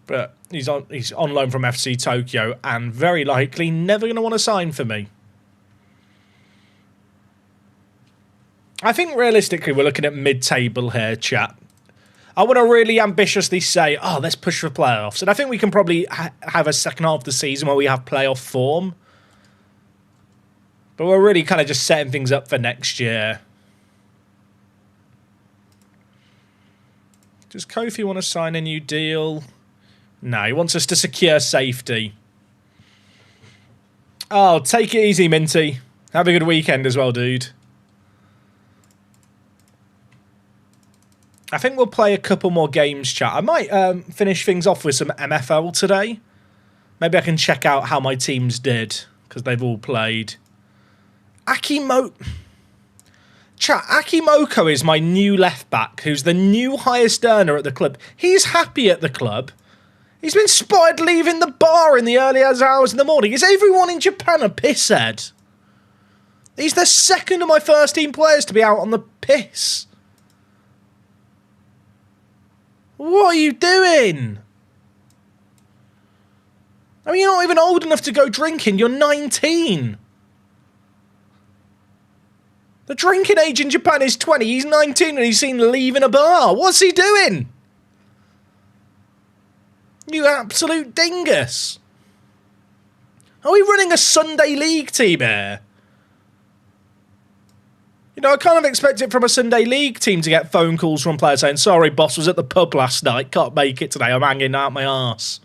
But he's on loan from FC Tokyo and very likely never going to want to sign for me. I think realistically we're looking at mid-table here, chat. I want to really ambitiously say, oh, let's push for playoffs. And I think we can probably have a second half of the season where we have playoff form. But we're really kind of just setting things up for next year. Does Kofi want to sign a new deal? No, he wants us to secure safety. Oh, take it easy, Minty. Have a good weekend as well, dude. I think we'll play a couple more games, chat. I might finish things off with some MFL today. Maybe I can check out how my teams did, because they've all played. Chat, Akimoko is my new left back, who's the new highest earner at the club. He's happy at the club. He's been spotted leaving the bar in the early hours in the morning. Is everyone in Japan a pisshead? He's the second of my first team players to be out on the piss. What are you doing? I mean, you're not even old enough to go drinking. You're 19. The drinking age in Japan is 20. He's 19 and he's seen leaving a bar. What's he doing? You absolute dingus. Are we running a Sunday League team here? You know, I kind of expect it from a Sunday League team to get phone calls from players saying, sorry, boss, was at the pub last night. Can't make it today. I'm hanging out my arse.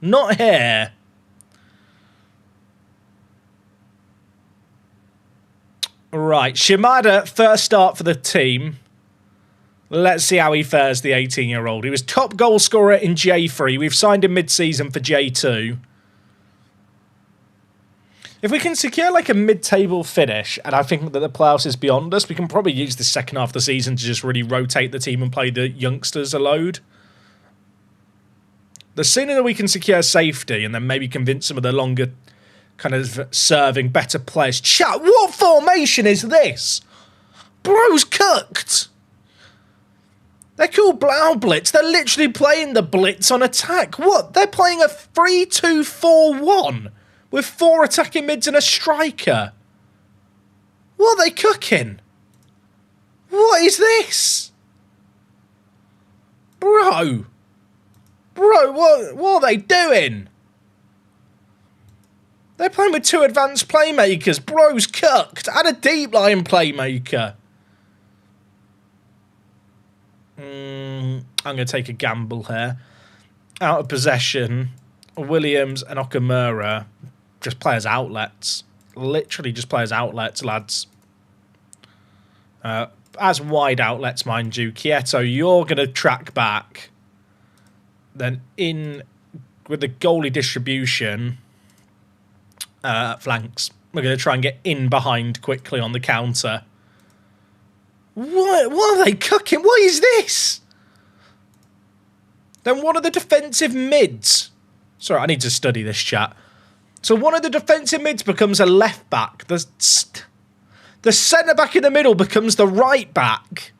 Not here. Right, Shimada, first start for the team. Let's see how he fares, the 18-year-old. He was top goal scorer in J3. We've signed him mid-season for J2. If we can secure like a mid-table finish, and I think that the playoffs is beyond us, we can probably use the second half of the season to just really rotate the team and play the youngsters a load. The sooner that we can secure safety and then maybe convince some of the longer kind of serving better players. Chat, what formation is this? Bro's cooked. They're called Blau Blitz. They're literally playing the Blitz on attack. What? They're playing a 3-2-4-1 with 4 attacking mids and a striker. What are they cooking? What is this? Bro, what are they doing? They're playing with 2 advanced playmakers. Bro's cooked. And a deep line playmaker. I'm going to take a gamble here. Out of possession, Williams and Okamura just play as outlets. Literally just play as outlets, lads. As wide outlets, mind you. Kieto, you're going to track back. Then in with the goalie distribution, flanks. We're going to try and get in behind quickly on the counter. What are they cooking? What is this? Then one of the defensive mids. Sorry, I need to study this, chat. So one of the defensive mids becomes a left back. The centre back in the middle becomes the right back.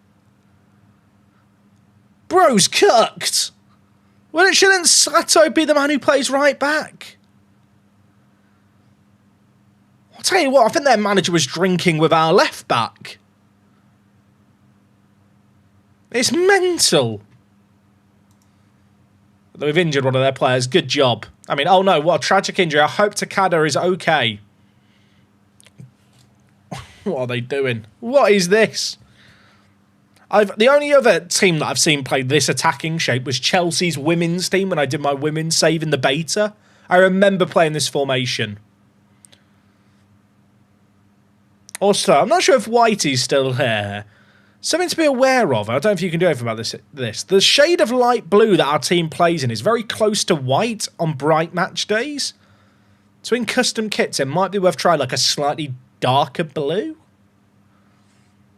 Bro's cooked. Well, shouldn't Sato be the man who plays right back? I'll tell you what, I think their manager was drinking with our left back. It's mental. They've injured one of their players. Good job. I mean, oh no, what a tragic injury. I hope Takada is okay. What are they doing? What is this? The only other team that I've seen play this attacking shape was Chelsea's women's team when I did my women's save in the beta. I remember playing this formation. Also, I'm not sure if Whitey's still here. Something to be aware of, I don't know if you can do anything about this. The shade of light blue that our team plays in is very close to white on bright match days. So in custom kits, it might be worth trying like a slightly darker blue.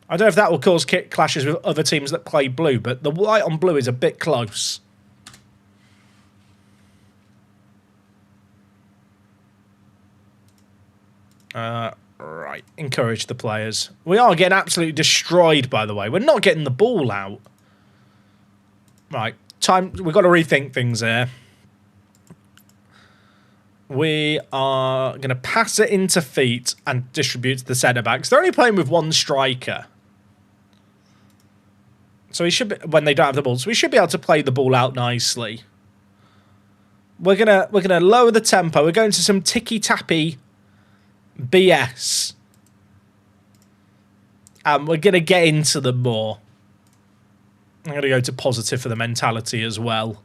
I don't know if that will cause kit clashes with other teams that play blue, but the white on blue is a bit close. Right, encourage the players. We are getting absolutely destroyed, by the way. We're not getting the ball out. Right, we've got to rethink things here. We are going to pass it into feet and distribute to the centre-backs. They're only playing with one striker. So he should be, when they don't have the ball. So we should be able to play the ball out nicely. We're gonna lower the tempo. We're going to some ticky-tappy BS. And we're gonna get into them more. I'm gonna go to positive for the mentality as well.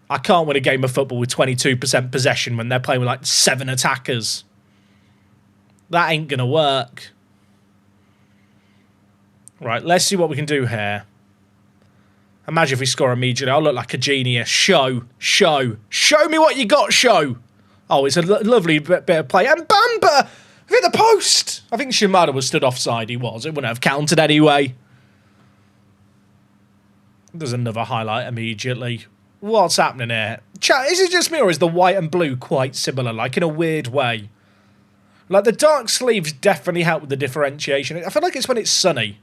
I can't win a game of football with 22% possession when they're playing with like 7 attackers. That ain't gonna work. Right, let's see what we can do here. Imagine if we score immediately. I'll look like a genius. Show me what you got, show. Oh, it's a lovely bit of play. And Bamba hit the post. I think Shimada was stood offside. He was. It wouldn't have counted anyway. There's another highlight immediately. What's happening here? Chat, is it just me or is the white and blue quite similar, like in a weird way? Like the dark sleeves definitely help with the differentiation. I feel like it's when it's sunny.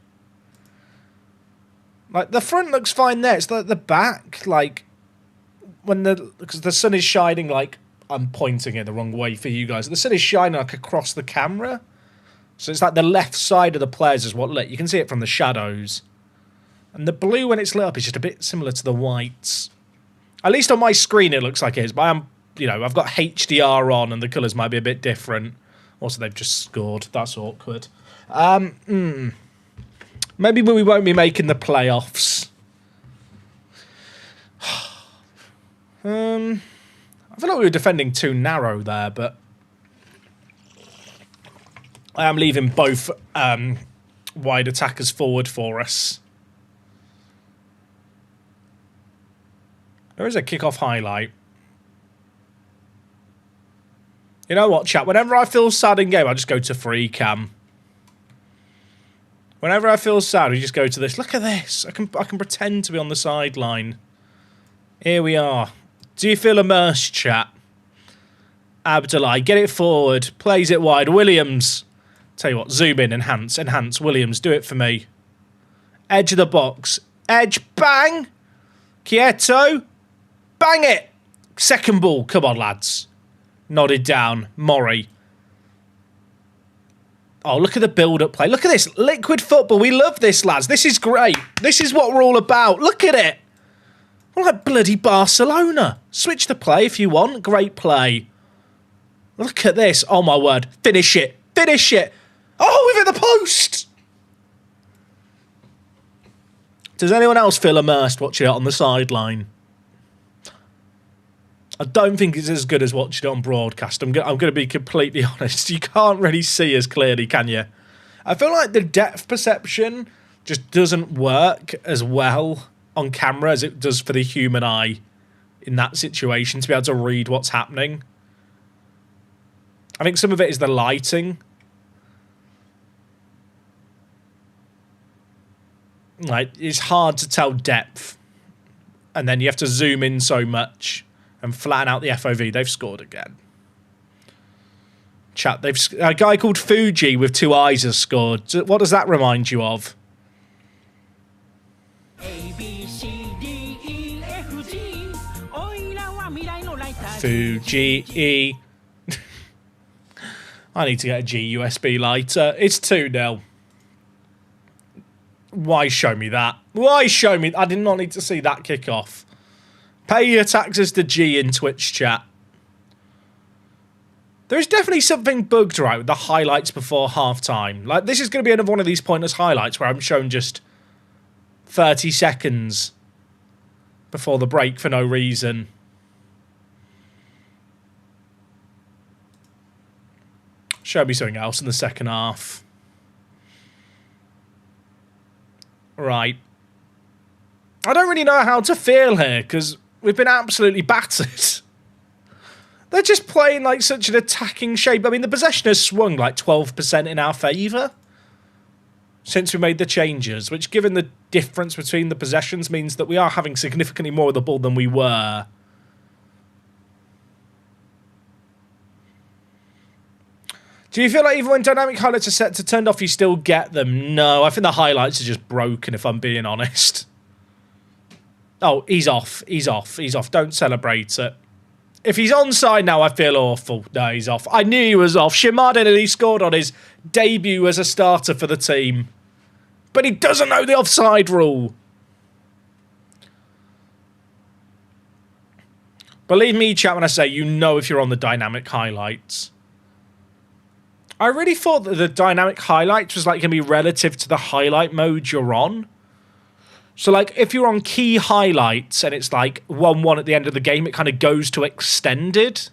Like, the front looks fine there. It's the back, like, because the sun is shining, like, I'm pointing it the wrong way for you guys. The sun is shining, like, across the camera. So it's like the left side of the players is what lit. You can see it from the shadows. And the blue, when it's lit up, is just a bit similar to the whites. At least on my screen, it looks like it is. But I'm, you know, I've got HDR on, and the colours might be a bit different. Also, they've just scored. That's awkward. Maybe we won't be making the playoffs. I feel like we were defending too narrow there, but I am leaving both wide attackers forward for us. There is a kickoff highlight. You know what, chat? Whenever I feel sad in game, I just go to free cam. Whenever I feel sad, we just go to this. Look at this. I can pretend to be on the sideline. Here we are. Do you feel immersed, chat? Abdullah, get it forward. Plays it wide. Williams. Tell you what, zoom in, enhance. Williams, do it for me. Edge of the box. Edge, bang. Quieto. Bang it. Second ball. Come on, lads. Nodded down. Mori. Oh, look at the build-up play. Look at this. Liquid football. We love this, lads. This is great. This is what we're all about. Look at it. We're like bloody Barcelona. Switch the play if you want. Great play. Look at this. Oh, my word. Finish it. Finish it. Oh, we've hit the post. Does anyone else feel immersed watching it on the sideline? I don't think it's as good as watching it on broadcast. I'm going to be completely honest. You can't really see as clearly, can you? I feel like the depth perception just doesn't work as well on camera as it does for the human eye in that situation to be able to read what's happening. I think some of it is the lighting. Like, it's hard to tell depth. And then you have to zoom in so much and flatten out the FOV. They've scored again. Chat, a guy called Fuji with 2 eyes has scored. What does that remind you of? Fuji. I need to get a G USB lighter. It's 2-0. Why show me that? Why show me? I did not need to see that kick off. Pay your taxes to G in Twitch chat. There's definitely something bugged right with the highlights before half-time. Like, this is going to be another one of these pointless highlights where I'm shown just 30 seconds before the break for no reason. Show me something else in the second half. Right. I don't really know how to feel here, because we've been absolutely battered. They're just playing like such an attacking shape. I mean, the possession has swung like 12% in our favour since we made the changes, which, given the difference between the possessions, means that we are having significantly more of the ball than we were. Do you feel like even when dynamic highlights are set to turned off, you still get them? No, I think the highlights are just broken, if I'm being honest. Oh, he's off. He's off. He's off. Don't celebrate it. If he's onside now, I feel awful. No, he's off. I knew he was off. Shimada nearly scored on his debut as a starter for the team. But he doesn't know the offside rule. Believe me, chat, when I say you know if you're on the dynamic highlights. I really thought that the dynamic highlights was like going to be relative to the highlight mode you're on. So like if you're on key highlights and it's like 1-1 at the end of the game, it kind of goes to extended.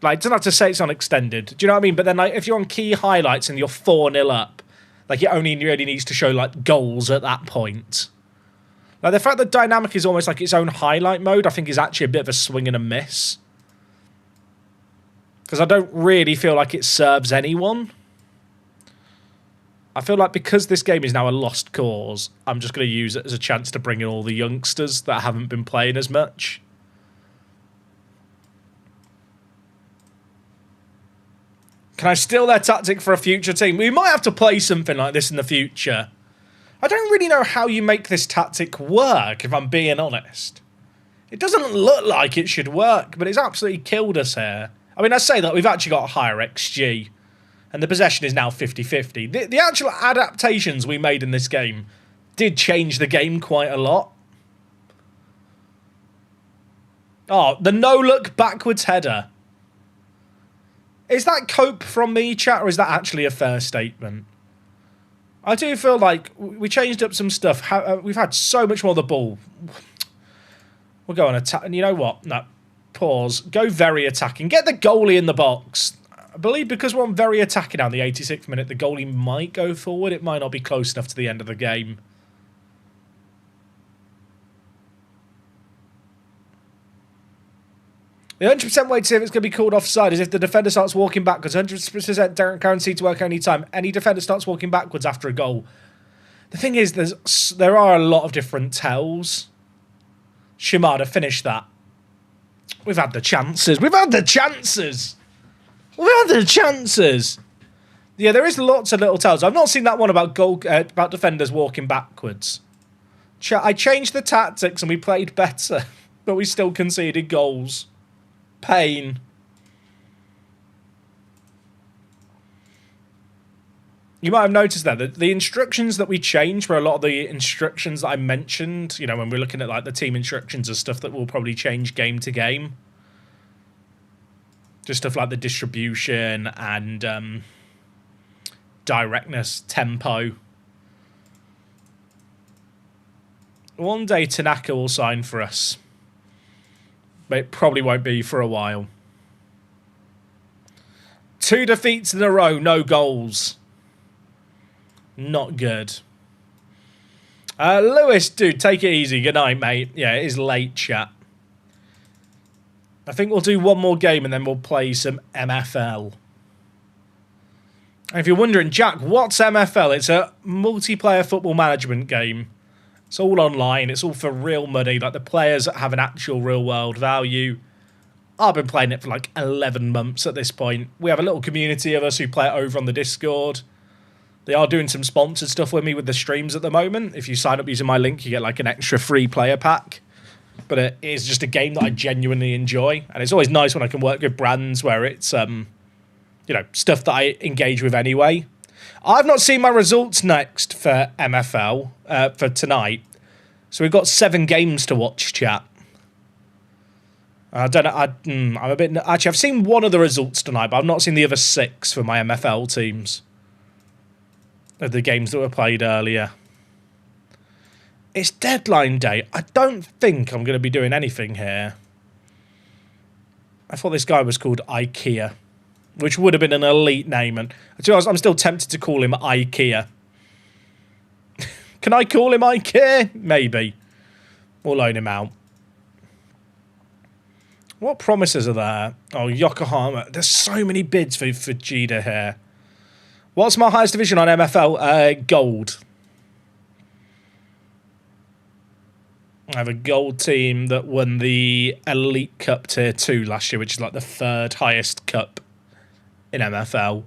Like, it doesn't have to say it's on extended. Do you know what I mean? But then like if you're on key highlights and you're 4-0 up, like it only really needs to show like goals at that point. Like the fact that dynamic is almost like its own highlight mode, I think is actually a bit of a swing and a miss. Because I don't really feel like it serves anyone. I feel like because this game is now a lost cause, I'm just going to use it as a chance to bring in all the youngsters that haven't been playing as much. Can I steal their tactic for a future team? We might have to play something like this in the future. I don't really know how you make this tactic work, if I'm being honest. It doesn't look like it should work, but it's absolutely killed us here. I mean, I say that we've actually got a higher XG, and the possession is now 50-50. The actual adaptations we made in this game did change the game quite a lot. Oh, the no-look backwards header. Is that cope from me, chat, or is that actually a fair statement? I do feel like we changed up some stuff. We've had so much more of the ball. We'll go on attack. And you know what? No. Pause. Go very attacking. Get the goalie in the box. I believe because we're on very attacking now in the 86th minute, the goalie might go forward. It might not be close enough to the end of the game. The 100% way to see if it's going to be called offside is if the defender starts walking backwards. 100% guaranteed to work any time. Any defender starts walking backwards after a goal. The thing is, there are a lot of different tells. Shimada, finish that. We've had the chances. We've had the chances. We've had the chances. Yeah, there is lots of little tells. I've not seen that one about about defenders walking backwards. I changed the tactics and we played better, but we still conceded goals. Pain. You might have noticed that the instructions that we changed were a lot of the instructions that I mentioned, you know, when we're looking at like the team instructions and stuff that will probably change game to game. Just stuff like the distribution and directness, tempo. One day Tanaka will sign for us. But it probably won't be for a while. 2 defeats in a row, no goals. Not good. Lewis, dude, take it easy. Good night, mate. Yeah, it is late, chat. I think we'll do one more game and then we'll play some MFL. And if you're wondering, Jack, what's MFL? It's a multiplayer football management game. It's all online. It's all for real money. Like the players have an actual real world value. I've been playing it for like 11 months at this point. We have a little community of us who play it over on the Discord. They are doing some sponsored stuff with me with the streams at the moment. If you sign up using my link, you get like an extra free player pack. But it is just a game that I genuinely enjoy. And it's always nice when I can work with brands where it's, you know, stuff that I engage with anyway. I've not seen my results next for MFL for tonight. So we've got 7 games to watch, chat. I don't know. I'm a bit... Actually, I've seen one of the results tonight, but I've not seen the other 6 for my MFL teams. Of the games that were played earlier. It's deadline day. I don't think I'm going to be doing anything here. I thought this guy was called IKEA, which would have been an elite name. And to be honest, I'm still tempted to call him IKEA. Can I call him IKEA? Maybe. We'll loan him out. What promises are there? Oh, Yokohama. There's so many bids for Fujita here. What's my highest division on MFL? Gold. I have a gold team that won the Elite Cup Tier 2 last year, which is like the 3rd highest cup in MFL.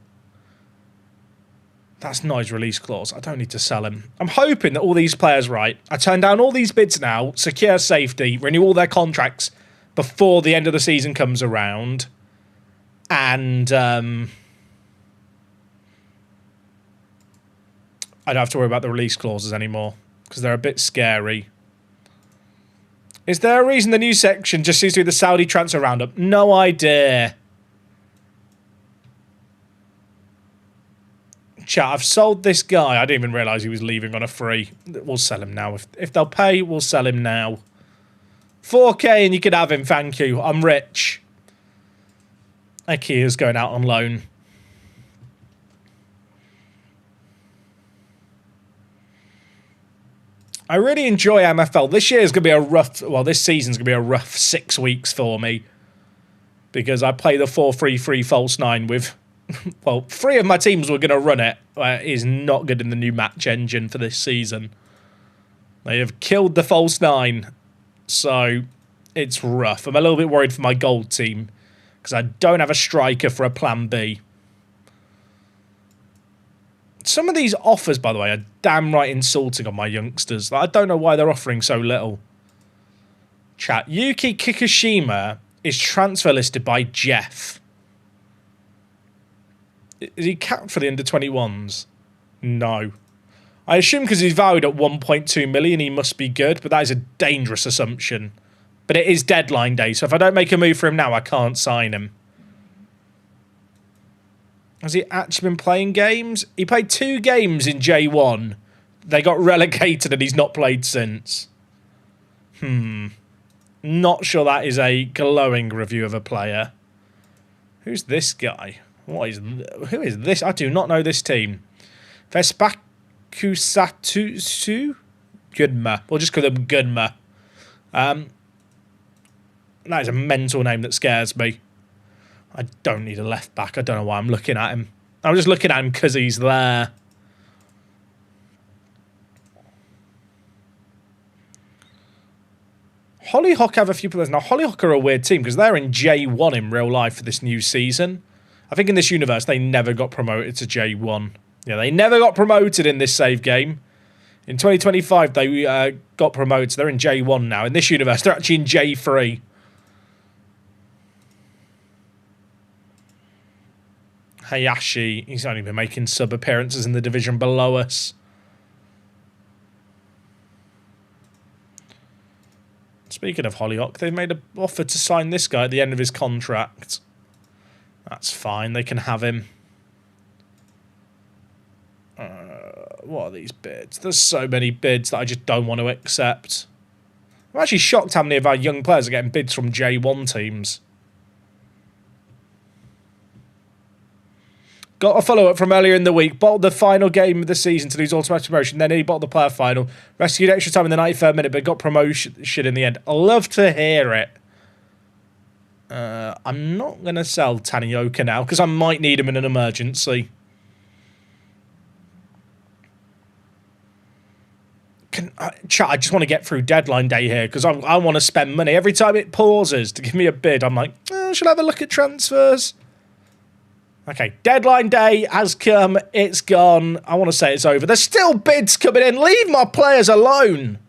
That's Noise release clause. I don't need to sell him. I'm hoping that all these players, right, I turn down all these bids now, secure safety, renew all their contracts before the end of the season comes around, and I don't have to worry about the release clauses anymore because they're a bit scary. Is there a reason the news section just seems to be the Saudi transfer roundup? No idea. Chat, I've sold this guy. I didn't even realise he was leaving on a free. We'll sell him now. If they'll pay, we'll sell him now. 4K and you can have him, thank you. I'm rich. Ikea's going out on loan. I really enjoy MFL. This year is going to be a rough... Well, this season's going to be a rough 6 weeks for me. Because I play the 4-3-3 false 9 with... Well, 3 of my teams were going to run it. It is not good in the new match engine for this season. They have killed the false 9. So, it's rough. I'm a little bit worried for my gold team. Because I don't have a striker for a plan B. Some of these offers, by the way, are damn right insulting on my youngsters. I don't know why they're offering so little. Chat. Yuki Kikushima is transfer listed by Jeff. Is he capped for the under-21s? No. I assume because he's valued at 1.2 million, he must be good, but that is a dangerous assumption. But it is deadline day, so if I don't make a move for him now, I can't sign him. Has he actually been playing games? He played 2 games in J1. They got relegated and he's not played since. Not sure that is a glowing review of a player. Who's this guy? Who is this? I do not know this team. Vespakusatsu? Gunma. We'll just call them Gunma. That is a mental name that scares me. I don't need a left back. I don't know why I'm looking at him. I'm just looking at him because he's there. Hollyhock have a few players. Now, Hollyhock are a weird team because they're in J1 in real life for this new season. I think in this universe, they never got promoted to J1. Yeah, they never got promoted in this save game. In 2025, they got promoted. So they're in J1 now. In this universe, they're actually in J3. Hayashi, he's only been making sub-appearances in the division below us. Speaking of Hollyhock, they've made an offer to sign this guy at the end of his contract. That's fine, they can have him. What are these bids? There's so many bids that I just don't want to accept. I'm actually shocked how many of our young players are getting bids from J1 teams. Got a follow-up from earlier in the week. Bottled the final game of the season to lose automatic promotion. Then he bottled the player final. Rescued extra time in the 93rd minute, but got promotion in the end. I love to hear it. I'm not going to sell Tanioka now, because I might need him in an emergency. Chat, I just want to get through deadline day here, because I want to spend money. Every time it pauses to give me a bid, I'm like, should I have a look at transfers? Okay, deadline day has come. It's gone. I want to say it's over. There's still bids coming in. Leave my players alone.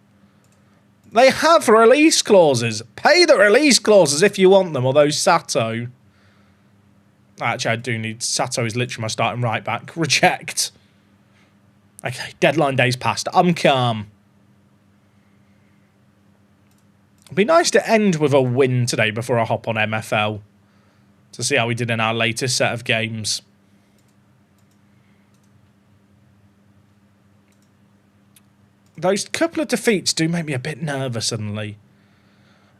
They have release clauses. Pay the release clauses if you want them. Although Sato... Actually, I do need... Sato is literally my starting right back. Reject. Okay, deadline day's passed. I'm calm. It'd be nice to end with a win today before I hop on MFL. To see how we did in our latest set of games. Those couple of defeats do make me a bit nervous suddenly.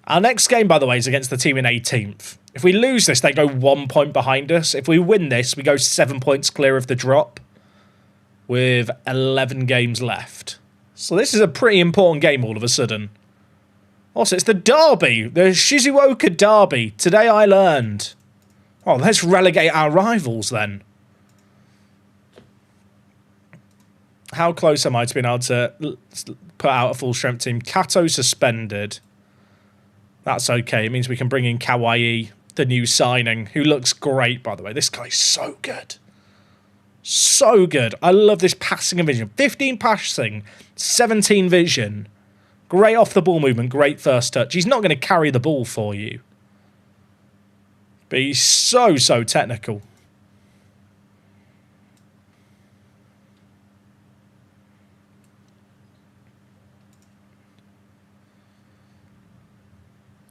Our next game, by the way, is against the team in 18th. If we lose this, they go 1 point behind us. If we win this, we go 7 points clear of the drop. With 11 games left. So this is a pretty important game all of a sudden. Also, it's the derby. The Shizuoka derby. Today I learned. Oh, let's relegate our rivals then. How close am I to being able to put out a full strength team? Kato suspended. That's okay. It means we can bring in Kawaii, the new signing, who looks great, by the way. This guy's so good. So good. I love this passing and vision. 15 passing, 17 vision. Great off the ball movement, great first touch. He's not going to carry the ball for you. But he's so technical.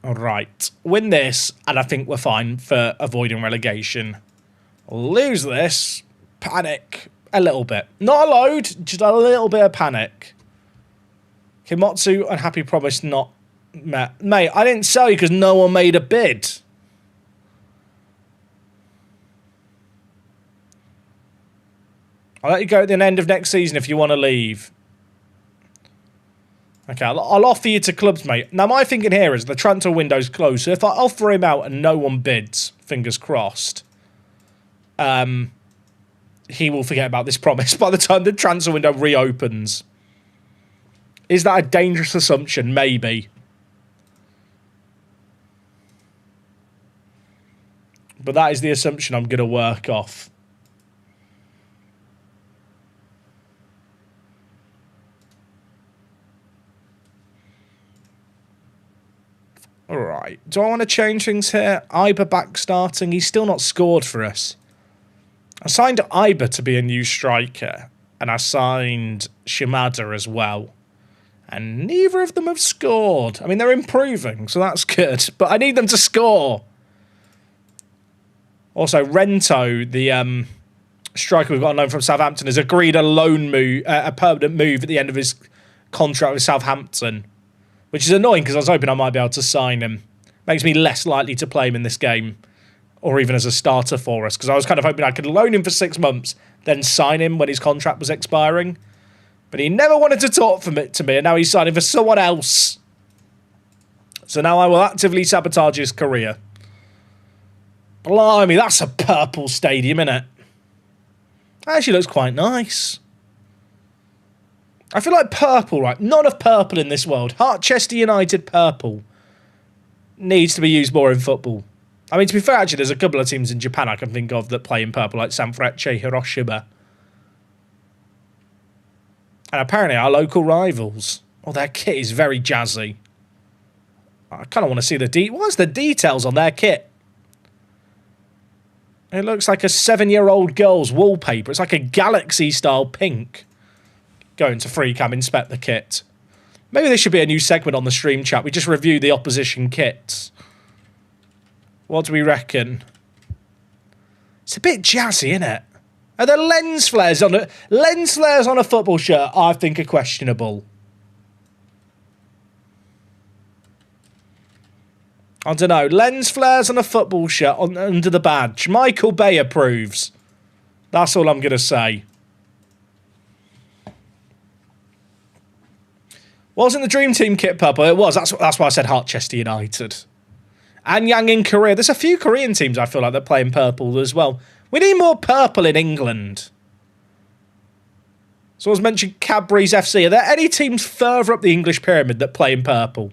All right. Win this, and I think we're fine for avoiding relegation. Lose this, panic a little bit. Not a load, just a little bit of panic. Kimotsu and Happy Promise not met. Mate, I didn't sell you because no one made a bid. I'll let you go at the end of next season if you want to leave. Okay, I'll offer you to clubs, mate. Now, my thinking here is the transfer window's closed, so if I offer him out and no one bids, fingers crossed, he will forget about this promise by the time the transfer window reopens. Is that a dangerous assumption? Maybe. But that is the assumption I'm going to work off. Alright, do I want to change things here? Iba back starting. He's still not scored for us. I signed Iba to be a new striker. And I signed Shimada as well. And neither of them have scored. I mean, they're improving, so that's good. But I need them to score. Also, Rento, the striker we've got on loan from Southampton, has agreed a loan move, a permanent move at the end of his contract with Southampton. Which is annoying because I was hoping I might be able to sign him. Makes me less likely to play him in this game. Or even as a starter for us. Because I was kind of hoping I could loan him for 6 months. Then sign him when his contract was expiring. But he never wanted to talk to me. And now he's signing for someone else. So now I will actively sabotage his career. Blimey, that's a purple stadium, innit? Actually looks quite nice. I feel like purple, right? None of purple in this world. Harchester United purple needs to be used more in football. I mean, to be fair, actually, there's a couple of teams in Japan I can think of that play in purple, like Sanfrecce, Hiroshima. And apparently our local rivals. Oh, their kit is very jazzy. I kind of want to see what's the details on their kit? It looks like a 7-year-old girl's wallpaper. It's like a galaxy-style pink. Going to free cam, inspect the kit. Maybe there should be a new segment on the stream chat. We just review the opposition kits. What do we reckon? It's a bit jazzy, isn't it? Are there lens flares on a football shirt? I think are questionable. I don't know. Lens flares on a football shirt under the badge. Michael Bay approves. That's all I'm going to say. Wasn't the Dream Team kit purple? It was. That's why I said Harchester United. Anyang in Korea. There's a few Korean teams I feel like that play in purple as well. We need more purple in England. So I was mentioning Cadbury's FC. Are there any teams further up the English pyramid that play in purple?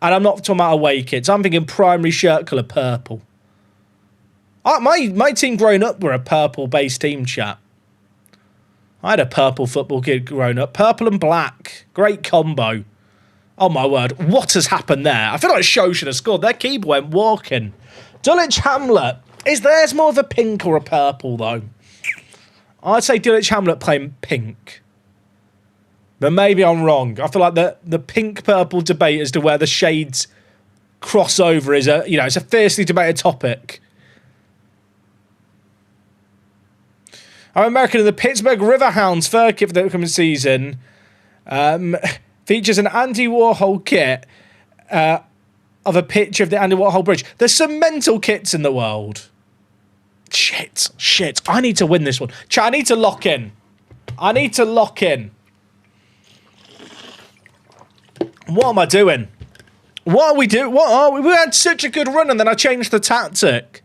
And I'm not talking about away kits. I'm thinking primary shirt colour purple. My team growing up were a purple-based team, chat. I had a purple football kid growing up. Purple and black. Great combo. Oh, my word. What has happened there? I feel like Show should have scored. Their keeper went walking. Dulwich Hamlet. Is theirs more of a pink or a purple, though? I'd say Dulwich Hamlet playing pink. But maybe I'm wrong. I feel like the pink-purple debate as to where the shades cross over is it's a fiercely debated topic. Our American in the Pittsburgh Riverhounds third kit for the upcoming season features an Andy Warhol kit of a picture of the Andy Warhol Bridge. There's some mental kits in the world. Shit. I need to win this one. I need to lock in. What am I doing? What are we doing? What are we? We had such a good run and then I changed the tactic.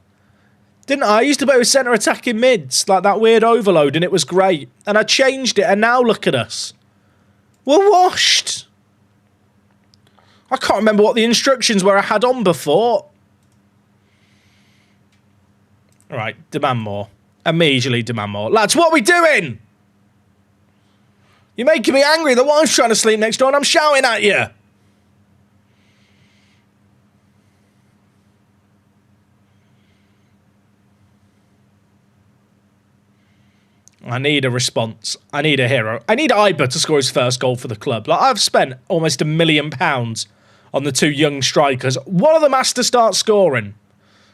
Didn't I? I used to play with centre attacking mids, like that weird overload, and it was great. And I changed it, and now look at us. We're washed. I can't remember what the instructions were I had on before. All right, demand more. Immediately demand more. Lads, what are we doing? You're making me angry. The wife's trying to sleep next door, and I'm shouting at you. I need a response. I need a hero. I need Iba to score his first goal for the club. Like, I've spent almost £1 million on the two young strikers. One of them has to start scoring.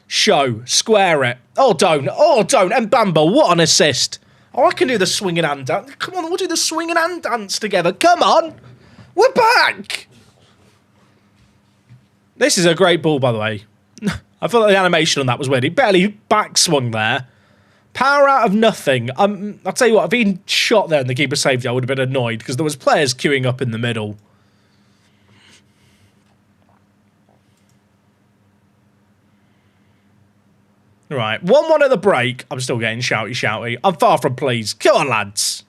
Show. Square it. Oh, don't. Oh, don't. And Bamba, what an assist. Oh, I can do the swinging hand dance. Come on, we'll do the swinging hand dance together. Come on. We're back. This is a great ball, by the way. I thought the animation on that was weird. He barely backswung there. Power out of nothing. I'll tell you what, if he'd shot there and the keeper saved it, I would have been annoyed because there was players queuing up in the middle. Right, 1-1 at the break. I'm still getting shouty. I'm far from pleased. Come on, lads.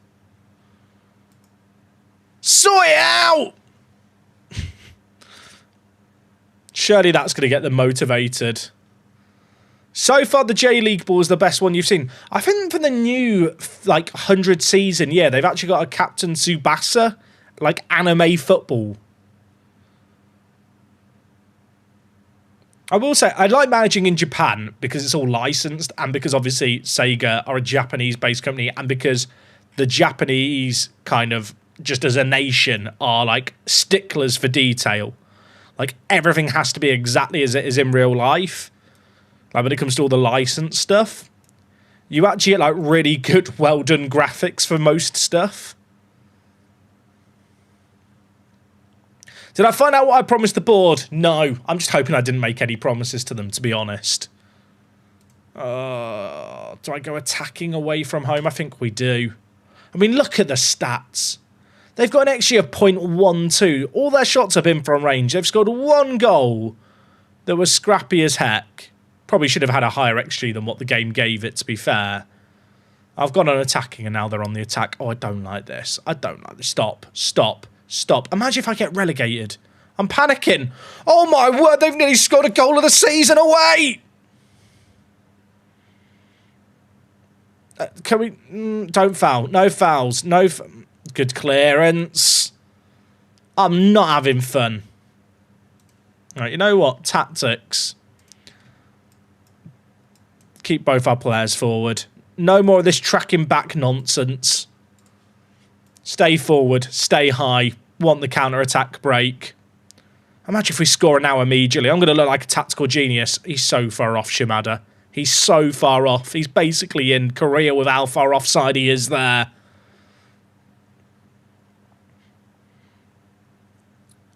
Sort it out! Surely that's going to get them motivated. So far, the J-League ball is the best one you've seen. I think for the new, 100 season, yeah, they've actually got a Captain Tsubasa, anime football. I will say, I like managing in Japan because it's all licensed and because, obviously, Sega are a Japanese-based company and because the Japanese kind of, just as a nation, are, sticklers for detail. Everything has to be exactly as it is in real life. When it comes to all the license stuff, you actually get really good, well done graphics for most stuff. Did I find out what I promised the board? No. I'm just hoping I didn't make any promises to them, to be honest. Do I go attacking away from home? I think we do. I mean, look at the stats. They've got an XG of 0.12. All their shots have been from range. They've scored one goal that was scrappy as heck. Probably should have had a higher XG than what the game gave it, to be fair. I've gone on attacking and now they're on the attack. Oh, I don't like this. I don't like this. Stop. Imagine if I get relegated. I'm panicking. Oh my word, they've nearly scored a goal of the season away. Can we... don't foul. No fouls. Good clearance. I'm not having fun. Right, you know what? Tactics. Keep both our players forward. No more of this tracking back nonsense. Stay forward. Stay high. Want the counter-attack break. Imagine if we score now immediately. I'm going to look like a tactical genius. He's so far off, Shimada. He's so far off. He's basically in Korea with how far offside he is there.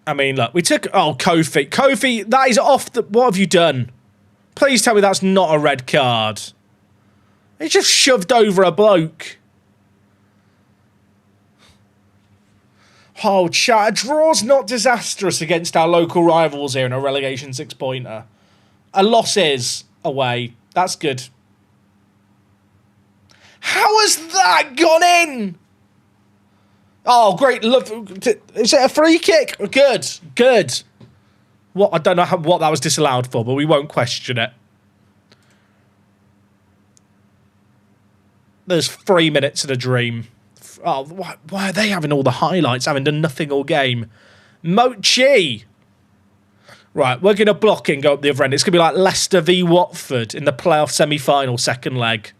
I mean, look, we took... Oh, Kofi. Kofi, that is off the... What have you done? Please tell me that's not a red card. He just shoved over a bloke. Oh, chat. A draw's not disastrous against our local rivals here in a relegation 6-pointer. A loss is away. That's good. How has that gone in? Oh, great. Look, is it a free kick? Good. What? I don't know what that was disallowed for, but we won't question it. There's 3 minutes in a dream. Oh, why are they having all the highlights, having done nothing all game? Mochi! Right, we're going to block and go up the other end. It's going to be like Leicester v Watford in the playoff semi-final second leg.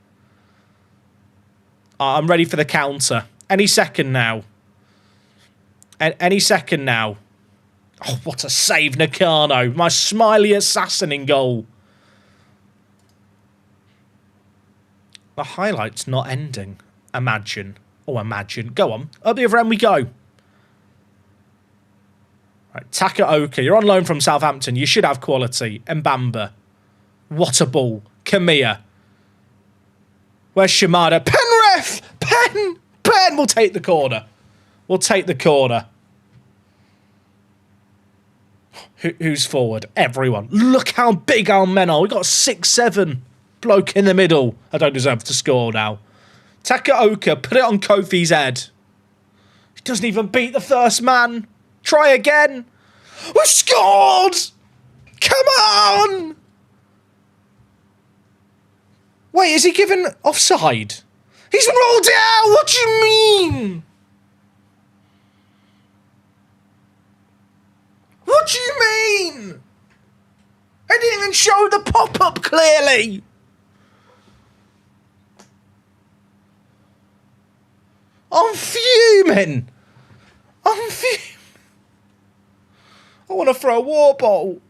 I'm ready for the counter. Any second now. Any second now. Oh, what a save, Nakano. My smiley assassin in goal. The highlight's not ending. Imagine. Oh, imagine. Go on. Up the other end we go. Right, Takaoka. You're on loan from Southampton. You should have quality. Mbamba. What a ball. Kamiya. Where's Shimada? Penref! Pen! We'll take the corner. Who's forward? Everyone. Look how big our men are. We've got 6'7". Bloke in the middle. I don't deserve to score now. Takaoka, put it on Kofi's head. He doesn't even beat the first man. Try again. We scored! Come on! Wait, is he given offside? He's rolled it out! What do you mean? What do you mean? I didn't even show the pop-up clearly. I'm fuming. I want to throw a war ball.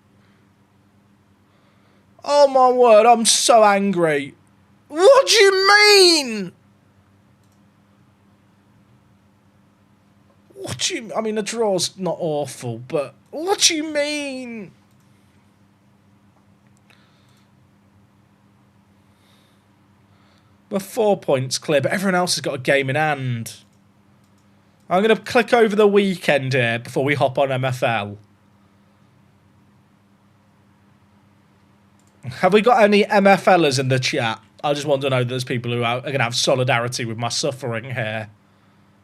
Oh my word, I'm so angry. What do you mean? What do you... I mean, the draw's not awful, but what do you mean? We're 4 points clear, but everyone else has got a game in hand. I'm going to click over the weekend here before we hop on MFL. Have we got any MFLers in the chat? I just want to know that there's people who are going to have solidarity with my suffering here,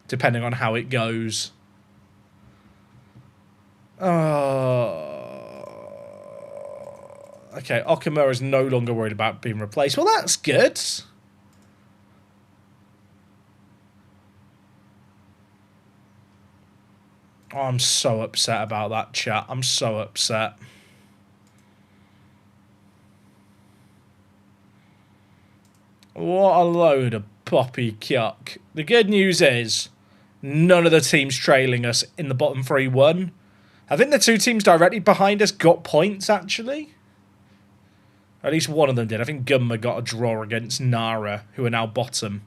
depending on how it goes. Okay, Okamura is no longer worried about being replaced. Well, that's good. Oh, I'm so upset about that, chat. I'm so upset. What a load of poppycock. The good news is none of the teams trailing us in the bottom 3 won. I think the 2 teams directly behind us got points, actually. At least one of them did. I think Gunma got a draw against Nara, who are now bottom.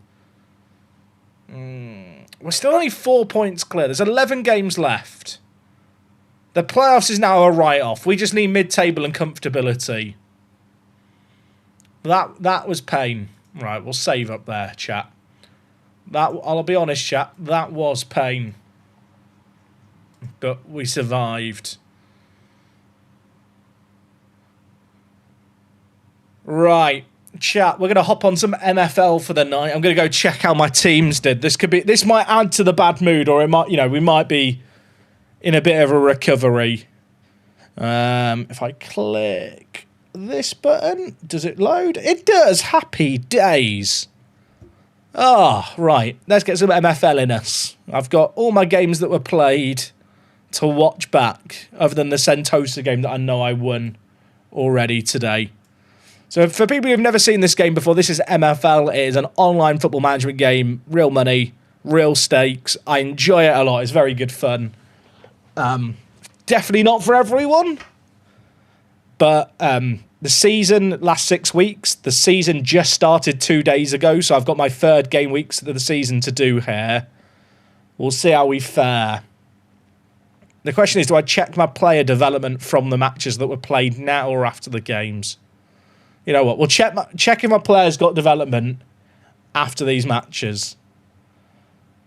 We're still only 4 points clear. There's 11 games left. The playoffs is now a write-off. We just need mid-table and comfortability. That was pain. Right, we'll save up there, chat. I'll be honest, chat. That was pain. But we survived. Right, chat. We're going to hop on some MFL for the night. I'm going to go check how my teams did. This might add to the bad mood, or it might, we might be in a bit of a recovery. If I click this button, does it load? It does. Happy days. Right. Let's get some MFL in us. I've got all my games that were played to watch back, other than the Sentosa game that I know I won already today. So for people who've never seen this game before, this is MFL. It is an online football management game. Real money, real stakes. I enjoy it a lot. It's very good fun. Definitely not for everyone. But the season, last 6 weeks, the season just started 2 days ago, so I've got my 3rd game weeks of the season to do here. We'll see how we fare. The question is, do I check my player development from the matches that were played now or after the games? You know what, we'll check if my players got development after these matches.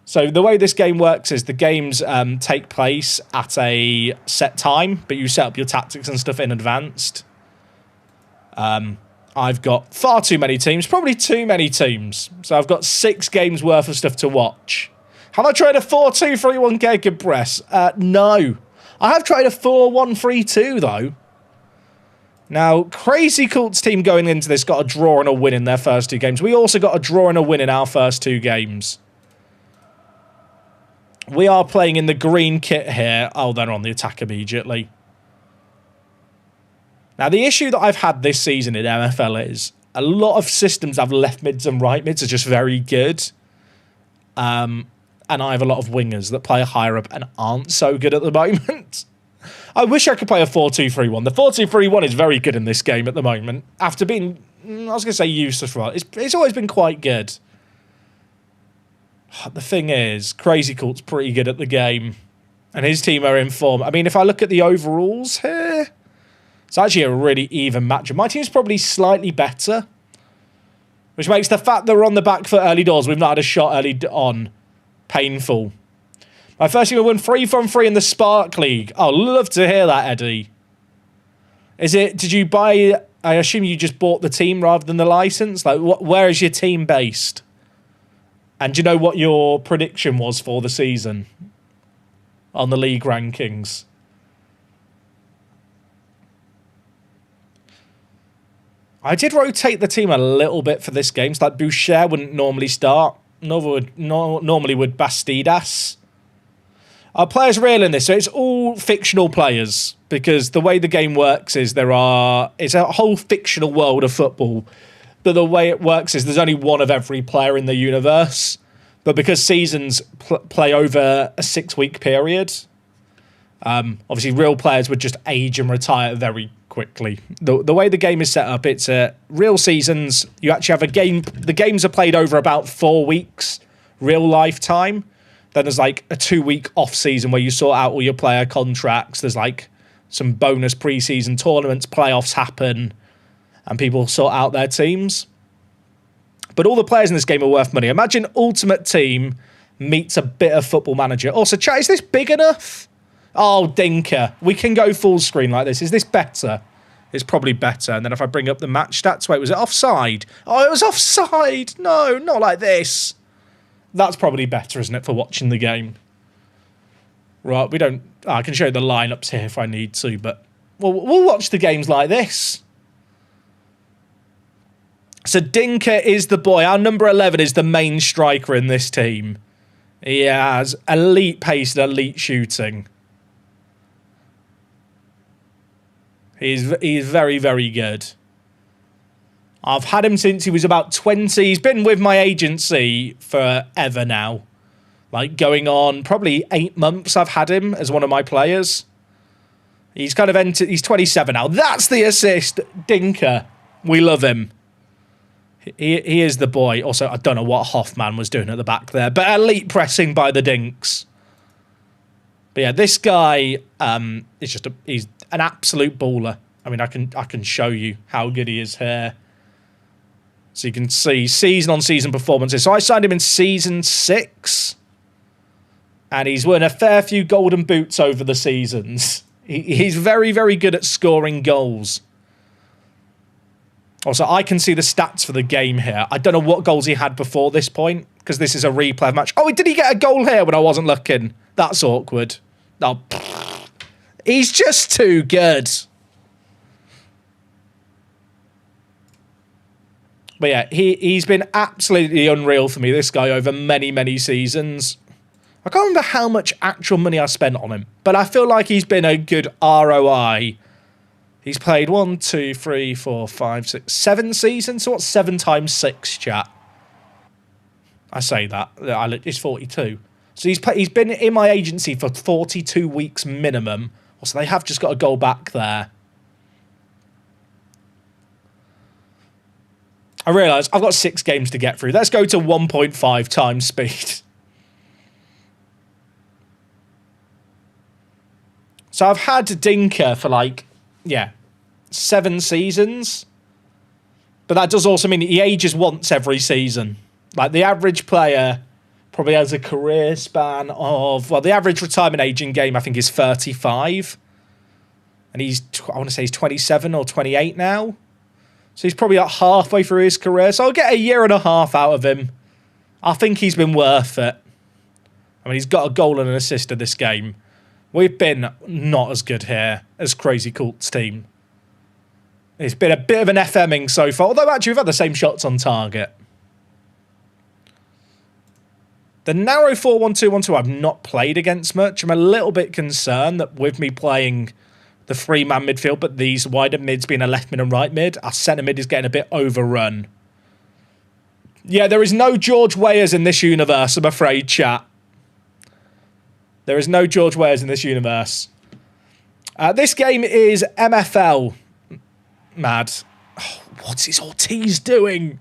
So the way this game works is the games take place at a set time, but you set up your tactics and stuff in advance. I've got far too many teams, probably too many teams. So I've got 6 games worth of stuff to watch. Have I tried a 4-2-3-1 Gegenpress? No. I have tried a 4-1-3-2 though. Now, Crazy Cult's team going into this got a draw and a win in their first 2 games. We also got a draw and a win in our first 2 games. We are playing in the green kit here. Oh, they're on the attack immediately. Now, the issue that I've had this season in MFL is a lot of systems have left mids and right mids are just very good. And I have a lot of wingers that play higher up and aren't so good at the moment. I wish I could play a 4-2-3-1. The 4-2-3-1 is very good in this game at the moment. After being, I was going to say useless for a while. It's always been quite good. The thing is, Crazy Cult's pretty good at the game. And his team are in form. I mean, if I look at the overalls here, it's actually a really even matchup. My team's probably slightly better. Which makes the fact that we're on the back foot early doors, we've not had a shot early on, painful. My first team won 3 from 3 in the Spark League. Oh, love to hear that, Eddie. Did you buy, I assume you just bought the team rather than the license? Like, where is your team based? And do you know what your prediction was for the season on the league rankings? I did rotate the team a little bit for this game. So like Boucher wouldn't normally start. Normally would Bastidas. Our players real in this, so it's all fictional players because the way the game works is it's a whole fictional world of football. But the way it works is there's only one of every player in the universe. But because seasons play over a 6-week period, Obviously, real players would just age and retire very quickly. The way the game is set up, it's real seasons. You actually have a game. The games are played over about 4 weeks, real life time. Then there's like a 2-week off season where you sort out all your player contracts. There's like some bonus preseason tournaments, playoffs happen, and people sort out their teams. But all the players in this game are worth money. Imagine Ultimate Team meets a bit of Football Manager. Also, chat, is this big enough? Oh, Dinker. We can go full screen like this. Is this better? It's probably better. And then if I bring up the match stats, wait, was it offside? Oh, it was offside. No, not like this. That's probably better, isn't it, for watching the game? Right, we don't... I can show you the lineups here if I need to, but we'll watch the games like this. So Dinker is the boy. Our number 11 is the main striker in this team. He has elite pace and elite shooting. He's very, very good. I've had him since he was about 20. He's been with my agency forever now. Like going on probably 8 months I've had him as one of my players. He's kind of entered, he's 27 now. That's the assist. Dinker. We love him. He is the boy. Also, I don't know what Hoffman was doing at the back there, but elite pressing by the Dinks. But yeah, this guy is he's an absolute baller. I mean, I can show you how good he is here. So you can see season-on-season performances. So I signed him in Season 6. And he's won a fair few golden boots over the seasons. He's very, very good at scoring goals. Also, I can see the stats for the game here. I don't know what goals he had before this point, because this is a replay match. Oh, did he get a goal here when I wasn't looking? That's awkward. Oh, he's just too good. But yeah, he's been absolutely unreal for me, this guy, over many, many seasons. I can't remember how much actual money I spent on him, but I feel like he's been a good ROI. He's played 1, 2, 3, 4, 5, 6, 7 seasons. So what's 7 times 6, chat? I say that. It's 42. So he's been in my agency for 42 weeks minimum. So they have just got a goal back there. I realise I've got 6 games to get through. Let's go to 1.5 times speed. So I've had Dinker for like, 7 seasons. But that does also mean he ages once every season. Like the average player probably has a career span of, well, the average retirement age in game I think is 35. And I want to say he's 27 or 28 now. So he's probably like halfway through his career. So I'll get a year and a half out of him. I think he's been worth it. I mean, he's got a goal and an assist in this game. We've been not as good here as Crazy Colt's team. It's been a bit of an FMing so far. Although actually we've had the same shots on target. The narrow 4-1-2-1-2 I've not played against much. I'm a little bit concerned that with me playing the 3-man midfield, but these wider mids being a left mid and right mid, our centre mid is getting a bit overrun. Yeah, there is no George Wayers in this universe, I'm afraid, chat. There is no George Wayers in this universe. This game is MFL. Mad. Oh, what's his Ortiz doing?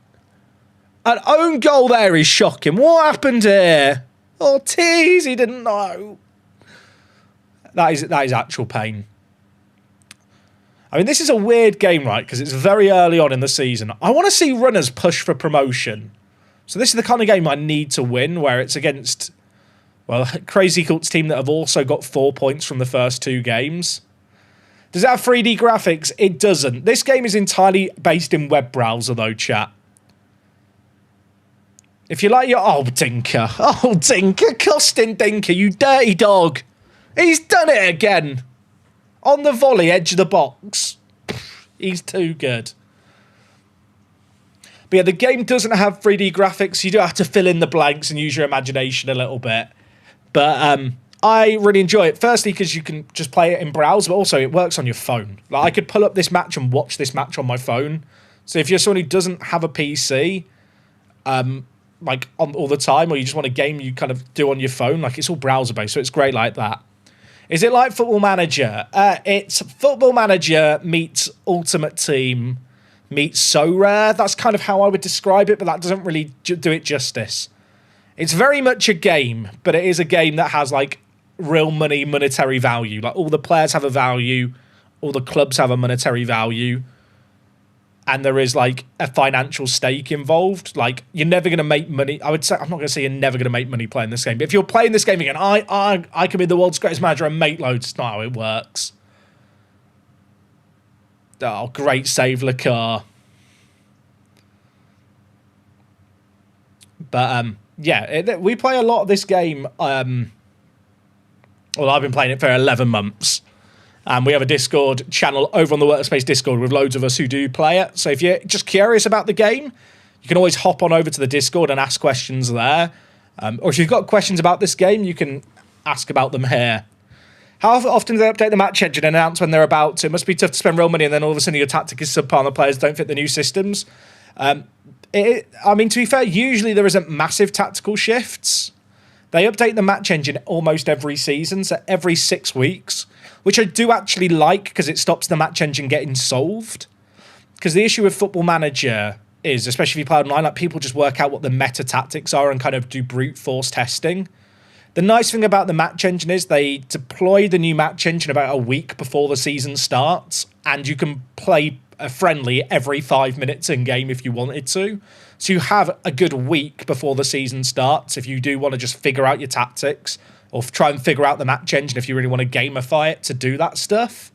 An own goal there is shocking. What happened here? Ortiz, he didn't know. That is actual pain. I mean, this is a weird game, right? Because it's very early on in the season. I want to see runners push for promotion. So this is the kind of game I need to win, where it's against, well, Crazy Colt's team that have also got 4 points from the first 2 games. Does it have 3D graphics? It doesn't. This game is entirely based in web browser, though, chat. If you like your... Oh, Dinker. Oh, Dinker. Costin Dinker, you dirty dog. He's done it again. On the volley, edge of the box. He's too good. But yeah, the game doesn't have 3D graphics. You do have to fill in the blanks and use your imagination a little bit. But I really enjoy it. Firstly, because you can just play it in browser, but also it works on your phone. Like, I could pull up this match and watch this match on my phone. So if you're someone who doesn't have a PC, like on all the time, or you just want a game you kind of do on your phone, like it's all browser based, so it's great like that. Is it like Football Manager? It's Football Manager meets Ultimate Team meets So Rare. That's kind of how I would describe it, but that doesn't really do it justice. It's very much a game, but it is a game that has like real monetary value. Like all the players have a value, all the clubs have a monetary value, and there is like a financial stake involved. Like you're never going to make money. I would say, I'm not going to say you're never going to make money playing this game, but if you're playing this game again, I can be the world's greatest manager and make loads. It's not how it works. Oh, great save, Lacar. But yeah, we play a lot of this game. Well, I've been playing it for 11 months. And we have a Discord channel over on the Workspace Discord with loads of us who do play it. So if you're just curious about the game, you can always hop on over to the Discord and ask questions there. Or if you've got questions about this game, you can ask about them here. How often do they update the match engine and announce when they're about to? It must be tough to spend real money and then all of a sudden your tactic is subpar and the players don't fit the new systems. I mean, to be fair, usually there isn't massive tactical shifts. They update the match engine almost every season, so every 6 weeks, which I do actually like because it stops the match engine getting solved. Because the issue with Football Manager is, especially if you play online, like people just work out what the meta tactics are and kind of do brute force testing. The nice thing about the match engine is they deploy the new match engine about a week before the season starts, and you can play a friendly every 5 minutes in game if you wanted to. So you have a good week before the season starts if you do want to just figure out your tactics or try and figure out the match engine if you really want to gamify it to do that stuff.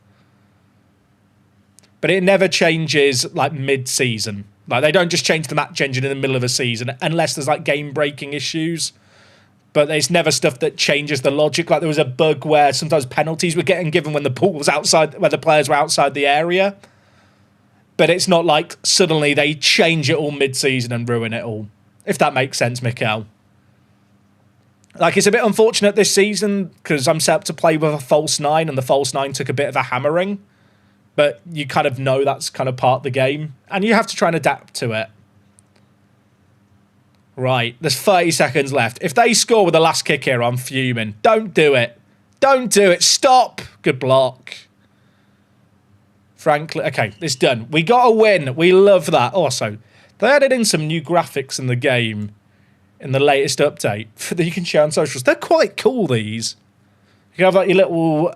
But it never changes like mid-season. Like they don't just change the match engine in the middle of a season unless there's like game-breaking issues. But there's never stuff that changes the logic. Like there was a bug where sometimes penalties were getting given when the pool was outside, where the players were outside the area. But it's not like suddenly they change it all mid-season and ruin it all. If that makes sense, Mikkel. Like, it's a bit unfortunate this season because I'm set up to play with a false 9 and the false 9 took a bit of a hammering. But you kind of know that's kind of part of the game. And you have to try and adapt to it. Right, there's 30 seconds left. If they score with the last kick here, I'm fuming. Don't do it. Don't do it. Stop. Good block. Frankly, okay, it's done. We got a win. We love that. Also, they added in some new graphics in the game in the latest update that you can share on socials. They're quite cool, these. You can have like your little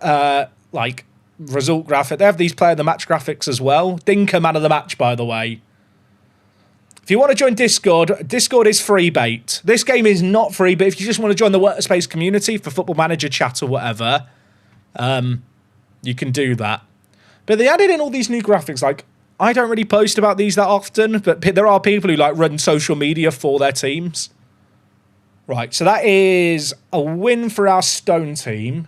like result graphic. They have these player of the match graphics as well. Dinker man of the match, by the way. If you want to join Discord, Discord is free bait. This game is not free, but if you just want to join the Workspace community for Football Manager chat or whatever, you can do that. But they added in all these new graphics. Like, I don't really post about these that often, but there are people who like run social media for their teams. Right, so that is a win for our Stone team.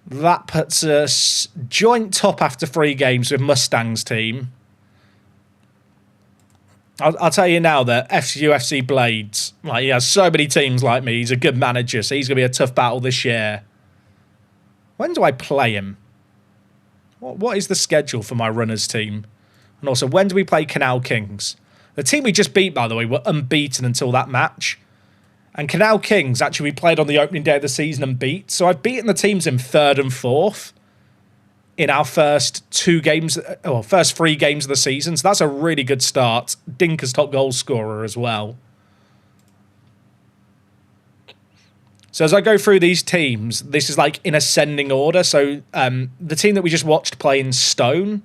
That puts us joint top after 3 games with Mustang's team. I'll tell you now that UFC Blades, like he has so many teams like me. He's a good manager, so he's going to be a tough battle this year. When do I play him? What is the schedule for my runners team? And also, when do we play Canal Kings? The team we just beat, by the way, were unbeaten until that match. And Canal Kings, actually, we played on the opening day of the season and beat. So I've beaten the teams in 3rd and 4th in our first 2 games, or first 3 games of the season. So that's a really good start. Dinker's top goal scorer as well. So as I go through these teams, this is like in ascending order. So the team that we just watched play in Stone,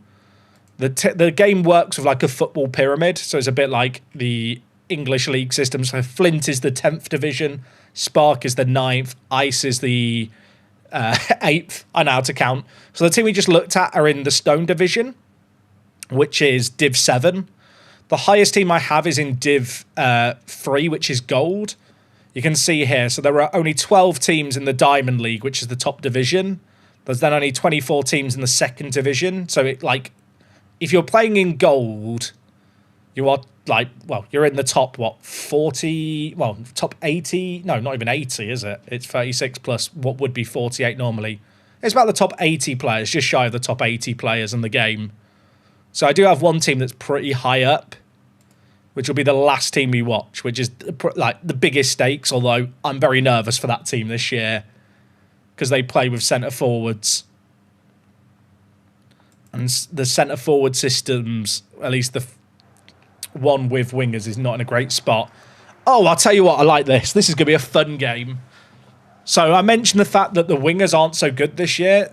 the game works with like a football pyramid. So it's a bit like the English league system. So Flint is the 10th division, Spark is the 9th, Ice is the 8th. I know how to count. So the team we just looked at are in the Stone division, which is Div 7. The highest team I have is in Div 3, which is Gold. You can see here, so there are only 12 teams in the Diamond League, which is the top division. There's then only 24 teams in the 2nd division. So it like, if you're playing in Gold, you are like, well, you're in the top, 40, well, top 80, no, not even 80, is it? It's 36 plus what would be 48 normally. It's about the top 80 players, just shy of the top 80 players in the game. So I do have one team that's pretty high up, which will be the last team we watch, which is like the biggest stakes, although I'm very nervous for that team this year. because they play with centre forwards. And the centre forward systems, at least the one with wingers, is not in a great spot. Oh, I'll tell you what, I like this. This is going to be a fun game. So I mentioned the fact that the wingers aren't so good this year,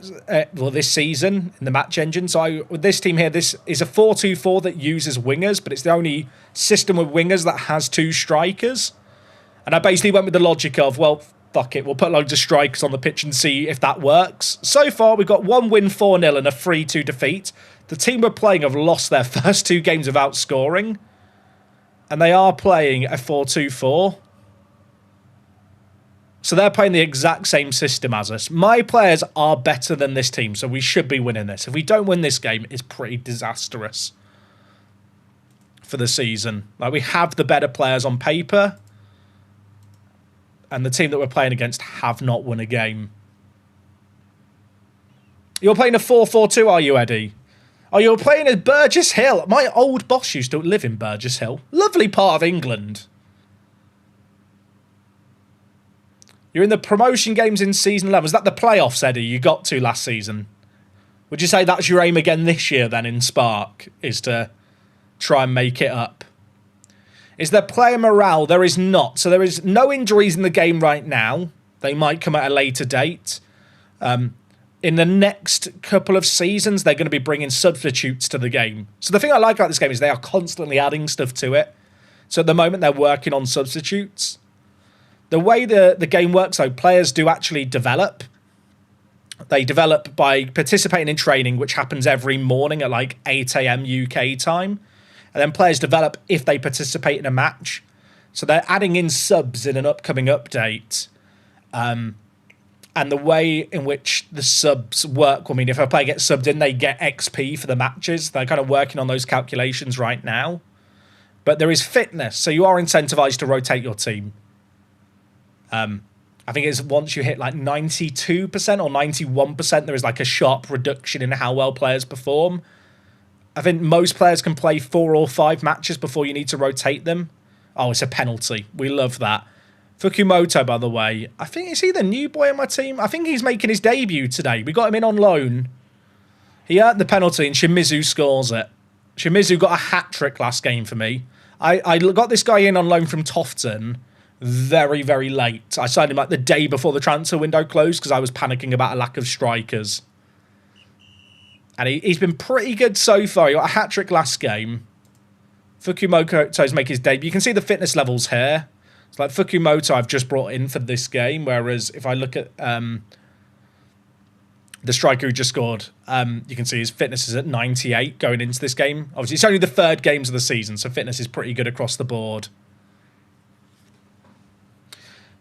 this season, in the match engine. So with this team here, this is a 4-2-4 that uses wingers, but it's the only system with wingers that has 2 strikers. And I basically went with the logic of, well, fuck it, we'll put loads of strikers on the pitch and see if that works. So far, we've got 1 win, 4-0 and a 3-2 defeat. The team we're playing have lost their first 2 games without scoring. And they are playing a 4-2-4. So they're playing the exact same system as us. My players are better than this team, so we should be winning this. If we don't win this game, it's pretty disastrous for the season. Like, we have the better players on paper, and the team that we're playing against have not won a game. You're playing a 4-4-2, are you, Eddie? Oh, you're playing at Burgess Hill. My old boss used to live in Burgess Hill. Lovely part of England. You're in the promotion games in season 11. Was that the playoffs, Eddie, you got to last season? Would you say that's your aim again this year then in Spark, is to try and make it up? Is there player morale? There is not. So there is no injuries in the game right now. They might come at a later date. In the next couple of seasons, they're going to be bringing substitutes to the game. So the thing I like about this game is they are constantly adding stuff to it. So at the moment, they're working on substitutes. The way the game works, though, players do actually develop. They develop by participating in training, which happens every morning at like 8 a.m. UK time. And then players develop if they participate in a match. So they're adding in subs in an upcoming update. And the way in which the subs work, I mean, if a player gets subbed in, they get XP for the matches. They're kind of working on those calculations right now. But there is fitness, so you are incentivized to rotate your team. I think it's once you hit like 92% or 91%, there is like a sharp reduction in how well players perform. I think most players can play 4 or 5 matches before you need to rotate them. Oh, it's a penalty. We love that. Fukumoto, by the way, I think, is he the new boy on my team? I think he's making his debut today. We got him in on loan. He earned the penalty and Shimizu scores it. Shimizu got a hat-trick last game for me. I got this guy in on loan from Tofton very, very late. I signed him like the day before the transfer window closed because I was panicking about a lack of strikers. And he's been pretty good so far. He got a hat-trick last game. Fukumoto's make his debut. You can see the fitness levels here. It's like Fukumoto I've just brought in for this game, whereas if I look at the striker who just scored, you can see his fitness is at 98 going into this game. Obviously, it's only the 3rd games of the season, so fitness is pretty good across the board.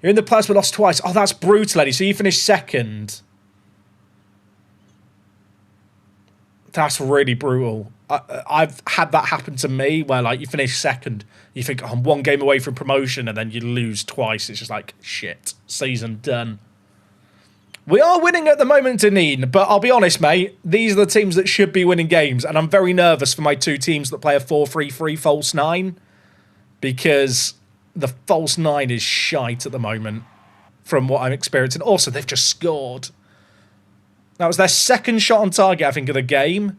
You're in the playoffs but lost twice. Oh, that's brutal, Eddie. So you finished 2nd. That's really brutal. I've had that happen to me where, like, you finish 2nd. You think, oh, I'm 1 game away from promotion, and then you lose twice. It's just like, shit, season done. We are winning at the moment, Deneen, but I'll be honest, mate, these are the teams that should be winning games, and I'm very nervous for my 2 teams that play a 4-3-3 false 9, because the false 9 is shite at the moment from what I'm experiencing. Also, they've just scored. That was their 2nd shot on target, I think, of the game.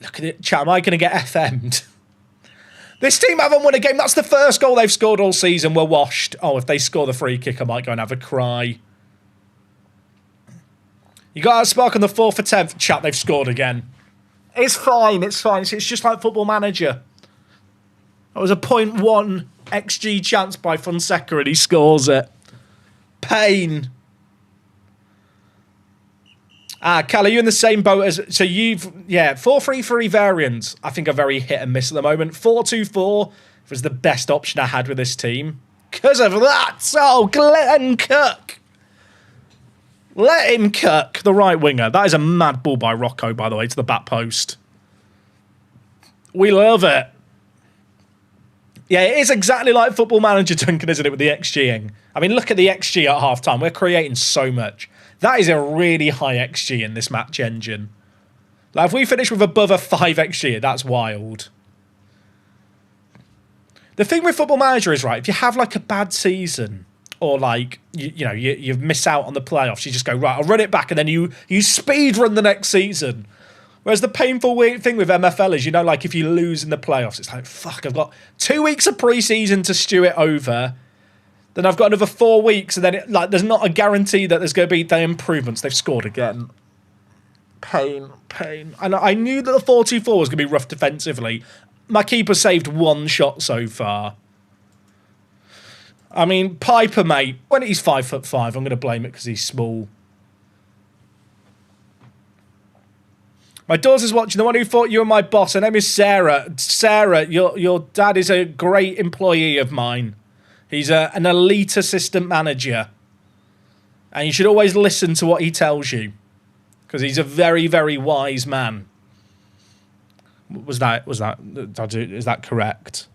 Look at it, chat. Am I going to get FM'd? This team haven't won a game. That's the 1st goal they've scored all season. We're washed. Oh, if they score the free kick, I might go and have a cry. You got a spark on the 4th for 10th. Chat, they've scored again. It's fine. It's fine. It's just like Football Manager. That was a 0.1 XG chance by Fonseca, and he scores it. Pain. Cal, are you in the same boat as... So you've... Yeah, 4-3-3 variants, I think, are very hit and miss at the moment. 4-2-4 was the best option I had with this team. Because of that! Oh, Glenn Cook! Let him cook, the right winger. That is a mad ball by Rocco, by the way, to the back post. We love it. Yeah, it is exactly like Football Manager, Duncan, isn't it, with the XGing? I mean, look at the XG at half-time. We're creating so much. That is a really high XG in this match engine. Like, if we finish with above a 5 XG, that's wild. The thing with Football Manager is, right, if you have, like, a bad season, or like you miss out on the playoffs, you just go, right, I'll run it back, and then you speed run the next season. Whereas the painful thing with MFL is, like if you lose in the playoffs, it's like, fuck, I've got 2 weeks of preseason to stew it over. Then I've got another 4 weeks, and then there's not a guarantee that there's going to be the improvements. They've scored again. Pain. And I knew that the 4-2-4 was going to be rough defensively. My keeper saved 1 shot so far. I mean, Piper, mate, when he's 5'5", I'm going to blame it because he's small. My daughter's watching. The one who thought you were my boss. Her name is Sarah. Sarah, your dad is a great employee of mine. He's an elite assistant manager. And you should always listen to what he tells you. Because he's a very, very wise man. Is that correct?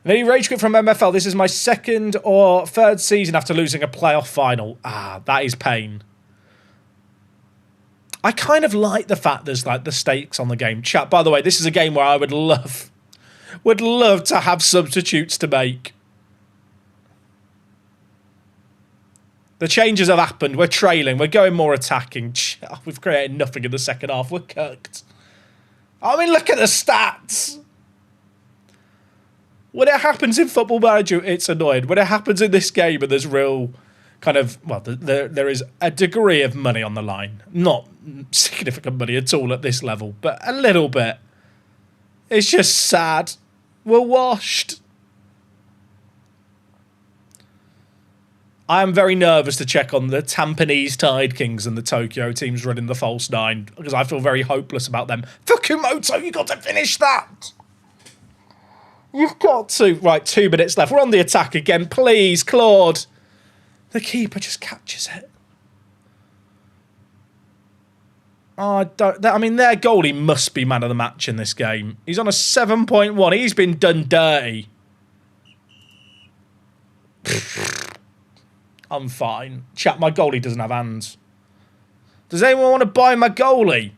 And then he rage quit from MFL. This is my 2nd or 3rd season after losing a playoff final. That is pain. I kind of like the fact there's like the stakes on the game. Chat, by the way, this is a game where I would love to have substitutes to make. The changes have happened. We're trailing. We're going more attacking. We've created nothing in the second half. We're cooked. I mean, look at the stats. When it happens in Football Manager, it's annoying. When it happens in this game and there's real kind of, well, there is a degree of money on the line. Not significant money at all at this level, but a little bit. It's just sad. We're washed. I am very nervous to check on the Tampanese Tide Kings and the Tokyo teams running the false 9 because I feel very hopeless about them. Fukumoto, you got to finish that. You've got to. Right, 2 minutes left. We're on the attack again. Please, Claude. The keeper just catches it. Oh, I mean, their goalie must be man of the match in this game. He's on a 7.1. He's been done dirty. I'm fine. Chat, my goalie doesn't have hands. Does anyone want to buy my goalie?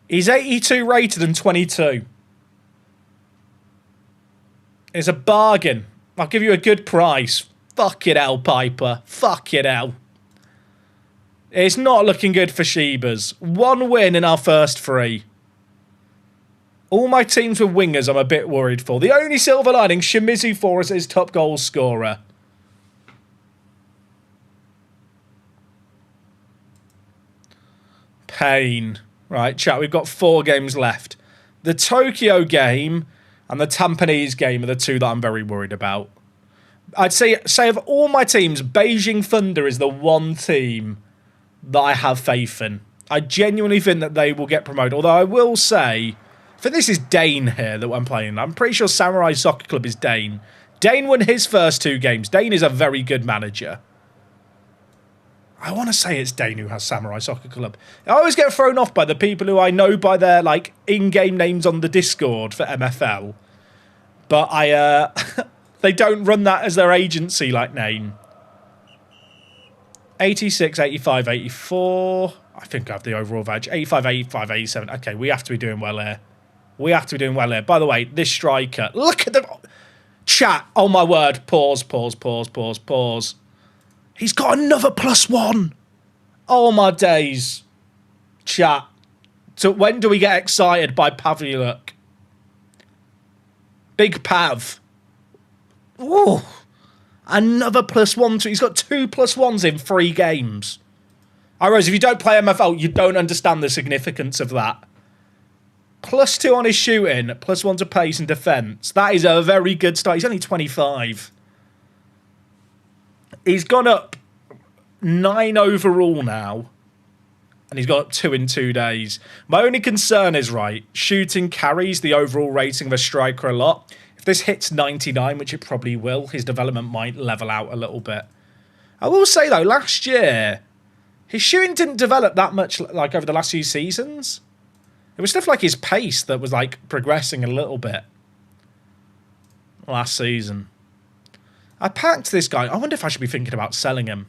He's 82 rated and 22. It's a bargain. I'll give you a good price. Fuck it hell, Piper. Fuck it hell. It's not looking good for Shebas. 1 win in our first 3. All my teams with wingers I'm a bit worried for. The only silver lining, Shimizu for us is top goal scorer. Pain. Right, chat, we've got 4 games left. The Tokyo game and the Tampanese game are the 2 that I'm very worried about. I'd say of all my teams, Beijing Thunder is the one team that I have faith in. I genuinely think that they will get promoted. Although I will say, for this is Dane here that I'm playing. I'm pretty sure Samurai Soccer Club is Dane. Dane won his first 2 games. Dane is a very good manager. I want to say it's Dane who has Samurai Soccer Club. I always get thrown off by the people who I know by their like in-game names on the Discord for MFL. But they don't run that as their agency like name. 86, 85, 84. I think I have the overall badge. 85, 85, 87. Okay, we have to be doing well here. We have to be doing well here. By the way, this striker. Look at the... Chat. Oh, my word. Pause. He's got another +1. Oh, my days. Chat. So when do we get excited by Pavlyuk? Big Pav. Ooh. Another +1. He's got 2 +1s in 3 games. I Rose, if you don't play MFL, you don't understand the significance of that. +2 on his shooting, +1 to pace and defence. That is a very good start. He's only 25. He's gone up 9 overall now. And he's got up 2 in 2 days. My only concern is, right, shooting carries the overall rating of a striker a lot. If this hits 99, which it probably will, his development might level out a little bit. I will say, though, last year, his shooting didn't develop that much like over the last few seasons. It was stuff like his pace that was like progressing a little bit last season. I packed this guy. I wonder if I should be thinking about selling him.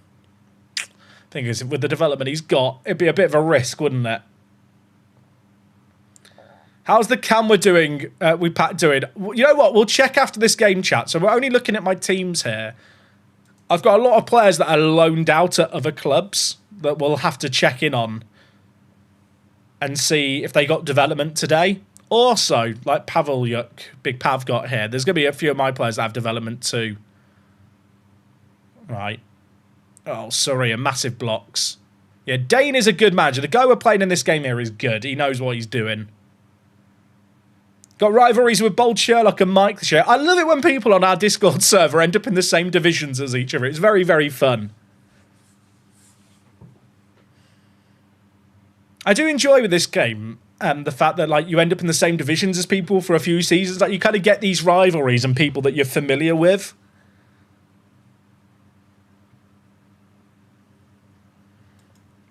Thing is, with the development he's got, it'd be a bit of a risk, wouldn't it? How's the camera doing? We Pat doing? You know what? We'll check after this game, chat. So we're only looking at my teams here. I've got a lot of players that are loaned out at other clubs that we'll have to check in on and see if they got development today. Also, like Pavelyuk, Big Pav got here, there's going to be a few of my players that have development too. Right. Oh, sorry, a massive blocks. Yeah, Dane is a good manager. The guy we're playing in this game here is good. He knows what he's doing. Got rivalries with Bold Sherlock and Mike this year. I love it when people on our Discord server end up in the same divisions as each other. It's very, very fun. I do enjoy with this game the fact that like you end up in the same divisions as people for a few seasons. Like you kind of get these rivalries and people that you're familiar with.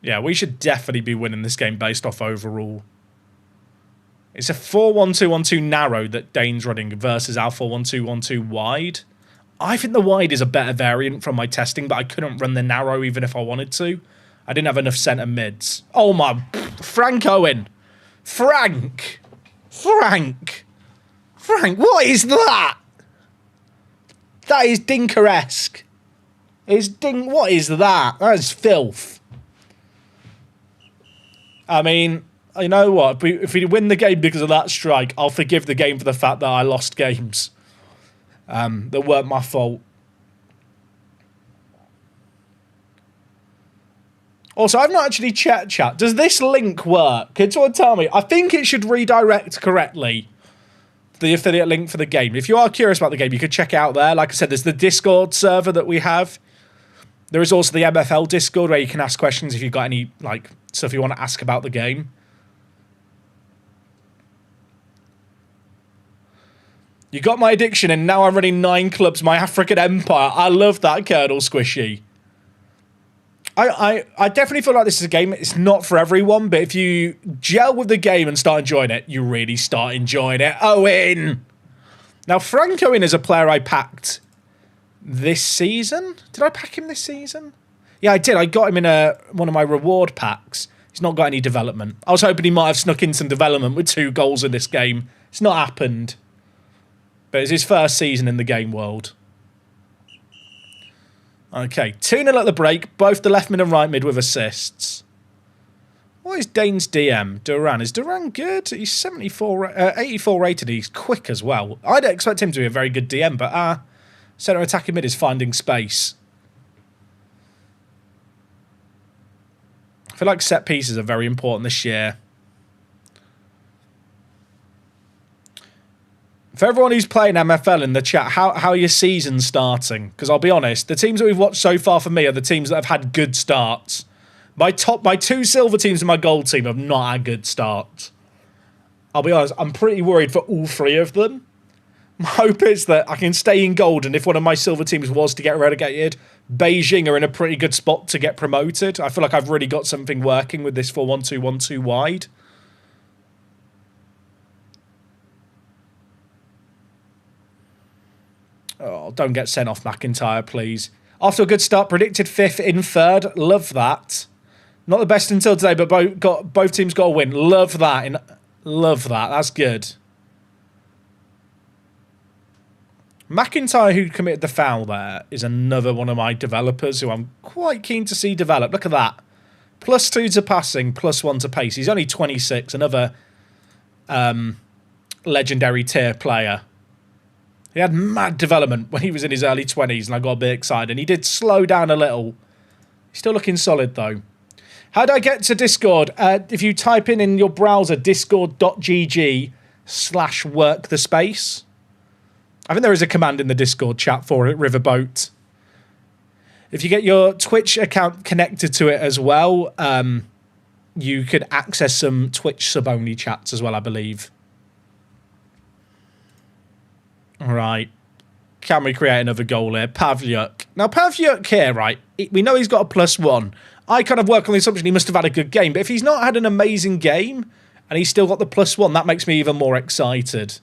Yeah, we should definitely be winning this game based off overall. It's a 4-1-2-1-2 narrow that Dane's running versus our 4-1-2-1-2 wide. I think the wide is a better variant from my testing, but I couldn't run the narrow even if I wanted to. I didn't have enough centre mids. Oh my... Frank Owen. Frank, what is that? That is Dinker-esque. What is that? That is filth. I mean, you know what? If we win the game because of that strike, I'll forgive the game for the fact that I lost games that weren't my fault. Also, I've not actually checked chat. Does this link work? Can someone tell me? I think it should redirect correctly the affiliate link for the game. If you are curious about the game, you could check it out there. Like I said, there's the Discord server that we have. There is also the MFL Discord where you can ask questions if you've got any like stuff you want to ask about the game. You got my addiction and now I'm running 9 clubs, my African empire. I love that, Colonel Squishy. I definitely feel like this is a game. It's not for everyone, but if you gel with the game and start enjoying it, you really start enjoying it. Owen! Now, Frank Owen is a player I packed this season. Did I pack him this season? Yeah, I did. I got him in one of my reward packs. He's not got any development. I was hoping he might have snuck in some development with 2 goals in this game. It's not happened. But it's his first season in the game world. Okay, 2-0 at the break. Both the left mid and right mid with assists. What is Dane's DM? Duran. Is Duran good? He's 84 rated. He's quick as well. I'd expect him to be a very good DM, but centre attacking mid is finding space. I feel like set pieces are very important this year. For everyone who's playing MFL in the chat, how are your seasons starting? Because I'll be honest, the teams that we've watched so far for me are the teams that have had good starts. My 2 silver teams and my gold team have not had good starts. I'll be honest, I'm pretty worried for all 3 of them. My hope is that I can stay in gold, and if one of my silver teams was to get relegated, Beijing are in a pretty good spot to get promoted. I feel like I've really got something working with this 4-1-2-1-2 wide. Oh, don't get sent off, McIntyre, please. After a good start, predicted 5th in 3rd. Love that. Not the best until today, but both teams got a win. Love that. Love that. That's good. McIntyre, who committed the foul there, is another one of my developers who I'm quite keen to see develop. Look at that. +2 to passing, +1 to pace. He's only 26, another legendary tier player. He had mad development when he was in his early 20s, and I got a bit excited. And he did slow down a little. He's still looking solid, though. How do I get to Discord? If you type in your browser discord.gg/workthespace. I think there is a command in the Discord chat for it, Riverboat. If you get your Twitch account connected to it as well, you could access some Twitch sub-only chats as well, I believe. Right. Can we create another goal here? Pavelyuk. Now, Pavelyuk here, right, we know he's got a +1. I kind of work on the assumption he must have had a good game, but if he's not had an amazing game and he's still got the +1, that makes me even more excited.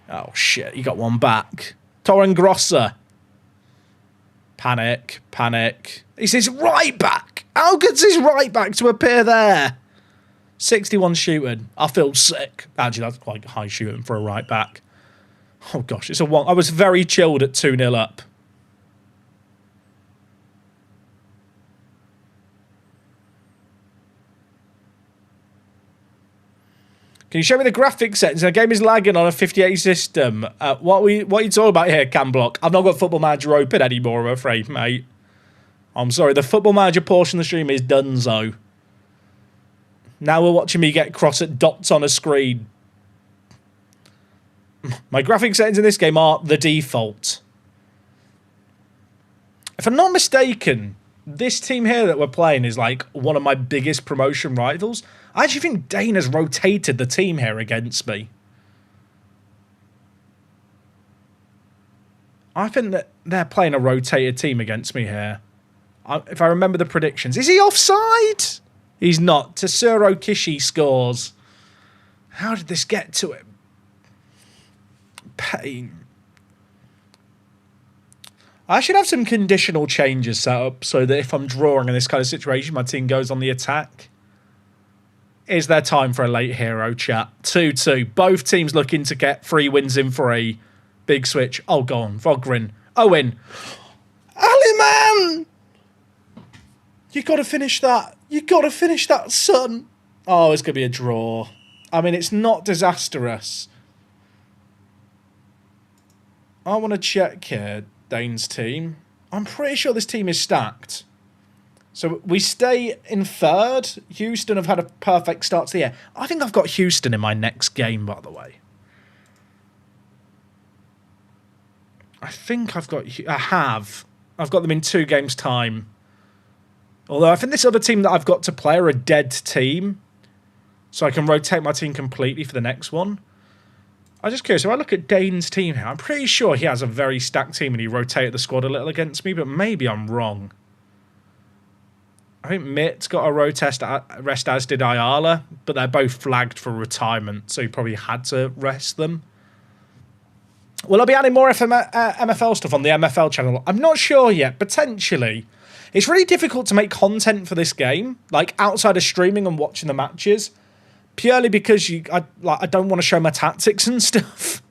Oh, shit, he got one back. Torrengrosser. Panic. He's his right back. How good's his right back to appear there? 61 shooting. I feel sick. Actually, that's quite high shooting for a right back. Oh, gosh, it's a 1. I was very chilled at 2-0 up. Can you show me the graphics settings? The game is lagging on a 58 system. What are you talking about here, Camblock? I've not got Football Manager open anymore, I'm afraid, mate. I'm sorry, the Football Manager portion of the stream is donezo. Now we're watching me get cross at dots on a screen. My graphics settings in this game are the default. If I'm not mistaken, this team here that we're playing is like one of my biggest promotion rivals. I actually think Dane has rotated the team here against me. I think that they're playing a rotated team against me here. If I remember the predictions. Is he offside? He's not. Tsuro Kishi scores. How did this get to him? Pain. I should have some conditional changes set up so that if I'm drawing in this kind of situation, my team goes on the attack. Is there time for a late hero chat? 2-2. Both teams looking to get 3 wins in 3. Big switch. Oh, go on. Vogrin. Owen. Ali, man! You got to finish that. You got to finish that, son. Oh, it's going to be a draw. I mean, it's not disastrous. I want to check here, Dane's team. I'm pretty sure this team is stacked. So we stay in 3rd. Houston have had a perfect start to the year. I think I've got Houston in my next game, by the way. I think I've got... I have. I've got them in 2 games' time. Although I think this other team that I've got to play are a dead team. So I can rotate my team completely for the next one. I'm just curious, if I look at Dane's team here, I'm pretty sure he has a very stacked team and he rotated the squad a little against me, but maybe I'm wrong. I think Mitt's got a rest, as did Ayala, but they're both flagged for retirement, so he probably had to rest them. Will I be adding more MFL stuff on the MFL channel? I'm not sure yet, potentially. It's really difficult to make content for this game, like outside of streaming and watching the matches, purely because I don't want to show my tactics and stuff.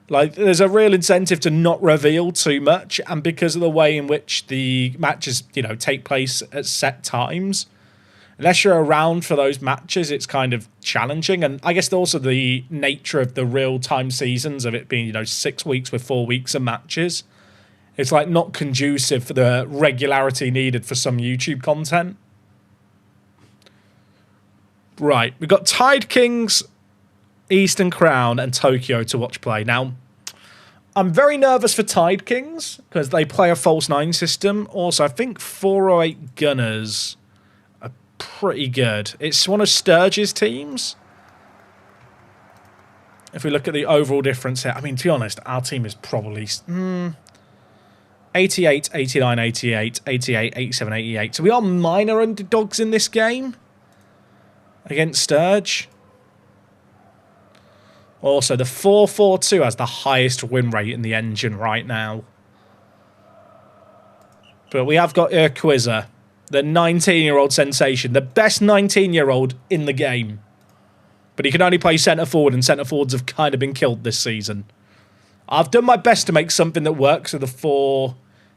Like, there's a real incentive to not reveal too much, and because of the way in which the matches, take place at set times, unless you're around for those matches, it's kind of challenging. And I guess also the nature of the real-time seasons of it being, 6 weeks with 4 weeks of matches, it's like not conducive for the regularity needed for some YouTube content. Right, we've got Tide Kings, Eastern Crown, and Tokyo to watch play. Now, I'm very nervous for Tide Kings because they play a false 9 system. Also, I think 408 Gunners are pretty good. It's one of Sturge's teams. If we look at the overall difference here, I mean, to be honest, our team is probably 88, 89, 88, 88, 87, 88. So we are minor underdogs in this game against Sturge. Also, the 442 has the highest win rate in the engine right now. But we have got Urquiza, the 19-year-old sensation, the best 19-year-old in the game. But he can only play centre forward, and centre forwards have kind of been killed this season. I've done my best to make something that works with the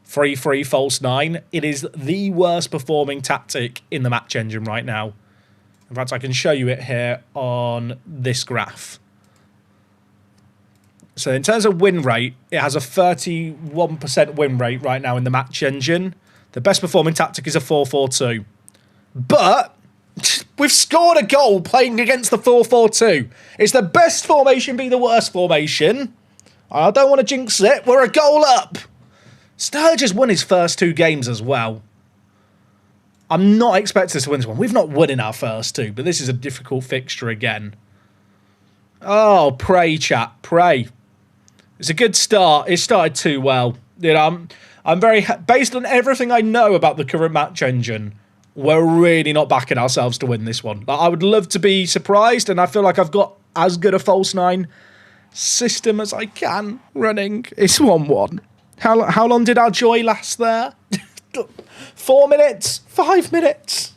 4-3-3 false 9. It is the worst performing tactic in the match engine right now. In fact, I can show you it here on this graph. So in terms of win rate, it has a 31% win rate right now in the match engine. The best performing tactic is a 4-4-2. But we've scored a goal playing against the 4-4-2. It's the best formation, be the worst formation. I don't want to jinx it. We're a goal up. Sturge has won his first 2 games as well. I'm not expecting us to win this one. We've not won in our first 2, but this is a difficult fixture again. Oh, pray, chat, pray. It's a good start. It started too well. I'm very... Based on everything I know about the current match engine, we're really not backing ourselves to win this one. I would love to be surprised, and I feel like I've got as good a false 9 system as I can running. It's 1-1. How long did our joy last there? 4 minutes? 5 minutes?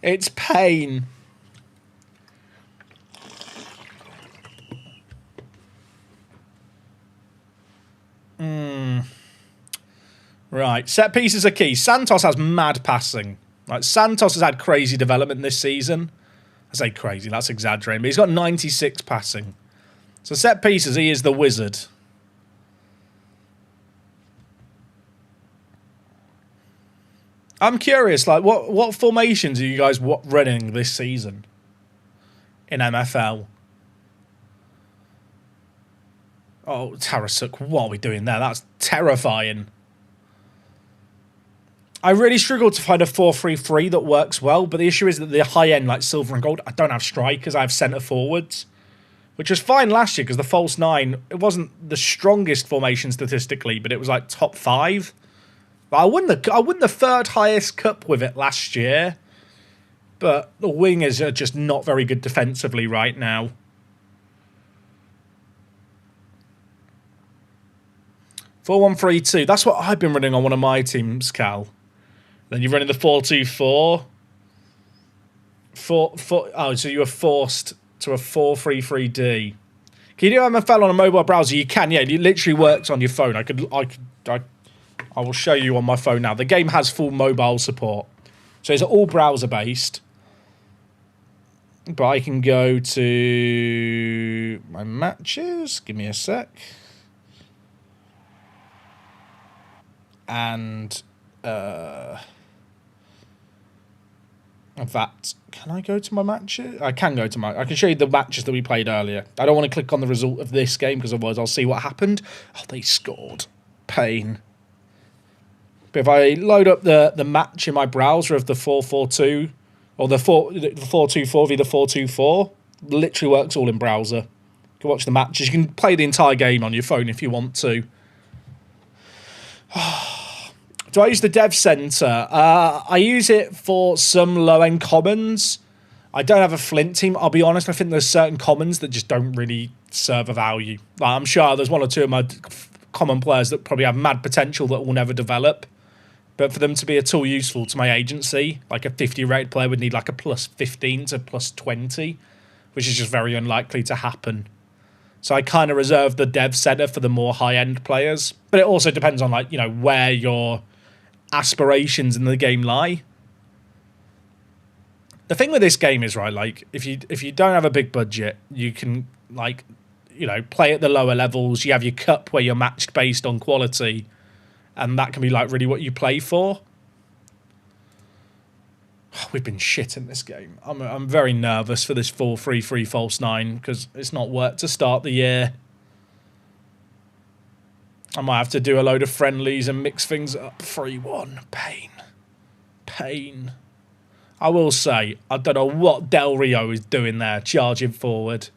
It's pain. Right, set pieces are key. Santos has mad passing. Like, Santos has had crazy development this season. I say crazy, that's exaggerating, but he's got 96 passing. So set pieces, he is the wizard. I'm curious, like, what formations are you guys running this season in MFL? Oh, Tarasuk, what are we doing there? That's terrifying. I really struggle to find a 4-3-3 that works well, but the issue is that the high-end, like silver and gold, I don't have strikers, I have centre-forwards, which was fine last year because the false 9, it wasn't the strongest formation statistically, but it was like top 5. But I won the third highest cup with it last year, but the wingers are just not very good defensively right now. (4-1-3-2). That's what I've been running on one of my teams, Cal. Then you're running the 4-2-4. Oh, so you were forced to a 4-3-3-D. Can you do MFL on a mobile browser? You can, yeah. It literally works on your phone. I will show you on my phone now. The game has full mobile support. So it's all browser-based. But I can go to my matches. Give me a sec. And that, can I go to my matches? I can go to I can show you the matches that we played earlier. I don't want to click on the result of this game because otherwise I'll see what happened. Oh, they scored. Pain. But if I load up the match in my browser of the 4-4-2 or the 4-2-4 v the 4-2-4, literally works all in browser. You can watch the matches. You can play the entire game on your phone if you want to. Do I use the Dev Center? I use it for some low-end commons. I don't have a Flint team. I'll be honest, I think there's certain commons that just don't really serve a value. Like, I'm sure there's one or two of my common players that probably have mad potential that will never develop. But for them to be at all useful to my agency, like a 50 rated player would need like a +15 to +20, which is just very unlikely to happen. So I kind of reserve the Dev Center for the more high-end players. But it also depends on, like, you know, where your aspirations in the game lie. The thing with this game is, right, like, if you don't have a big budget, you can, like, you know, play at the lower levels. You have your cup where you're matched based on quality, and that can be, like, really what you play for. We've been shit in this game. I'm very nervous for this 4-3-3 false 9 because it's not worked to start the year. I might have to do a load of friendlies and mix things up. 3-1. Pain. Pain. I will say, I don't know what Del Rio is doing there, charging forward.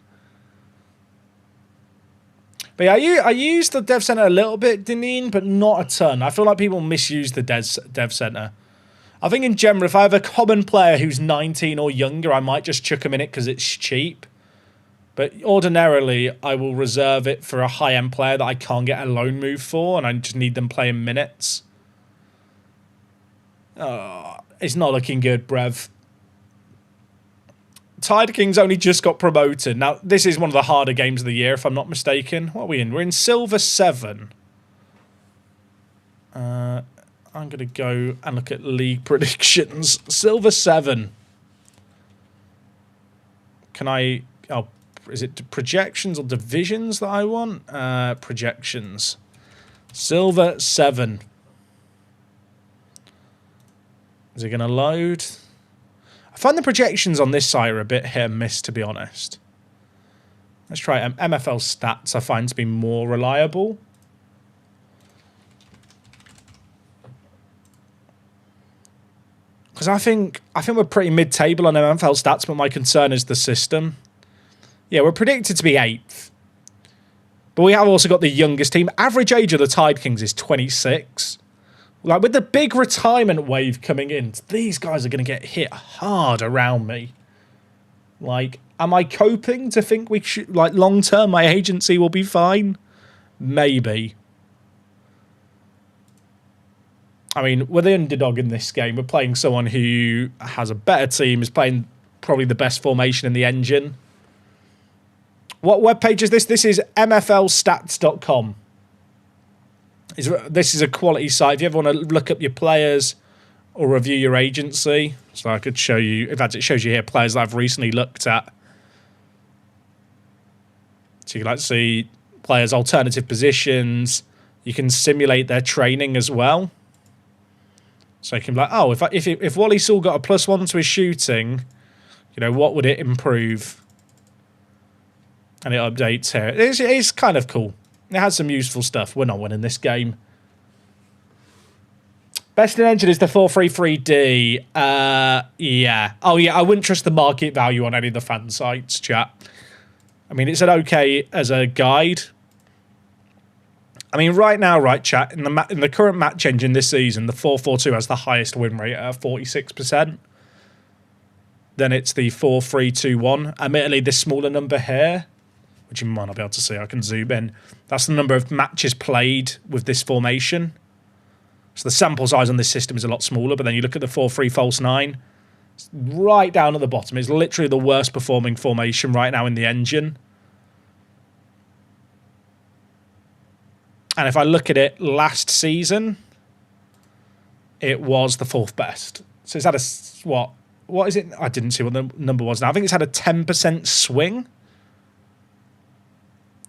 But yeah, I used the Dev Center a little bit, Deneen, but not a ton. I feel like people misuse the Dev Center. I think in general, if I have a common player who's 19 or younger, I might just chuck him in it because it's cheap. But ordinarily, I will reserve it for a high-end player that I can't get a loan move for, and I just need them playing minutes. Oh, it's not looking good, Brev. Tide Kings only just got promoted. Now, this is one of the harder games of the year, if I'm not mistaken. What are we in? We're in Silver 7. I'm going to go and look at league predictions. Silver 7. Can I... Oh, is it projections or divisions that I want? Projections. Silver 7. Is it going to load? I find the projections on this side are a bit hit and miss, to be honest. Let's try MFL stats. I find to be more reliable. Because I think we're pretty mid-table on MFL stats, but my concern is the system. Yeah, we're predicted to be 8th. But we have also got the youngest team. Average age of the Tide Kings is 26. Like, with the big retirement wave coming in, these guys are going to get hit hard around me. Like, am I coping to think we should, like, long-term my agency will be fine? Maybe. I mean, we're the underdog in this game. We're playing someone who has a better team, is playing probably the best formation in the engine. What webpage is this? This is mflstats.com. This is a quality site. If you ever want to look up your players or review your agency, So I could show you, in fact, it shows you here players that I've recently looked at. So you can like see players' alternative positions. You can simulate their training as well. So you can be like, oh, if Wally Saul got a +1 to his shooting, you know, what would it improve? And it updates here. It's kind of cool. It has some useful stuff. We're not winning this game. Best in engine is the 433D. Yeah. Oh, yeah, I wouldn't trust the market value on any of the fan sites, chat. I mean, it's an okay as a guide. I mean, right now, right, chat, in the current match engine this season, the 442 has the highest win rate at 46%. Then it's the 4321. Admittedly, this smaller number here, which you might not be able to see, I can zoom in. That's the number of matches played with this formation. So the sample size on this system is a lot smaller, but then you look at the 4-3 false 9, it's right down at the bottom. It's literally the worst performing formation right now in the engine. And if I look at it last season, it was the 4th best. So it's had a, what is it? I didn't see what the number was now. I think it's had a 10% swing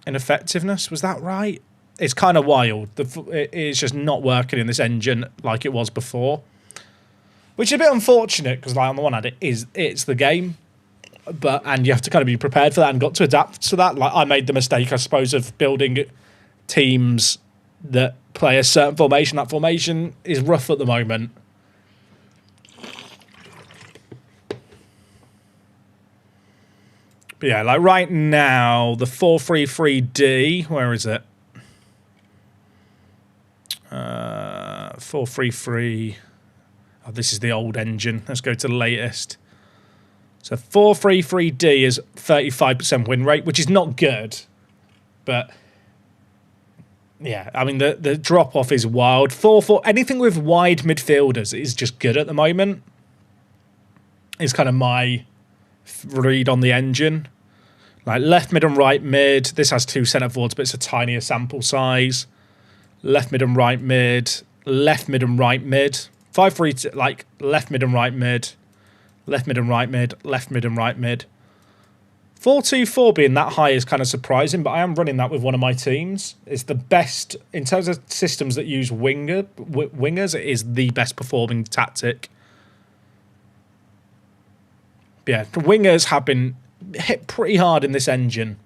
in effectiveness. Was that right? It's kind of wild. It's just not working in this engine like it was before, which is a bit unfortunate because, like, on the one hand, it's the game, and you have to kind of be prepared for that and got to adapt to that. Like, I made the mistake, I suppose, of building teams that play a certain formation. That formation is rough at the moment. But yeah, like right now, the 433D, where is it? 433. Oh, this is the old engine. Let's go to the latest. So 433D is 35% win rate, which is not good. But yeah, I mean, the drop-off is wild. 4-4, anything with wide midfielders is just good at the moment. Is kind of my read on the engine. Like left mid and right mid. This has 2 centre forwards, but it's a tinier sample size. Left mid and right mid. Left mid and right mid. 5-3, like left mid and right mid. Left mid and right mid. Left mid and right mid. 4-2-4 being that high is kind of surprising, but I am running that with one of my teams. It's the best, in terms of systems that use wingers, it is the best performing tactic. Yeah, the wingers have been hit pretty hard in this engine.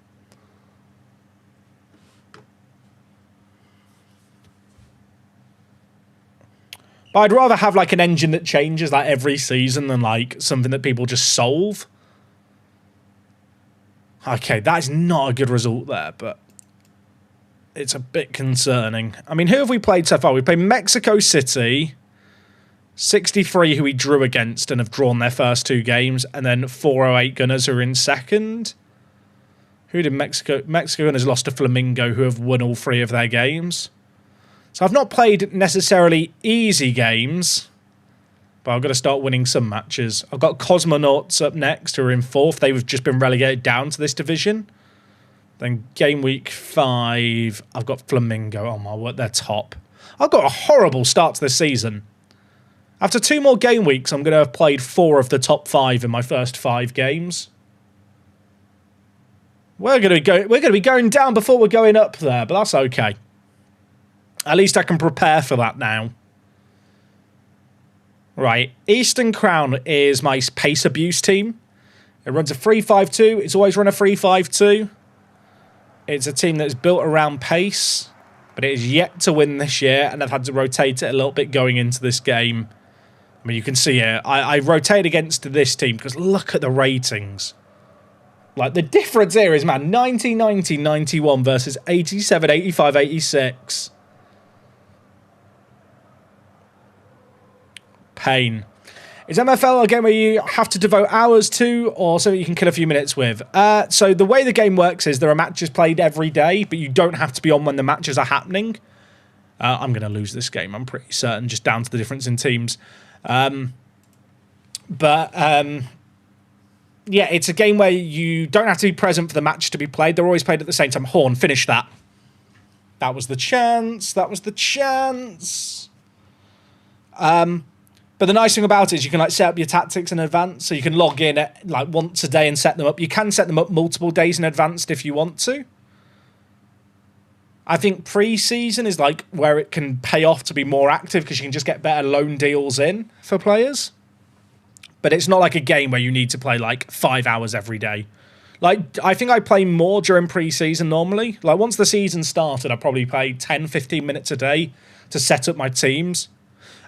But I'd rather have like an engine that changes like every season than like something that people just solve. Okay, that is not a good result there, but it's a bit concerning. I mean, who have we played so far? We played Mexico City, 63 who we drew against and have drawn their first 2 games, and then 408 Gunners who are in second. Who did Mexico? Mexico Gunners lost to Flamingo, who have won all 3 of their games. So I've not played necessarily easy games, but I've got to start winning some matches. I've got Cosmonauts up next, who are in 4th. They've just been relegated down to this division. Then game week 5, I've got Flamingo. Oh my word, they're top. I've got a horrible start to this season. After 2 more game weeks, I'm going to have played 4 of the top 5 in my first 5 games. We're going to be going down before we're going up there, but that's okay. At least I can prepare for that now. Right, Eastern Crown is my pace abuse team. It runs a 3-5-2. It's always run a 3-5-2. It's a team that's built around pace, but it is yet to win this year, and I've had to rotate it a little bit going into this game. I mean, you can see here, I rotate against this team because look at the ratings. Like, the difference here is, man, 90, 90, 91 versus 87, 85, 86. Pain. Is MFL a game where you have to devote hours to, or so you can kill a few minutes with? So the way the game works is there are matches played every day, but you don't have to be on when the matches are happening. I'm going to lose this game, I'm pretty certain, just down to the difference in teams. Yeah, it's a game where you don't have to be present for the match to be played. They're always played at the same time. Horn, finish that. That was the chance. That was the chance. But the nice thing about it is you can like set up your tactics in advance, so you can log in at, like once a day and set them up. You can set them up multiple days in advance if you want to. I think pre-season is like where it can pay off to be more active because you can just get better loan deals in for players. But it's not like a game where you need to play like 5 hours every day. Like, I think I play more during pre-season normally. Like, once the season started, I probably play 10, 15 minutes a day to set up my teams.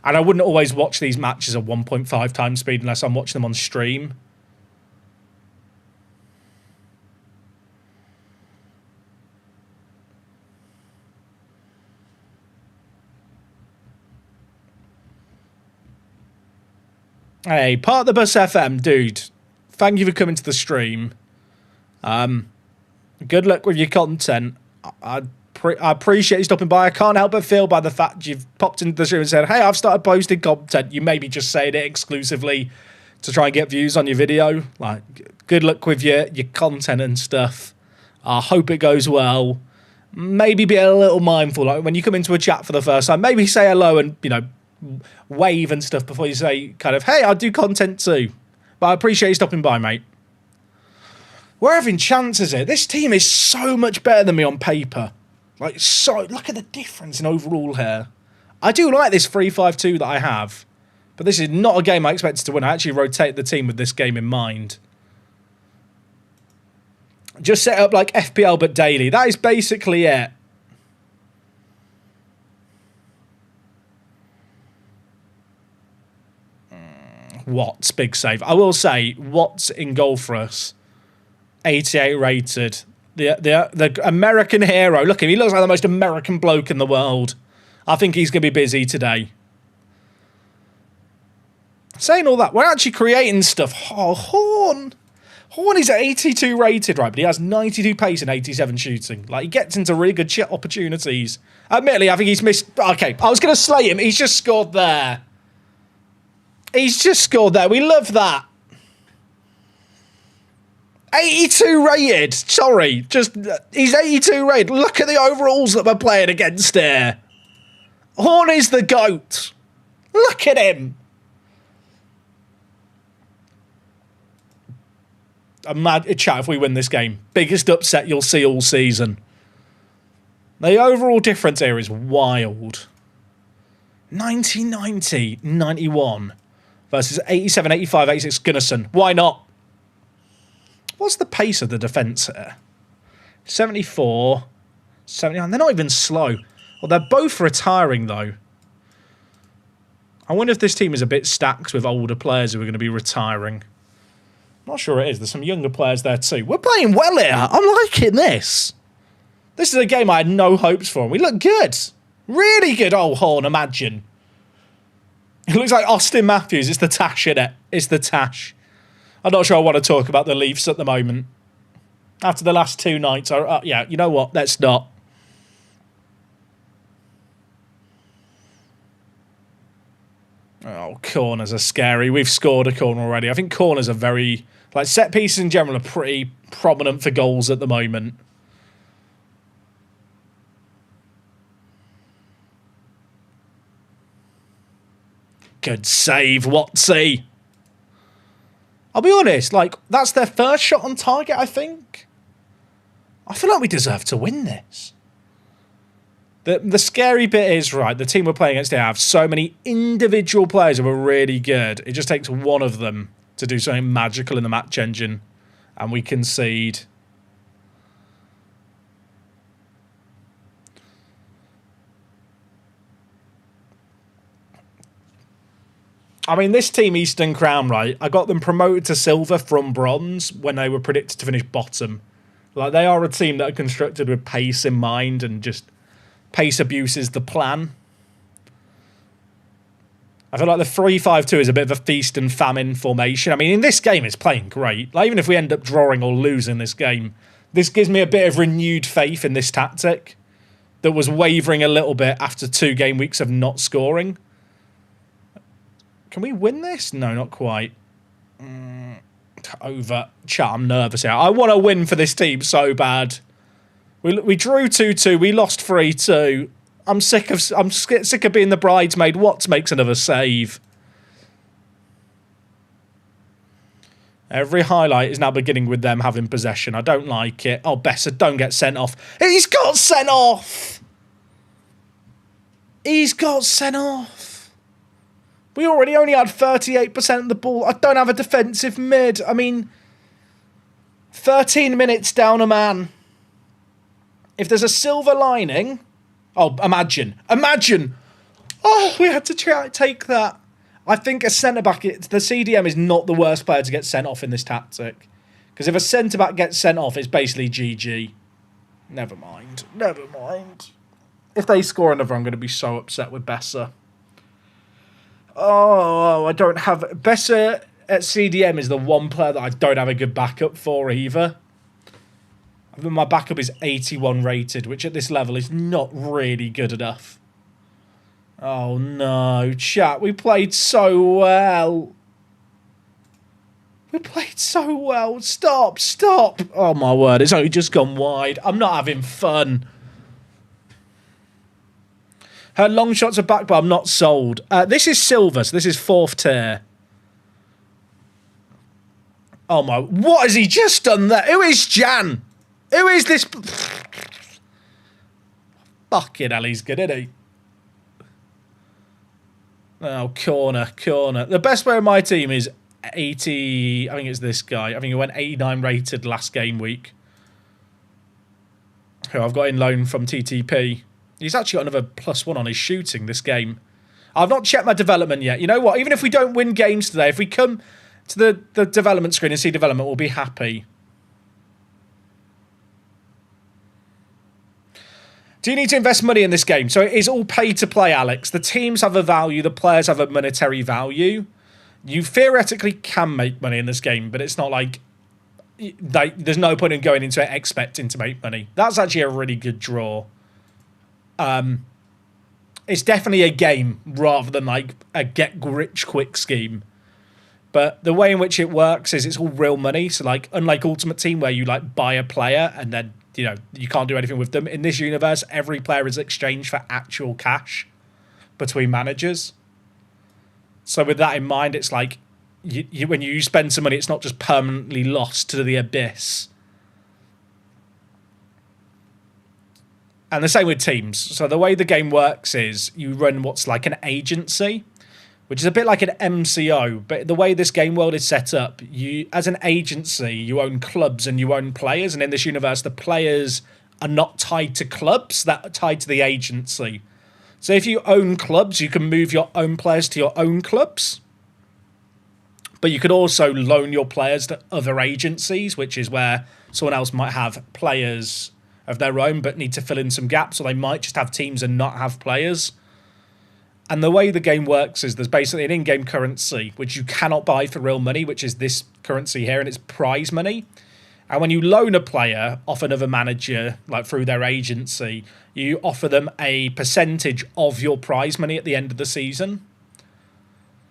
And I wouldn't always watch these matches at 1.5 times speed unless I'm watching them on stream. Hey, Part of the Bus FM, dude. Thank you for coming to the stream. Good luck with your content. I appreciate you stopping by. I can't help but feel by the fact you've popped into the stream and said, hey, I've started posting content. You may be just saying it exclusively to try and get views on your video. Like, good luck with your content and stuff. I hope it goes well. Maybe be a little mindful. Like, when you come into a chat for the first time, maybe say hello and, you know, wave and stuff before you say kind of, hey, I do content too. But I appreciate you stopping by, mate. We're having chances here. This team is so much better than me on paper. Like, so, look at the difference in overall here. I do like this 3-5-2 that I have. But this is not a game I expected to win. I actually rotate the team with this game in mind. Just set up like FPL but daily. That is basically it. Watts, big save. I will say, Watts in goal for us. 88 rated. The American hero. Look at him. He looks like the most American bloke in the world. I think he's going to be busy today. Saying all that, we're actually creating stuff. Oh, Horn. Horn is at 82 rated, right? But he has 92 pace and 87 shooting. Like, he gets into really good shit opportunities. Admittedly, I think he's missed... Okay, I was going to slay him. He's just scored there. He's just scored there. We love that. 82 rated. Sorry. Just, he's 82 rated. Look at the overalls that we're playing against here. Horn is the GOAT. Look at him. I'm mad, chat, if we win this game. Biggest upset you'll see all season. The overall difference here is wild. 90-90, 91 versus 87, 85, 86 Gunnarsson. Why not? What's the pace of the defence here? 74, 79. They're not even slow. Well, they're both retiring, though. I wonder if this team is a bit stacked with older players who are going to be retiring. I'm not sure it is. There's some younger players there, too. We're playing well here. I'm liking this. This is a game I had no hopes for. And we look good. Really good, old Horn, imagine. It looks like Austin Matthews. It's the Tash, innit? It's the Tash. I'm not sure I want to talk about the Leafs at the moment. After the last two nights, yeah, you know what? Let's not. Oh, corners are scary. We've scored a corner already. I think corners are very... Like, set pieces in general are pretty prominent for goals at the moment. Good save, Watsy. I'll be honest, like, that's their first shot on target, I think. I feel like we deserve to win this. The scary bit is, right, the team we're playing against, they have so many individual players who are really good. It just takes one of them to do something magical in the match engine, and we concede. I mean, this team, Eastern Crown, right, I got them promoted to silver from bronze when they were predicted to finish bottom. Like, they are a team that are constructed with pace in mind, and just pace abuse is the plan. I feel like the 3-5-2 is a bit of a feast and famine formation. I mean, in this game, it's playing great. Like, even if we end up drawing or losing this game, this gives me a bit of renewed faith in this tactic that was wavering a little bit after 2 game weeks of not scoring. Can we win this? No, not quite. Over. Chat, I'm nervous here. I want to win for this team so bad. We drew 2-2. We lost 3-2. I'm sick of being the bridesmaid. Watts makes another save. Every highlight is now beginning with them having possession. I don't like it. Oh, Besser, don't get sent off. He's got sent off! He's got sent off. We already only had 38% of the ball. I don't have a defensive mid. I mean, 13 minutes down a man. If there's a silver lining... Oh, imagine. Imagine! Oh, we had to take that. I think a centre-back... The CDM is not the worst player to get sent off in this tactic. Because if a centre-back gets sent off, it's basically GG. Never mind. Never mind. If they score another, I'm going to be so upset with Besser. Oh, I don't have... Besser at CDM is the one player that I don't have a good backup for either. I mean, my backup is 81 rated, which at this level is not really good enough. Oh no, chat, we played so well. We played so well. Stop, stop. Oh my word, it's only just gone wide. I'm not having fun. Her long shots are back, but I'm not sold. This is silver, so this is 4th tier. Oh my, what has he just done there? Who is Jan? Who is this? Fucking hell, he's good, isn't he? Oh, corner. The best player in my team is 80... I think it's this guy. I think he went 89 rated last game week. Who I've got in loan from TTP. He's actually got another +1 on his shooting this game. I've not checked my development yet. You know what? Even if we don't win games today, if we come to the development screen and see development, we'll be happy. Do you need to invest money in this game? So it is all pay to play, Alex. The teams have a value. The players have a monetary value. You theoretically can make money in this game, but it's not like... there's no point in going into it expecting to make money. That's actually a really good draw. It's definitely a game rather than like a get-rich-quick scheme. But the way in which it works is it's all real money. So like, unlike Ultimate Team where you like buy a player and then... you know, you can't do anything with them. In this universe, every player is exchanged for actual cash between managers. So with that in mind, it's like, when you spend some money, it's not just permanently lost to the abyss. And the same with teams. So the way the game works is you run what's like an agency, which is a bit like an MCO, but the way this game world is set up, you, as an agency, you own clubs and you own players, and in this universe, the players are not tied to clubs, that are tied to the agency. So if you own clubs, you can move your own players to your own clubs, but you could also loan your players to other agencies, which is where someone else might have players of their own, but need to fill in some gaps, or they might just have teams and not have players. And the way the game works is there's basically an in-game currency, which you cannot buy for real money, which is this currency here, and it's prize money. And when you loan a player off another manager, like through their agency, you offer them a percentage of your prize money at the end of the season.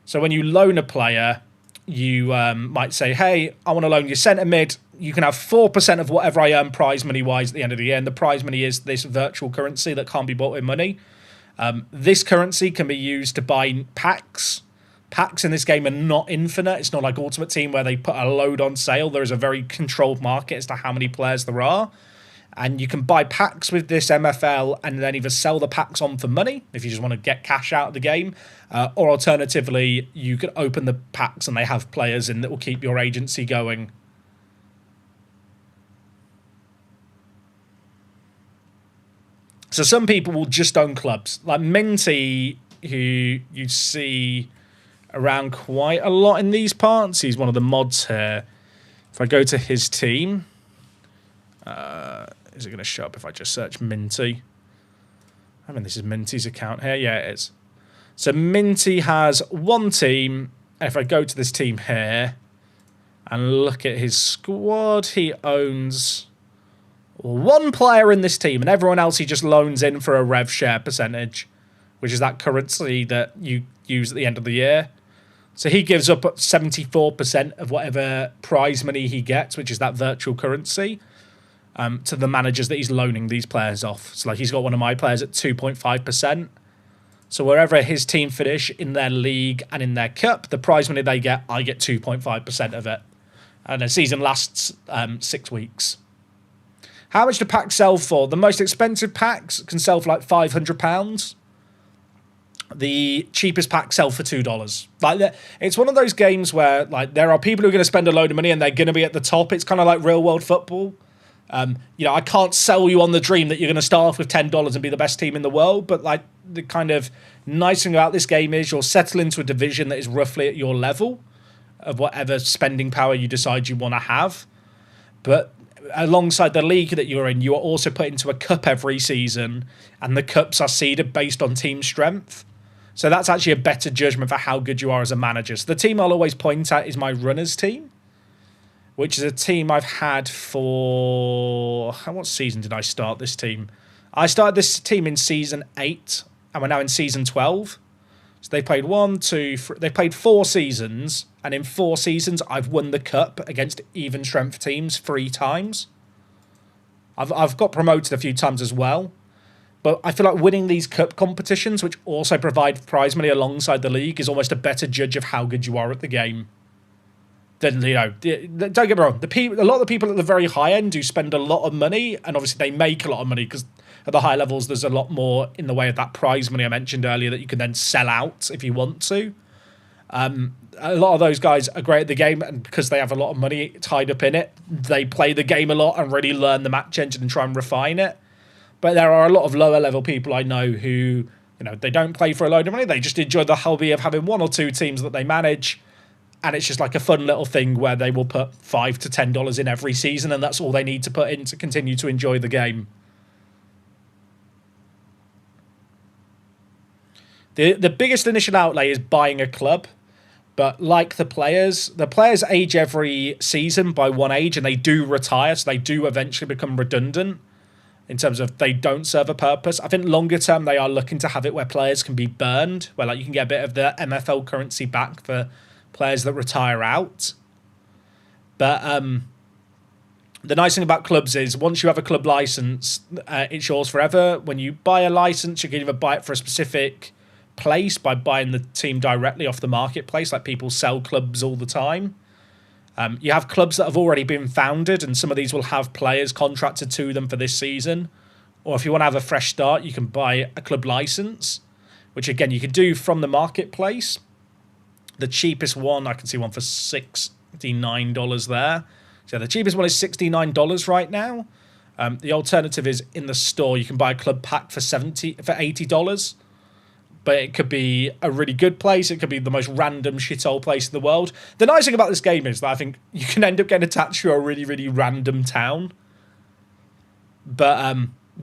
So when you loan a player, you might say, hey, I want to loan you centre mid. You can have 4% of whatever I earn prize money-wise at the end of the year. And the prize money is this virtual currency that can't be bought with money. This currency can be used to buy packs. Packs in this game are not infinite. It's not like Ultimate Team where they put a load on sale. There is a very controlled market as to how many players there are. And you can buy packs with this MFL and then either sell the packs on for money if you just want to get cash out of the game. Or alternatively, you could open the packs and they have players in that will keep your agency going. So some people will just own clubs. Like Minty, who you see around quite a lot in these parts. He's one of the mods here. If I go to his team, is it going to show up if I just search Minty? I mean, this is Minty's account here. Yeah, it is. So Minty has one team. And if I go to this team here and look at his squad, he owns one player in this team, and everyone else he just loans in for a rev share percentage, which is that currency that you use at the end of the year. So he gives up 74% of whatever prize money he gets, which is that virtual currency, to the managers that he's loaning these players off. So like he's got one of my players at 2.5%. So wherever his team finish in their league and in their cup, the prize money they get, I get 2.5% of it. And a season lasts 6 weeks. How much do packs sell for? The most expensive packs can sell for like £500. The cheapest packs sell for $2. Like, it's one of those games where like there are people who are going to spend a load of money and they're going to be at the top. It's kind of like real world football. I can't sell you on the dream that you're going to start off with $10 and be the best team in the world. But like the kind of nice thing about this game is you'll settle into a division that is roughly at your level of whatever spending power you decide you want to have. But alongside the league that you're in, you are also put into a cup every season, and the cups are seeded based on team strength. So that's actually a better judgment for how good you are as a manager. So the team I'll always point at is my runners team, which is a team I've had for... What season did I start this team? I started this team in season 8, and we're now in season 12. So they played 4 seasons, and in 4 seasons I've won the cup against even strength teams 3 times. I've got promoted a few times as well. But I feel like winning these cup competitions, which also provide prize money alongside the league, is almost a better judge of how good you are at the game. Then, don't get me wrong, a lot of the people at the very high end do spend a lot of money, and obviously they make a lot of money because at the high levels there's a lot more in the way of that prize money I mentioned earlier that you can then sell out if you want to. A lot of those guys are great at the game, and because they have a lot of money tied up in it, they play the game a lot and really learn the match engine and try and refine it. But there are a lot of lower level people I know who, they don't play for a load of money. They just enjoy the hobby of having 1 or 2 teams that they manage. And it's just like a fun little thing where they will put $5 to $10 in every season, and that's all they need to put in to continue to enjoy the game. The biggest initial outlay is buying a club. But like the players age every season by 1 age, and they do retire, so they do eventually become redundant. In terms of they don't serve a purpose. I think longer term they are looking to have it where players can be burned, where like you can get a bit of the MFL currency back for players that retire out. But the nice thing about clubs is once you have a club license, it's yours forever. When you buy a license, you can either buy it for a specific place by buying the team directly off the marketplace, like people sell clubs all the time. You have clubs that have already been founded, and some of these will have players contracted to them for this season. Or if you want to have a fresh start, you can buy a club license, which again you can do from the marketplace. The cheapest one, I can see one for $69 there. So the cheapest one is $69 right now. The alternative is in the store. You can buy a club pack for $80. But it could be a really good place. It could be the most random shithole place in the world. The nice thing about this game is that I think you can end up getting attached to a really, really random town. But,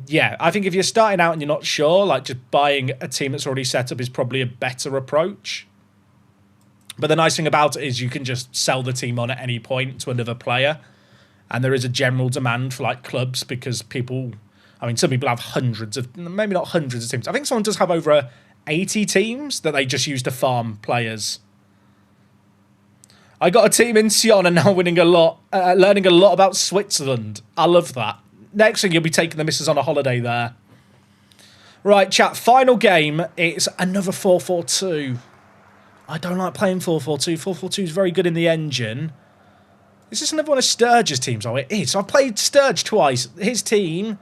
yeah, I think if you're starting out and you're not sure, like just buying a team that's already set up is probably a better approach. But the nice thing about it is you can just sell the team on at any point to another player. And there is a general demand for, like, clubs because people... some people have hundreds of... Maybe not hundreds of teams. I think someone does have over 80 teams that they just use to farm players. I got a team in Sion and now winning a lot, learning a lot about Switzerland. I love that. Next thing, you'll be taking the missus on a holiday there. Right, chat, final game. It's another 4-4-2. I don't like playing 4-4-2. 4-4-2 is very good in the engine. Is this another one of Sturge's teams? Oh, it is. I've played Sturge twice. His team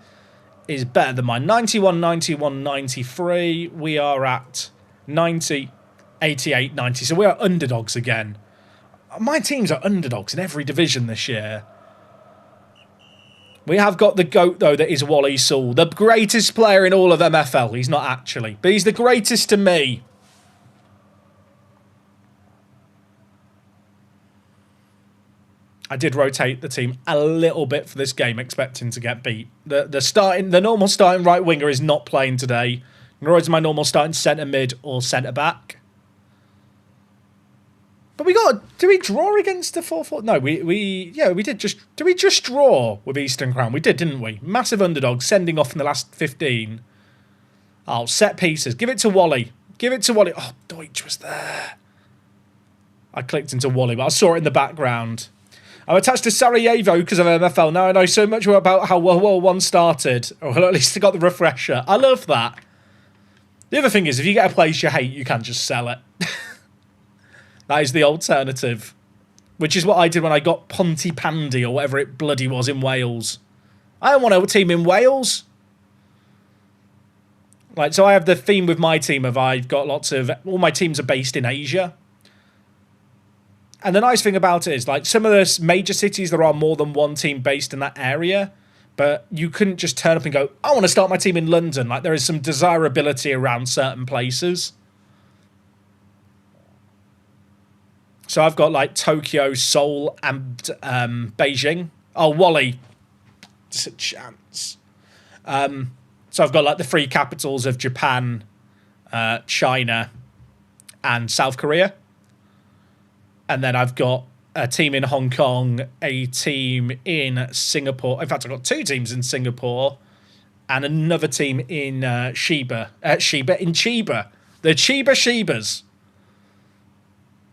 is better than mine. 91, 91, 93. We are at 90, 88, 90. So we are underdogs again. My teams are underdogs in every division this year. We have got the GOAT, though, that is Wally Saul. The greatest player in all of MFL. He's not actually. But he's the greatest to me. I did rotate the team a little bit for this game, expecting to get beat. The normal starting right winger is not playing today, nor is my normal starting centre mid or centre back. But did we draw against the 4-4? No, we did just. Did we just draw with Eastern Crown? We did, didn't we? Massive underdog, sending off in the last 15. Oh, set pieces. Give it to Wally. Give it to Wally. Oh, Deutsch was there. I clicked into Wally, but I saw it in the background. I'm attached to Sarajevo because of MFL. Now I know so much more about how World War I started. Or at least I got the refresher. I love that. The other thing is, if you get a place you hate, you can just sell it. That is the alternative. which is what I did when I got Pontypandy or whatever it bloody was in Wales. I don't want a team in Wales. Like, so I have the theme with my team of I've got lots of... All my teams are based in Asia. And the nice thing about it is, like, some of the major cities, there are more than one team based in that area. But you couldn't just turn up and go, I want to start my team in London. Like, there is some desirability around certain places. So I've got, like, Tokyo, Seoul, and Beijing. Oh, Wally. Just a chance. So I've got, like, the three capitals of Japan, China, and South Korea. And then I've got a team in Hong Kong, a team in Singapore. In fact, I've got two teams in Singapore and another team in Chiba. The Chiba Shibas.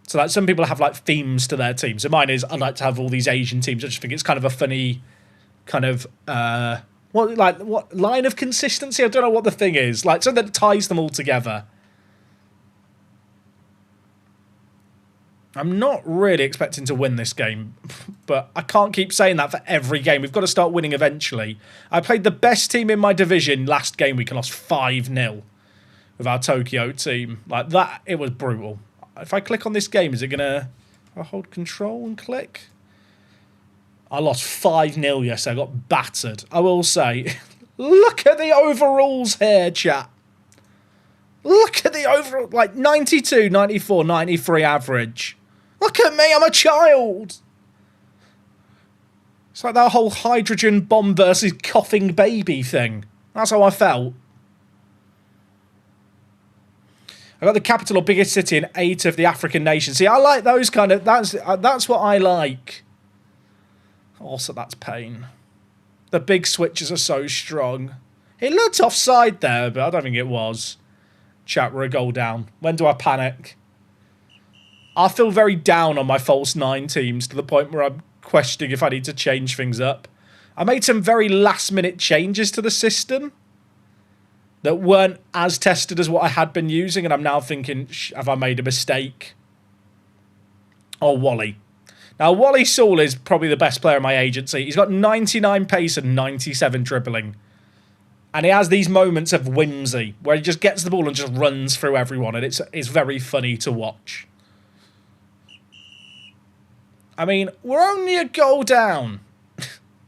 So like some people have like themes to their teams. So mine is I like to have all these Asian teams. I just think it's kind of a funny kind of what line of consistency? I don't know what the thing is. Like something that ties them all together. I'm not really expecting to win this game, but I can't keep saying that for every game. We've got to start winning eventually. I played the best team in my division last game week and lost 5-0 with our Tokyo team. Like that, it was brutal. If I click on this game, is it going to... I hold control and click? I lost 5-0 yesterday. I got battered. I will say, look at the overalls here, chat. Look at the overall, like 92, 94, 93 average. Look at me, I'm a child. It's like that whole hydrogen bomb versus coughing baby thing. That's how I felt. I got the capital or biggest city in 8 of the African nations. See, I like those kind of... That's what I like. Also, that's pain. The big switches are so strong. It looked offside there, but I don't think it was. Chat, we're a goal down. When do I panic? I feel very down on my false 9 teams to the point where I'm questioning if I need to change things up. I made some very last-minute changes to the system that weren't as tested as what I had been using, and I'm now thinking, have I made a mistake? Oh, Wally. Now, Wally Saul is probably the best player in my agency. He's got 99 pace and 97 dribbling. And he has these moments of whimsy where he just gets the ball and just runs through everyone, and it's very funny to watch. I mean, we're only a goal down,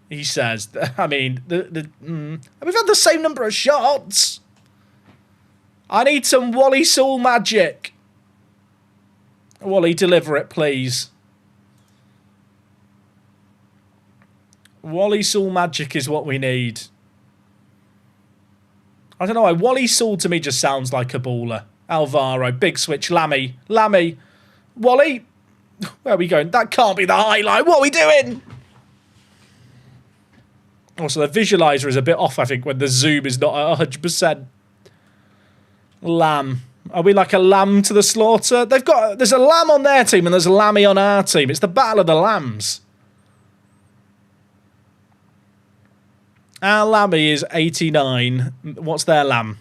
he says. I mean, we've had the same number of shots. I need some Wally Saul magic. Wally, deliver it, please. Wally Saul magic is what we need. I don't know why. Wally Saul to me just sounds like a baller. Alvaro, big switch, Lammy. Wally, where are we going? That can't be the highlight. What are we doing? Also, the visualizer is a bit off, I think, when the zoom is not at 100%. Lamb. Are we like a lamb to the slaughter? There's a lamb on their team and there's a lammy on our team. It's the battle of the lambs. Our lammy is 89. What's their lamb?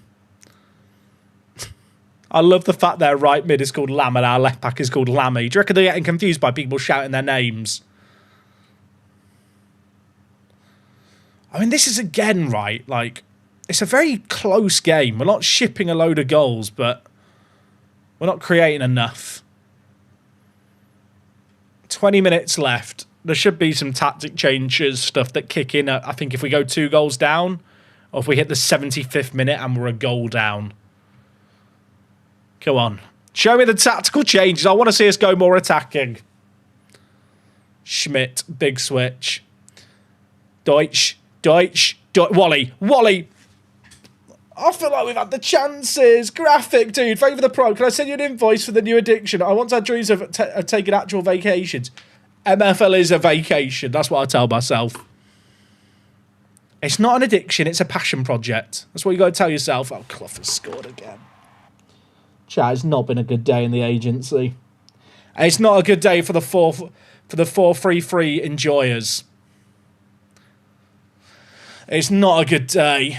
I love the fact their right mid is called Lamb and our left back is called Lammy. Do you reckon they're getting confused by people shouting their names? I mean, this is again, right, like, it's a very close game. We're not shipping a load of goals, but we're not creating enough. 20 minutes left. There should be some tactic changes, stuff that kick in, I think, if we go 2 goals down, or if we hit the 75th minute and we're a goal down. Come on. Show me the tactical changes. I want to see us go more attacking. Schmidt, big switch. Deutsch. Wally. I feel like we've had the chances. Graphic, dude. Favour the pro. Can I send you an invoice for the new addiction? I once had dreams of taking actual vacations. MFL is a vacation. That's what I tell myself. It's not an addiction. It's a passion project. That's what you got to tell yourself. Oh, Clough has scored again. Chat, it's not been a good day in the agency. It's not a good day for the 4-3-3 enjoyers. It's not a good day.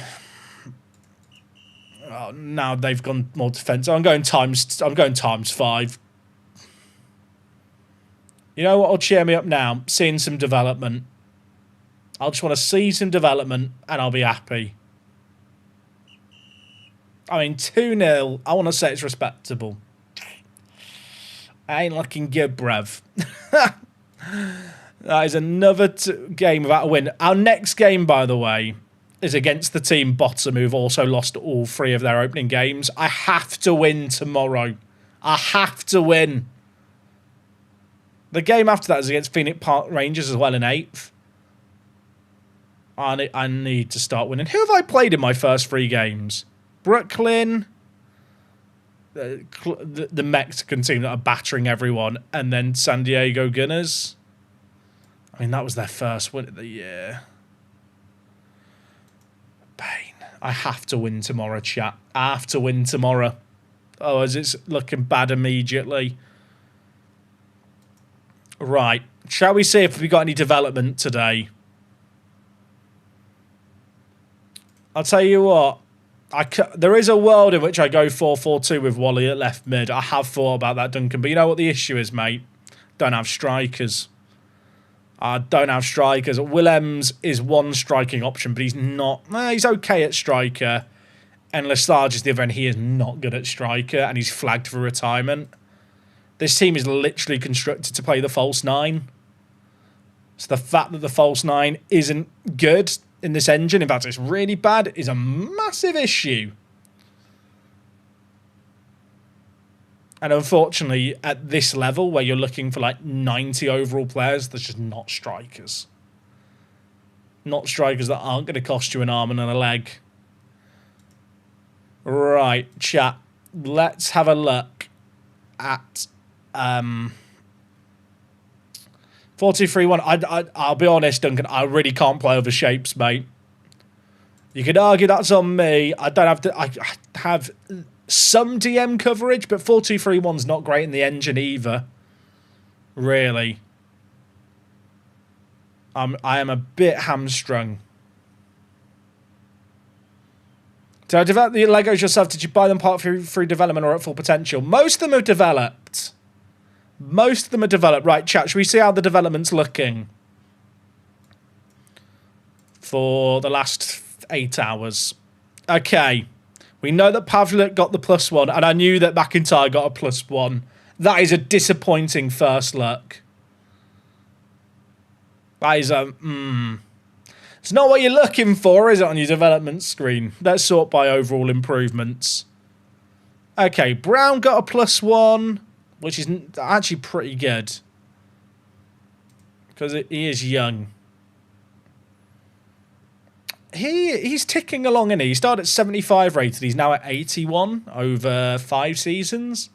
Oh, now they've gone more defensive. I'm going times 5. You know what will cheer me up now? Seeing some development. I'll just want to see some development and I'll be happy. I mean, 2-0. I want to say it's respectable. Ain't looking good, bruv. That is another game without a win. Our next game, by the way, is against the team bottom who've also lost all 3 of their opening games. I have to win tomorrow. I have to win. The game after that is against Phoenix Park Rangers as well in 8th. I need to start winning. Who have I played in my first 3 games? Brooklyn, the Mexican team that are battering everyone, and then San Diego Gunners. I mean, that was their first win of the year. Pain. I have to win tomorrow, chat. I have to win tomorrow. Oh, as it's looking bad immediately. Right. Shall we see if we got any development today? I'll tell you what. There is a world in which I go 4-4-2 with Wally at left mid. I have thought about that, Duncan. But you know what the issue is, mate? Don't have strikers. I don't have strikers. Willems is one striking option, but he's not. He's okay at striker. And Lesage is the other end. He is not good at striker, and he's flagged for retirement. This team is literally constructed to play the false 9. So the fact that the false 9 isn't good in this engine, in fact it's really bad, is a massive issue. And unfortunately, at this level, where you're looking for like 90 overall players, there's just not strikers. Not strikers that aren't going to cost you an arm and a leg. Right, chat. Let's have a look at 4-2-3-1. I'll be honest, Duncan, I really can't play over shapes, mate. You could argue that's on me. I don't have to. I have some DM coverage, but 4-2-3-1's not great in the engine either. Really. I am a bit hamstrung. Did I develop the Legos yourself? Did you buy them part through development or at full potential? Most of them have developed. Most of them are developed. Right, chat, should we see how the development's looking for the last 8 hours? Okay. We know that Pavlik got the +1, and I knew that McIntyre got a +1. That is a disappointing first look. That is a... It's not what you're looking for, is it, on your development screen? Let's sort by overall improvements. Okay, Brown got a +1, which is actually pretty good. Because he is young. He's ticking along, isn't he? He started at 75 rated. He's now at 81 over 5 seasons.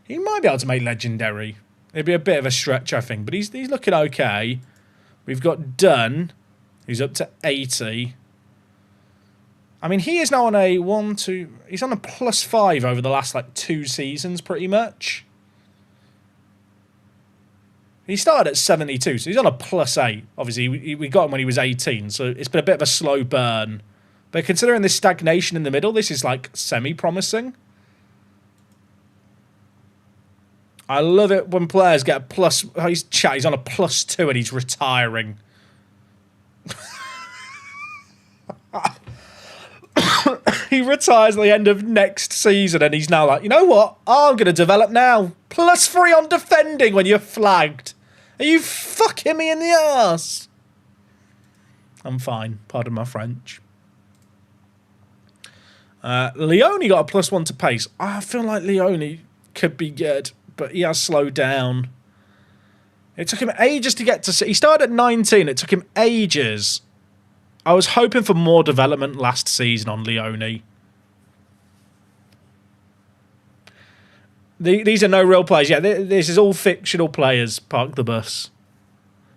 He might be able to make legendary. It'd be a bit of a stretch, I think. But he's looking okay. We've got Dunn. He's up to 80. I mean, he is now on a he's on a +5 over the last, 2 seasons, pretty much. He started at 72, so he's on a +8. Obviously, we got him when he was 18, so it's been a bit of a slow burn. But considering this stagnation in the middle, this is, semi-promising. I love it when players get a plus... Oh, he's on a +2 and he's retiring. He retires at the end of next season and he's now like, you know what? I'm going to develop now. +3 on defending when you're flagged. Are you fucking me in the arse? I'm fine. Pardon my French. Leone got a +1 to pace. I feel like Leone could be good, but he has slowed down. It took him ages to get to... He started at 19. It took him ages. I was hoping for more development last season on Leone. These are no real players. Yeah, this is all fictional players. Park the bus.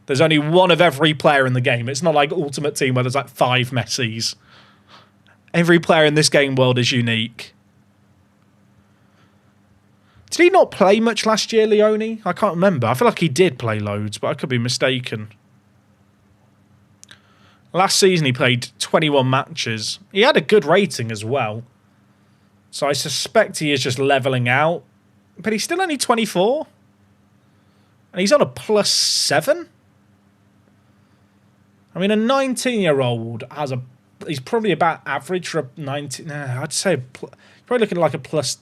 There's only one of every player in the game. It's not like Ultimate Team where there's 5 Messis. Every player in this game world is unique. Did he not play much last year, Leone? I can't remember. I feel like he did play loads, but I could be mistaken. Last season he played 21 matches. He had a good rating as well. So I suspect he is just levelling out. But he's still only 24. And he's on a +7. I mean, a 19-year-old has a... He's probably about average for a 19... Nah, I'd say probably looking like a +10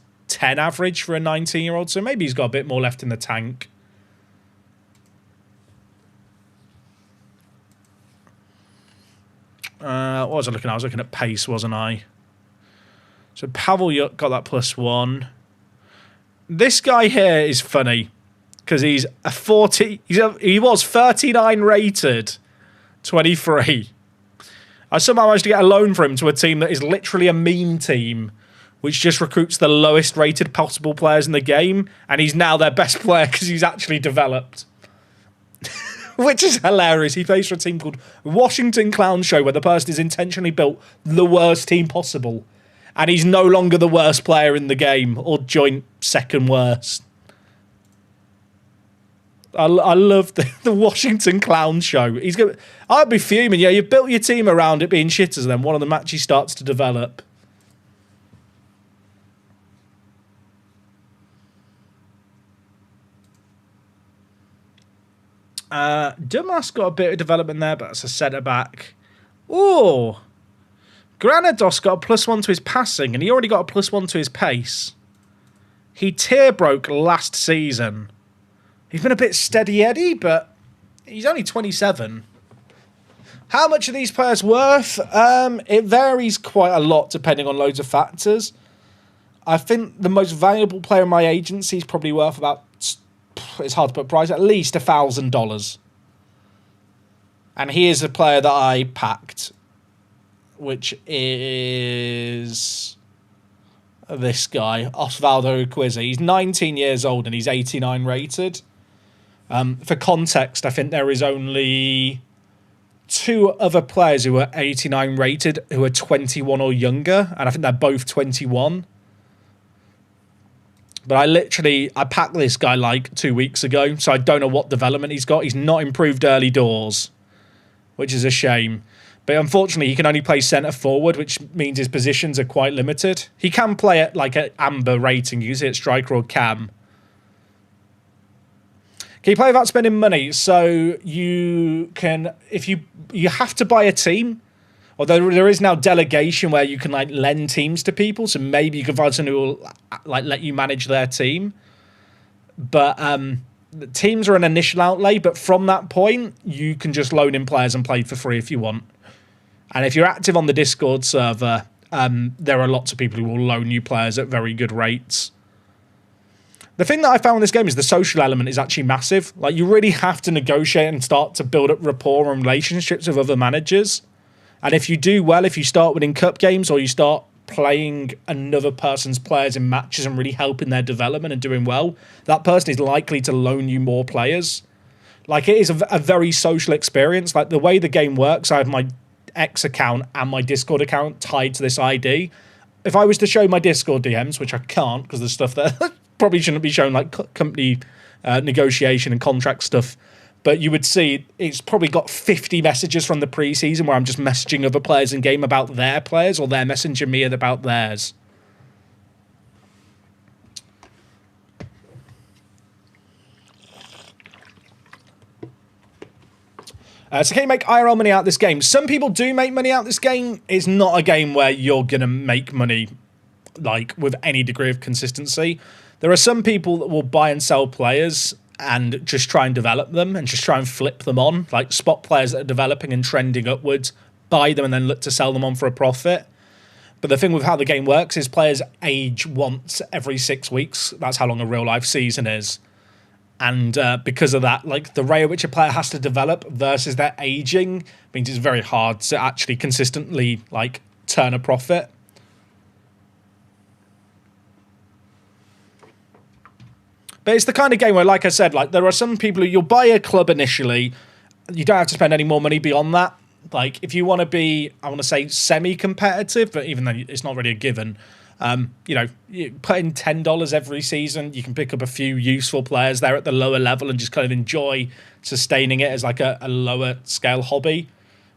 average for a 19-year-old. So maybe he's got a bit more left in the tank. What was I looking at? I was looking at pace, wasn't I? So Pavel got that +1. This guy here is funny because he's a 40. He was 39 rated, 23. I somehow managed to get a loan for him to a team that is literally a meme team, which just recruits the lowest rated possible players in the game, and he's now their best player because he's actually developed. Which is hilarious. He plays for a team called Washington Clown Show, where the person has intentionally built the worst team possible. And he's no longer the worst player in the game, or joint second worst. I love the Washington Clown Show. I'd be fuming. Yeah, you've built your team around it being shitters, and then one of the matches starts to develop. Dumas got a bit of development there, but it's a centre-back. Ooh. Granados got a +1 to his passing, and he already got a +1 to his pace. He tier broke last season. He's been a bit steady-eddy, but he's only 27. How much are these players worth? It varies quite a lot depending on loads of factors. I think the most valuable player in my agency is probably worth about... It's hard to put a price, at least $1,000. And he is a player that I packed, which is this guy, Osvaldo Urquiza. He's 19 years old and he's 89 rated. For context, I think there is only 2 other players who are 89 rated who are 21 or younger, and I think they're both 21. But I packed this guy like 2 weeks ago, so I don't know what development he's got. He's not improved early doors, which is a shame. But unfortunately, he can only play centre forward, which means his positions are quite limited. He can play at like an amber rating. You can see it striker or cam. Can you play without spending money? So you can, if you have to buy a team. Although there is now delegation where you can like lend teams to people, so maybe you can find someone who will like let you manage their team. But the teams are an initial outlay, but from that point you can just loan in players and play for free if you want. And if you're active on the Discord server, there are lots of people who will loan you players at very good rates. The thing that I found in this game is the social element is actually massive. Like you really have to negotiate and start to build up rapport and relationships with other managers. And if you do well, if you start winning cup games or you start playing another person's players in matches and really helping their development and doing well, that person is likely to loan you more players. Like it is a very social experience. Like the way the game works, I have my X account and my Discord account tied to this ID. If I was to show my Discord DMs, which I can't because there's stuff that probably shouldn't be shown, like company negotiation and contract stuff, but you would see it's probably got 50 messages from the preseason where I'm just messaging other players in game about their players, or they're messaging me about theirs. So can you make IRL money out of this game? Some people do make money out of this game. It's not a game where you're going to make money like with any degree of consistency. There are some people that will buy and sell players and just try and develop them and just try and flip them on, like spot players that are developing and trending upwards, buy them and then look to sell them on for a profit. But the thing with how the game works is players age once every 6 weeks. That's how long a real life season is. And because of that, like the rate at which a player has to develop versus their aging means it's very hard to actually consistently like turn a profit. But it's the kind of game where, like I said, like there are some people who you'll buy a club initially, you don't have to spend any more money beyond that. Like if you want to be, I want to say semi-competitive, but even though it's not really a given, you know, you put in $10 every season, you can pick up a few useful players there at the lower level and just kind of enjoy sustaining it as like a lower scale hobby.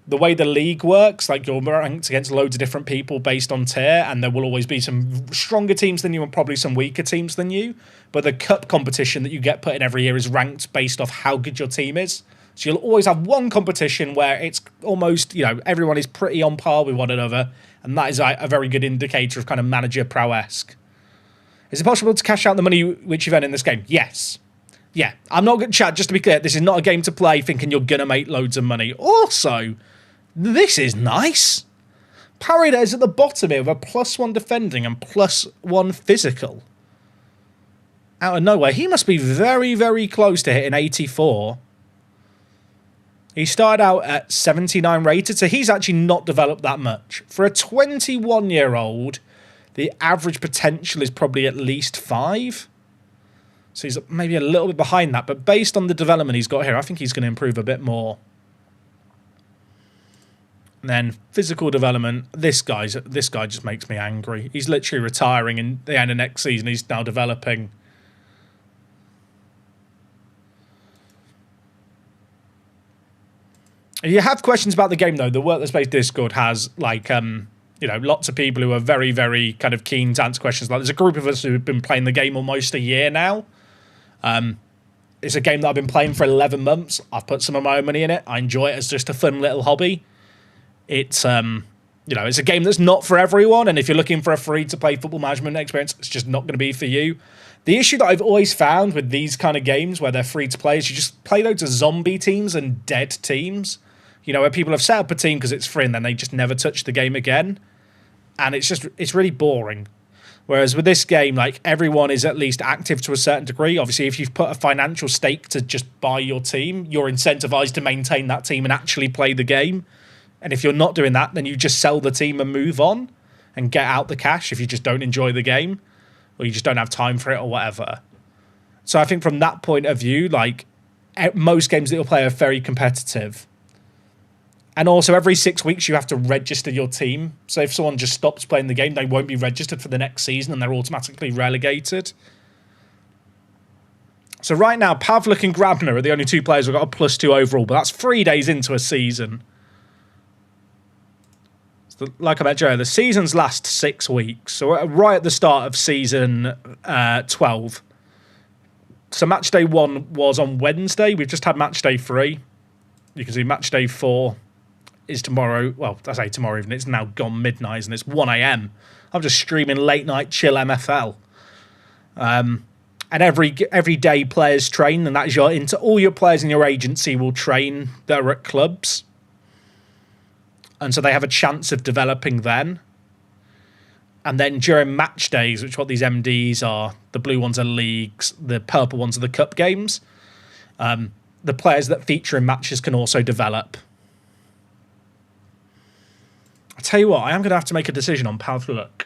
the way the league works, like you're ranked against loads of different people based on tier, and there will always be some stronger teams than you and probably some weaker teams than you. But the cup competition that you get put in every year is ranked based off how good your team is. So you'll always have one competition where it's almost, everyone is pretty on par with one another, and that is a very good indicator of kind of manager prowess. Is it possible to cash out the money which you've earned in this game? Yes. Yeah, I'm not going to chat, just to be clear, this is not a game to play thinking you're going to make loads of money. Also, this is nice. Paredes at the bottom here with a +1 defending and +1 physical. Out of nowhere. He must be very, very close to hitting 84. He started out at 79 rated, so he's actually not developed that much. For a 21-year-old, the average potential is probably at least 5. So he's maybe a little bit behind that, but based on the development he's got here, I think he's going to improve a bit more. And then physical development, this guy just makes me angry. He's literally retiring in the end of next season. He's now developing. If you have questions about the game, though, the Worthless Space Discord has, lots of people who are very, very kind of keen to answer questions. Like, there's a group of us who have been playing the game almost a year now. It's a game that I've been playing for 11 months. I've put some of my own money in it. I enjoy it as just a fun little hobby. It's, it's a game that's not for everyone, and if you're looking for a free-to-play football management experience, it's just not going to be for you. The issue that I've always found with these kind of games where they're free-to-play is you just play loads of zombie teams and dead teams. Where people have set up a team because it's free and then they just never touch the game again. And it's really boring. Whereas with this game, everyone is at least active to a certain degree. Obviously, if you've put a financial stake to just buy your team, you're incentivized to maintain that team and actually play the game. And if you're not doing that, then you just sell the team and move on and get out the cash if you just don't enjoy the game or you just don't have time for it or whatever. So I think from that point of view, most games that you'll play are very competitive. And also every 6 weeks you have to register your team. So if someone just stops playing the game, they won't be registered for the next season and they're automatically relegated. So right now, Pavlik and Grabner are the only two players who've got a +2 overall, but that's 3 days into a season. So like I mentioned earlier, the seasons last 6 weeks. So we're right at the start of season 12. So match day 1 was on Wednesday. We've just had match day 3. You can see match day 4 is tomorrow. Well, I say tomorrow evening. It's now gone midnight and it's 1 a.m. I'm just streaming late night chill MFL. And every day players train, and that is all your players in your agency will train that are at clubs. And so they have a chance of developing then. And then during match days, which is what these MDs are, the blue ones are leagues, the purple ones are the cup games. The players that feature in matches can also develop. I tell you what, I am going to have to make a decision on Pavlik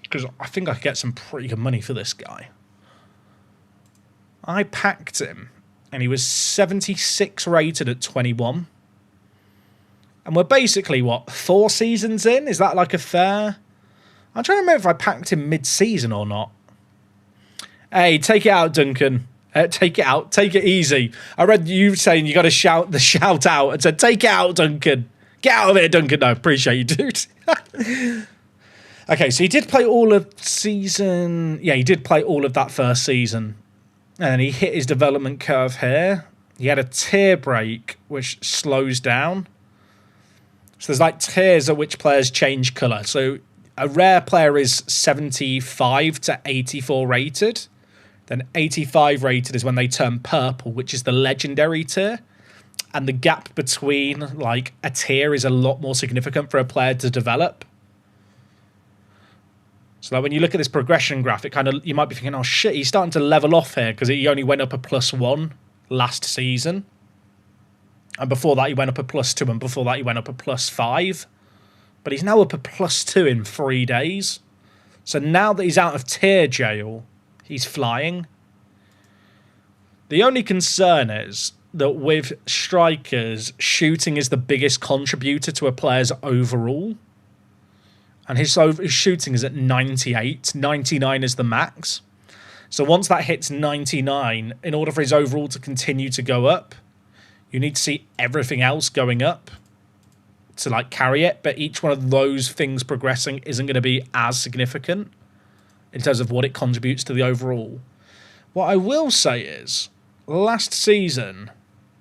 because I think I could get some pretty good money for this guy. I packed him and he was 76 rated at 21. And we're basically, 4 seasons in? Is that a fair... I'm trying to remember if I packed him mid-season or not. Hey, take it out, Duncan. Take it out. Take it easy. I read you saying you got to shout the shout out and said, take it out, Duncan. Get out of here, Duncan. No, appreciate you, dude. Okay, so he did play all of season... Yeah, he did play all of that first season. And he hit his development curve here. He had a tier break, which slows down. So there's tiers at which players change colour. So a rare player is 75 to 84 rated. Then 85 rated is when they turn purple, which is the legendary tier. And the gap between a tier is a lot more significant for a player to develop. So when you look at this progression graph, you might be thinking, oh shit, he's starting to level off here because he only went up a +1 last season. And before that he went up a +2, and before that he went up a +5. But he's now up a +2 in 3 days. So now that he's out of tier jail, he's flying. The only concern is that with strikers, shooting is the biggest contributor to a player's overall. And his shooting is at 98. 99 is the max. So once that hits 99, in order for his overall to continue to go up, you need to see everything else going up. to like carry it, but each one of those things progressing isn't going to be as significant in terms of what it contributes to the overall. What I will say is, last season,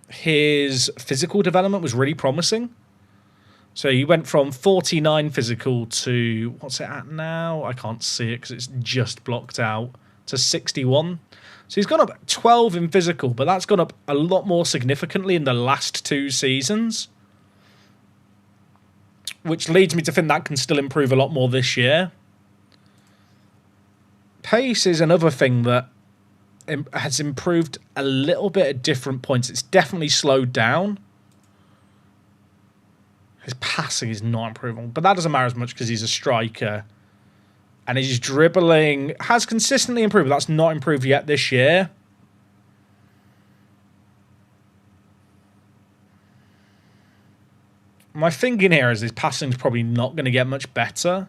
his physical development was really promising. So he went from 49 physical to, what's it at now? I can't see it because it's just blocked out, to 61. So he's gone up 12 in physical, but that's gone up a lot more significantly in the last 2 seasons, which leads me to think that can still improve a lot more this year. Pace is another thing that has improved a little bit at different points. It's definitely slowed down. His passing is not improving, but that doesn't matter as much because he's a striker. And his dribbling has consistently improved, but that's not improved yet this year. My thinking here is his passing's probably not going to get much better.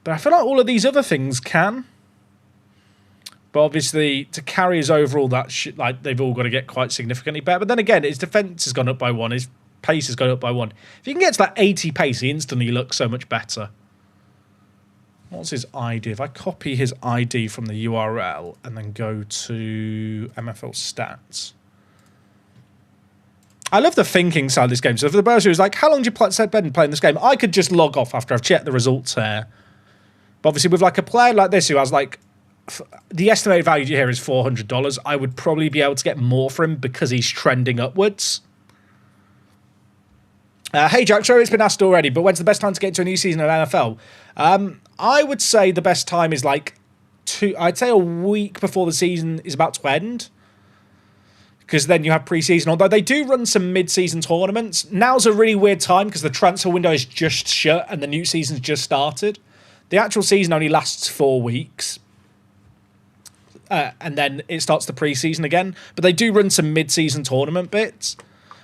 But I feel like all of these other things can. But obviously, to carry his overall, like they've all got to get quite significantly better. But then again, his defence has gone up by 1. His pace has gone up by 1. If you can get to that 80 pace, he instantly looks so much better. What's his ID? If I copy his ID from the URL and then go to MFL stats. I love the thinking side of this game. So for the person who's like, how long do you spend playing this game? I could just log off after I've checked the results here. But obviously with like a player like this who has like, the estimated value here is $400. I would probably be able to get more for him because he's trending upwards. Hey Jack, sorry it's been asked already, but when's the best time to get into a new season of NFL? I would say the best time is like I'd say a week before the season is about to end. Because then you have pre-season, although they do run some mid-season tournaments. Now's a really weird time because the transfer window is just shut and the new season's just started. The actual season only lasts 4 weeks. And then it starts the pre-season again. But they do run some mid-season tournament bits.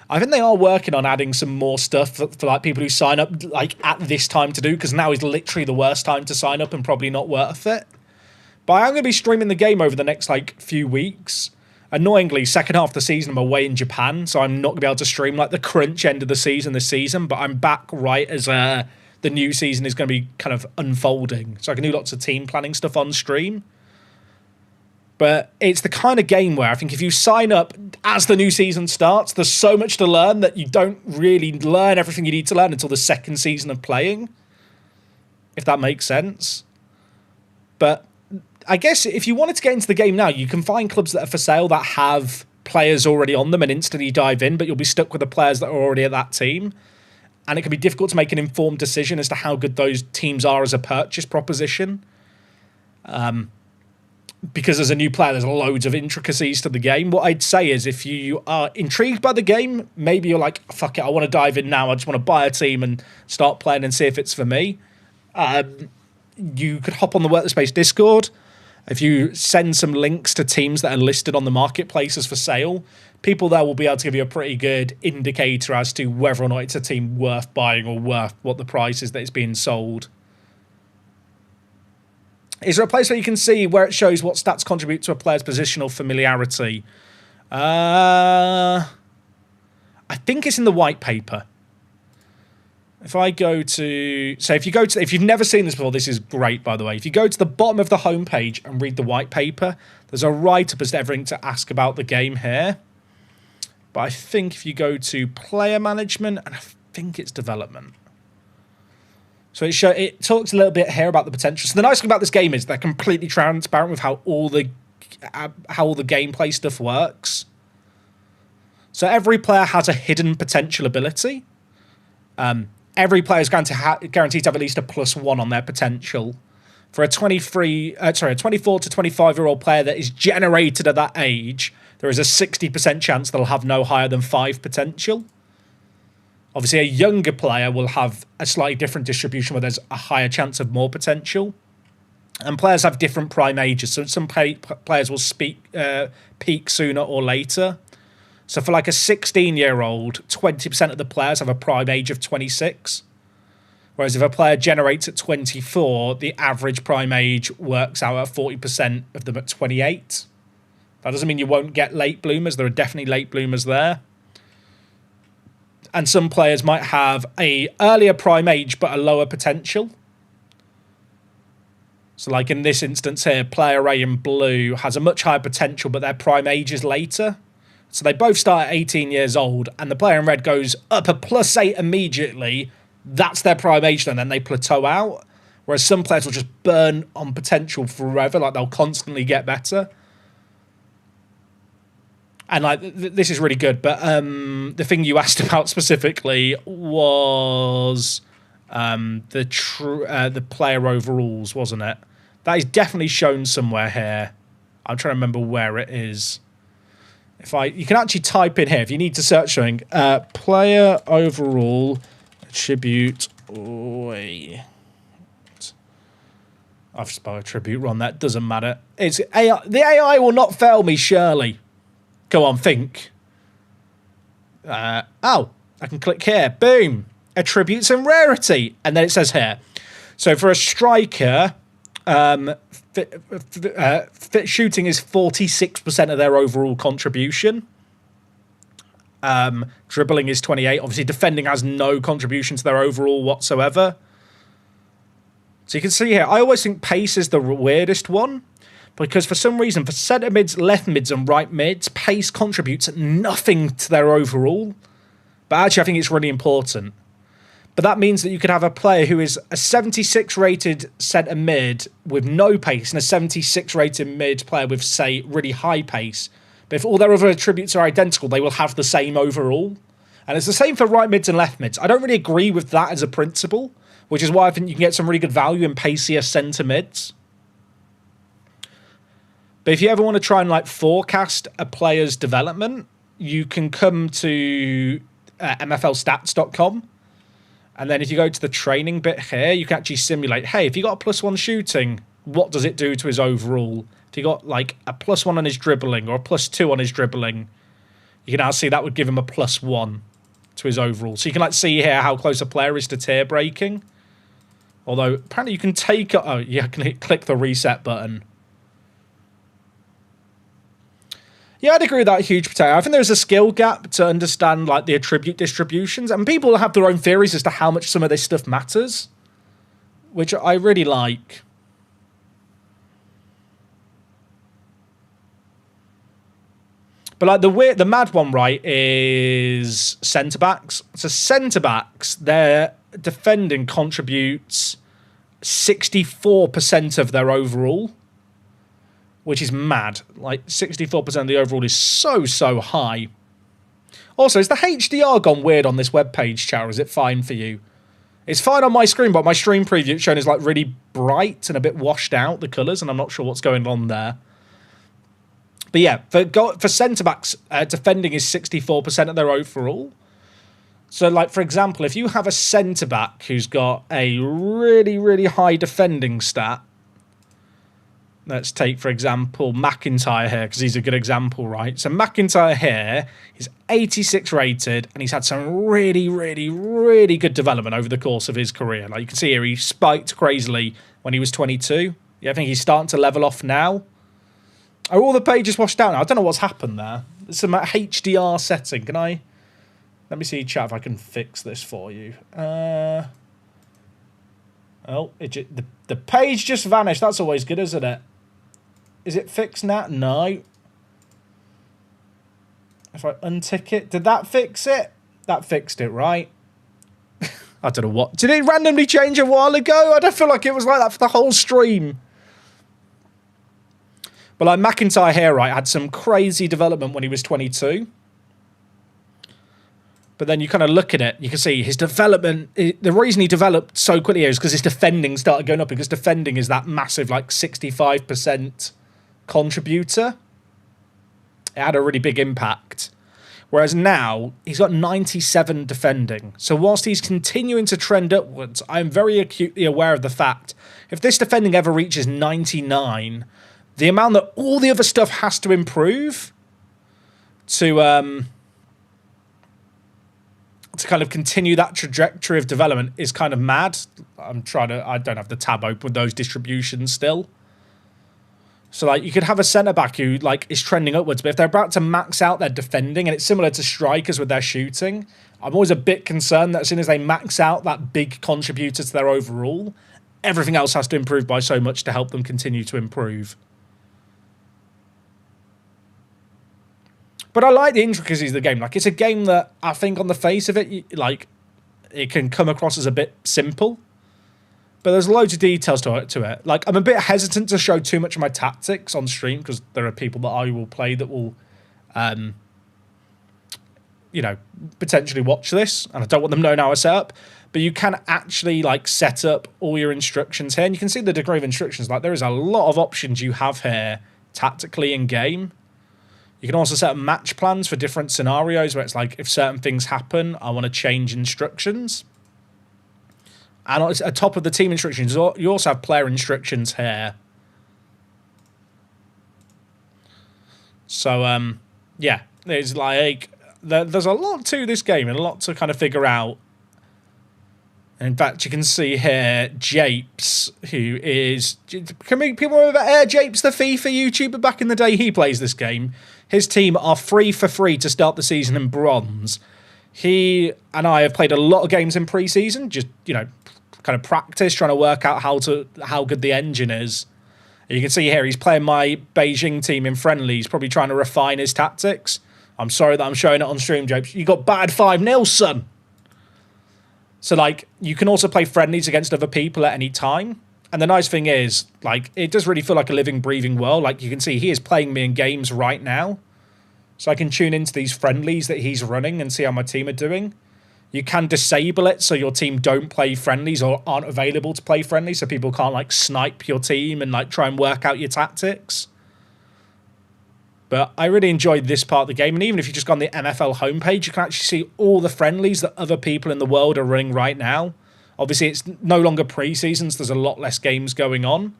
I think they are working on adding some more stuff for like people who sign up like at this time to do, because now is literally the worst time to sign up and probably not worth it. But I'm going to be streaming the game over the next like few weeks. Annoyingly, second half of the season I'm away in Japan, so I'm not going to be able to stream like the crunch end of the season this season, but I'm back right as the new season is going to be kind of unfolding. So I can do lots of team planning stuff on stream. But it's the kind of game where I think if you sign up as the new season starts, there's so much to learn that you don't really learn everything you need to learn until the second season of playing, if that makes sense. But I guess if you wanted to get into the game now, you can find clubs that are for sale that have players already on them and instantly dive in, but you'll be stuck with the players that are already at that team. And it can be difficult to make an informed decision as to how good those teams are as a purchase proposition. Because as a new player, there's loads of intricacies to the game. What I'd say is if you are intrigued by the game, maybe you're like, fuck it, I want to dive in now. I just want to buy a team and start playing and see if it's for me. You could hop on the Work the Space Discord. If you send some links to teams that are listed on the marketplaces for sale, people there will be able to give you a pretty good indicator as to whether or not it's a team worth buying or worth what the price is that it's being sold. Is there a place where you can see where it shows what stats contribute to a player's positional familiarity? I think it's in the white paper. If I go to... So if you've never seen this before, this is great, by the way. If you go to the bottom of the homepage and read the white paper, there's a write-up as to everything to ask about the game here. But I think if you go to player management, and I think it's development. So it talks a little bit here about the potential. So the nice thing about this game is they're completely transparent with how all the gameplay stuff works. So every player has a hidden potential ability. Every player is guaranteed to have at least a +1 on their potential. For a 24 to 25-year-old player that is generated at that age, there is a 60% chance they'll have no higher than 5 potential. Obviously, a younger player will have a slightly different distribution where there's a higher chance of more potential. And players have different prime ages, so some players will peak sooner or later. So for like a 16-year-old, 20% of the players have a prime age of 26. Whereas if a player generates at 24, the average prime age works out at 40% of them at 28. That doesn't mean you won't get late bloomers. There are definitely late bloomers there. and some players might have a earlier prime age but a lower potential. So like in this instance here, player A in blue has a much higher potential, but their prime age is later. So they both start at 18 years old, and the player in red goes up a +8 immediately. That's their prime age, and then they plateau out. Whereas some players will just burn on potential forever, like they'll constantly get better. And like this is really good, but the thing you asked about specifically was the player overalls, wasn't it? That is definitely shown somewhere here. I'm trying to remember where it is. You can actually type in here if you need to search something. Player overall attribute. Wait. I've spelled attribute wrong. That doesn't matter. It's AI. The AI will not fail me, surely. Go on, think. I can click here. Boom. Attributes and rarity. And then it says here. So for a striker, shooting is 46% of their overall contribution. Dribbling is 28. Obviously, defending has no contribution to their overall whatsoever. So you can see here, I always think pace is the weirdest one. Because for some reason, for centre mids, left mids, and right mids, pace contributes nothing to their overall. But actually, I think it's really important. But that means that you could have a player who is a 76 rated centre mid with no pace and a 76 rated mid player with, say, really high pace. But if all their other attributes are identical, they will have the same overall. And it's the same for right mids and left mids. I don't really agree with that as a principle, which is why I think you can get some really good value in pacier centre mids. But if you ever want to try and like forecast a player's development, you can come to mflstats.com. And then if you go to the training bit here, you can actually simulate, hey, if you got a +1 shooting, what does it do to his overall? If you got like a +1 on his dribbling or a +2 on his dribbling, you can now see that would give him a +1 to his overall. So you can like see here how close a player is to tier breaking. Although apparently you can take, you can click the reset button. Yeah, I'd agree with that huge potato. I think there's a skill gap to understand like the attribute distributions, and people have their own theories as to how much some of this stuff matters, which I really like. But like the mad one, right, is centre backs. So centre backs, their defending contributes 64% of their overall, which is mad. Like 64% of the overall is so high. Also, is the HDR gone weird on this webpage, chat, or is it fine for you? It's fine on my screen, but my stream preview it's shown is like really bright and a bit washed out, the colours, and I'm not sure what's going on there. But yeah, for centre-backs, defending is 64% of their overall. So, like, for example, if you have a centre-back who's got a really high defending stat, let's take, for example, McIntyre here, because he's a good example, right? So McIntyre here is 86 rated, and he's had some really good development over the course of his career. Like you can see here, he spiked crazily when he was 22. Yeah, I think he's starting to level off now. Are all the pages washed out now? I don't know what's happened there. There's some HDR setting. Can I... Let me see, chat, if I can fix this for you. Oh, the page just vanished. That's always good, isn't it? Is it fixed now? No. If I untick it, did that fix it? That fixed it, right? I don't know what. Did it randomly change a while ago? I don't feel like it was like that for the whole stream. But like McIntyre here, right, had some crazy development when he was 22. But then you kind of look at it, you can see his development, the reason he developed so quickly is because his defending started going up, because defending is that massive, like 65% contributor. It had a really big impact. Whereas now, he's got 97 defending. So whilst he's continuing to trend upwards, I'm very acutely aware of the fact, if this defending ever reaches 99, the amount that all the other stuff has to improve to kind of continue that trajectory of development is kind of mad. I don't have the tab open with those distributions still. So, like, you could have a centre-back who, like, is trending upwards, but if they're about to max out their defending, and it's similar to strikers with their shooting, I'm always a bit concerned that as soon as they max out that big contributor to their overall, everything else has to improve by so much to help them continue to improve. But I like the intricacies of the game. Like, it's a game that I think on the face of it, like, it can come across as a bit simple. But there's loads of details to it. Like, I'm a bit hesitant to show too much of my tactics on stream because there are people that I will play that will, you know, potentially watch this. And I don't want them knowing how I set up. But you can actually, like, set up all your instructions here. And you can see the degree of instructions. Like, there is a lot of options you have here tactically in game. You can also set up match plans for different scenarios where it's like, if certain things happen, I want to change instructions. And at the top of the team instructions, you also have player instructions here. So, yeah, there's like, there's a lot to this game and a lot to kind of figure out. And in fact, you can see here, Japes, who is, can people remember Japes, the FIFA YouTuber back in the day? He plays this game. His team are free for free to start the season in bronze. He and I have played a lot of games in pre-season, just, you know, kind of practice, trying to work out how good the engine is. You can see here, he's playing my Beijing team in friendly. He's probably trying to refine his tactics. I'm sorry that I'm showing it on stream, Japes. You got bad 5-0, son. So, like, you can also play friendlies against other people at any time. And the nice thing is, like, it does really feel like a living, breathing world. Like, you can see he is playing me in games right now. So I can tune into these friendlies that he's running and see how my team are doing. You can disable it so your team don't play friendlies or aren't available to play friendlies, so people can't, like, snipe your team and, like, try and work out your tactics. But I really enjoyed this part of the game. And even if you just go on the NFL homepage, you can actually see all the friendlies that other people in the world are running right now. Obviously, it's no longer pre-season, so there's a lot less games going on.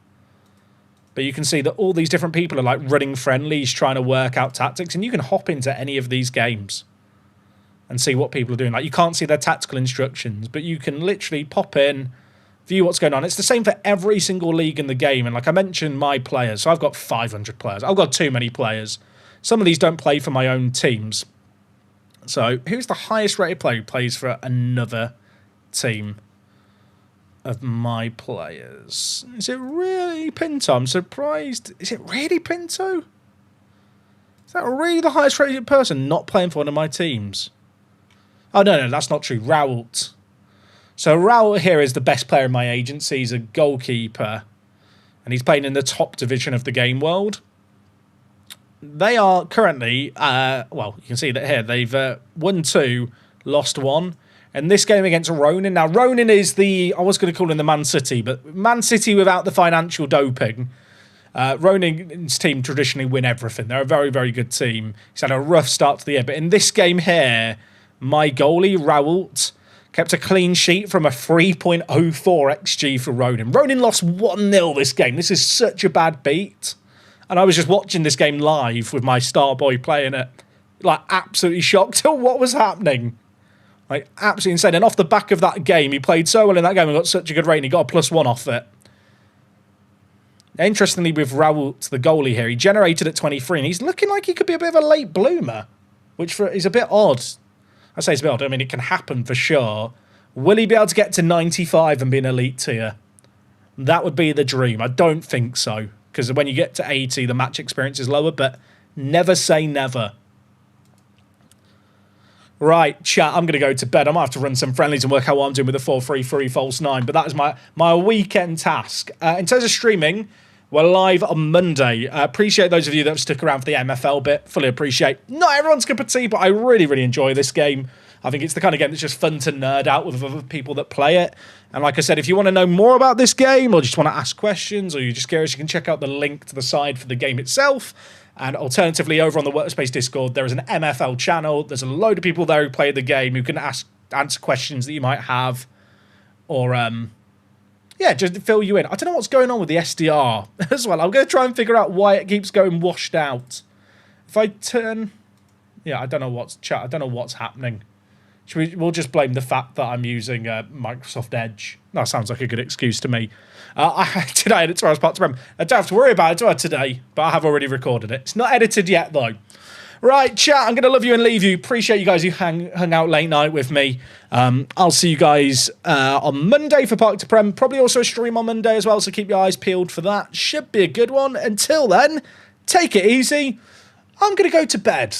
But you can see that all these different people are, like, running friendlies, trying to work out tactics. And you can hop into any of these games and see what people are doing. Like, you can't see their tactical instructions, but you can literally pop in, view what's going on. It's the same for every single league in the game. And like I mentioned, my players. So I've got 500 players. I've got too many players. Some of these don't play for my own teams. So who's the highest rated player who plays for another team of my players? Is it really Pinto? I'm surprised. Is it really Pinto? Is that really the highest rated person not playing for one of my teams? Oh, no, that's not true. Raoult. So Raoult here is the best player in my agency. He's a goalkeeper. And he's playing in the top division of the game world. They are currently, well, you can see that here. They've won 2, lost 1. And this game against Ronin. Now, Ronin is I was going to call him the Man City, but Man City without the financial doping. Ronin's team traditionally win everything. They're a very, very good team. He's had a rough start to the year. But in this game here, my goalie, Raoult, kept a clean sheet from a 3.04 XG for Ronin. Ronin lost 1-0 this game. This is such a bad beat. And I was just watching this game live with my star boy playing it. Like, absolutely shocked at what was happening. Like, absolutely insane. And off the back of that game, he played so well in that game and got such a good rating. He got a +1 off it. Interestingly, with Raoult, the goalie here, he generated at 23, and he's looking like he could be a bit of a late bloomer, which is a bit odd. I say it's a bit odd. I mean, it can happen for sure. Will he be able to get to 95 and be an elite tier? That would be the dream. I don't think so, because when you get to 80, the match experience is lower, but never say never. Right, chat, I'm going to go to bed. I might have to run some friendlies and work out what I'm doing with the 4-3-3 false 9, but that is my weekend task. In terms of streaming, we're live on Monday. Appreciate those of you that have stuck around for the MFL bit. Fully appreciate. Not everyone's cup of tea, but I really, really enjoy this game. I think it's the kind of game that's just fun to nerd out with other people that play it. And like I said, if you want to know more about this game or just want to ask questions or you're just curious, you can check out the link to the side for the game itself. And alternatively, over on the Workspace Discord, there is an MFL channel. There's a load of people there who play the game who can answer questions that you might have. Or, yeah, just fill you in. I don't know what's going on with the SDR as well. I'm going to try and figure out why it keeps going washed out. If I turn... Yeah, I don't know what's happening. We'll just blame the fact that I'm using Microsoft Edge. That sounds like a good excuse to me. Today, I edit part to I don't have to worry about it, do I, today? But I have already recorded it. It's not edited yet, though. Right, chat, I'm going to love you and leave you. Appreciate you guys who hung out late night with me. I'll see you guys on Monday for Park to Prem. Probably also a stream on Monday as well, so keep your eyes peeled for that. Should be a good one. Until then, take it easy. I'm going to go to bed.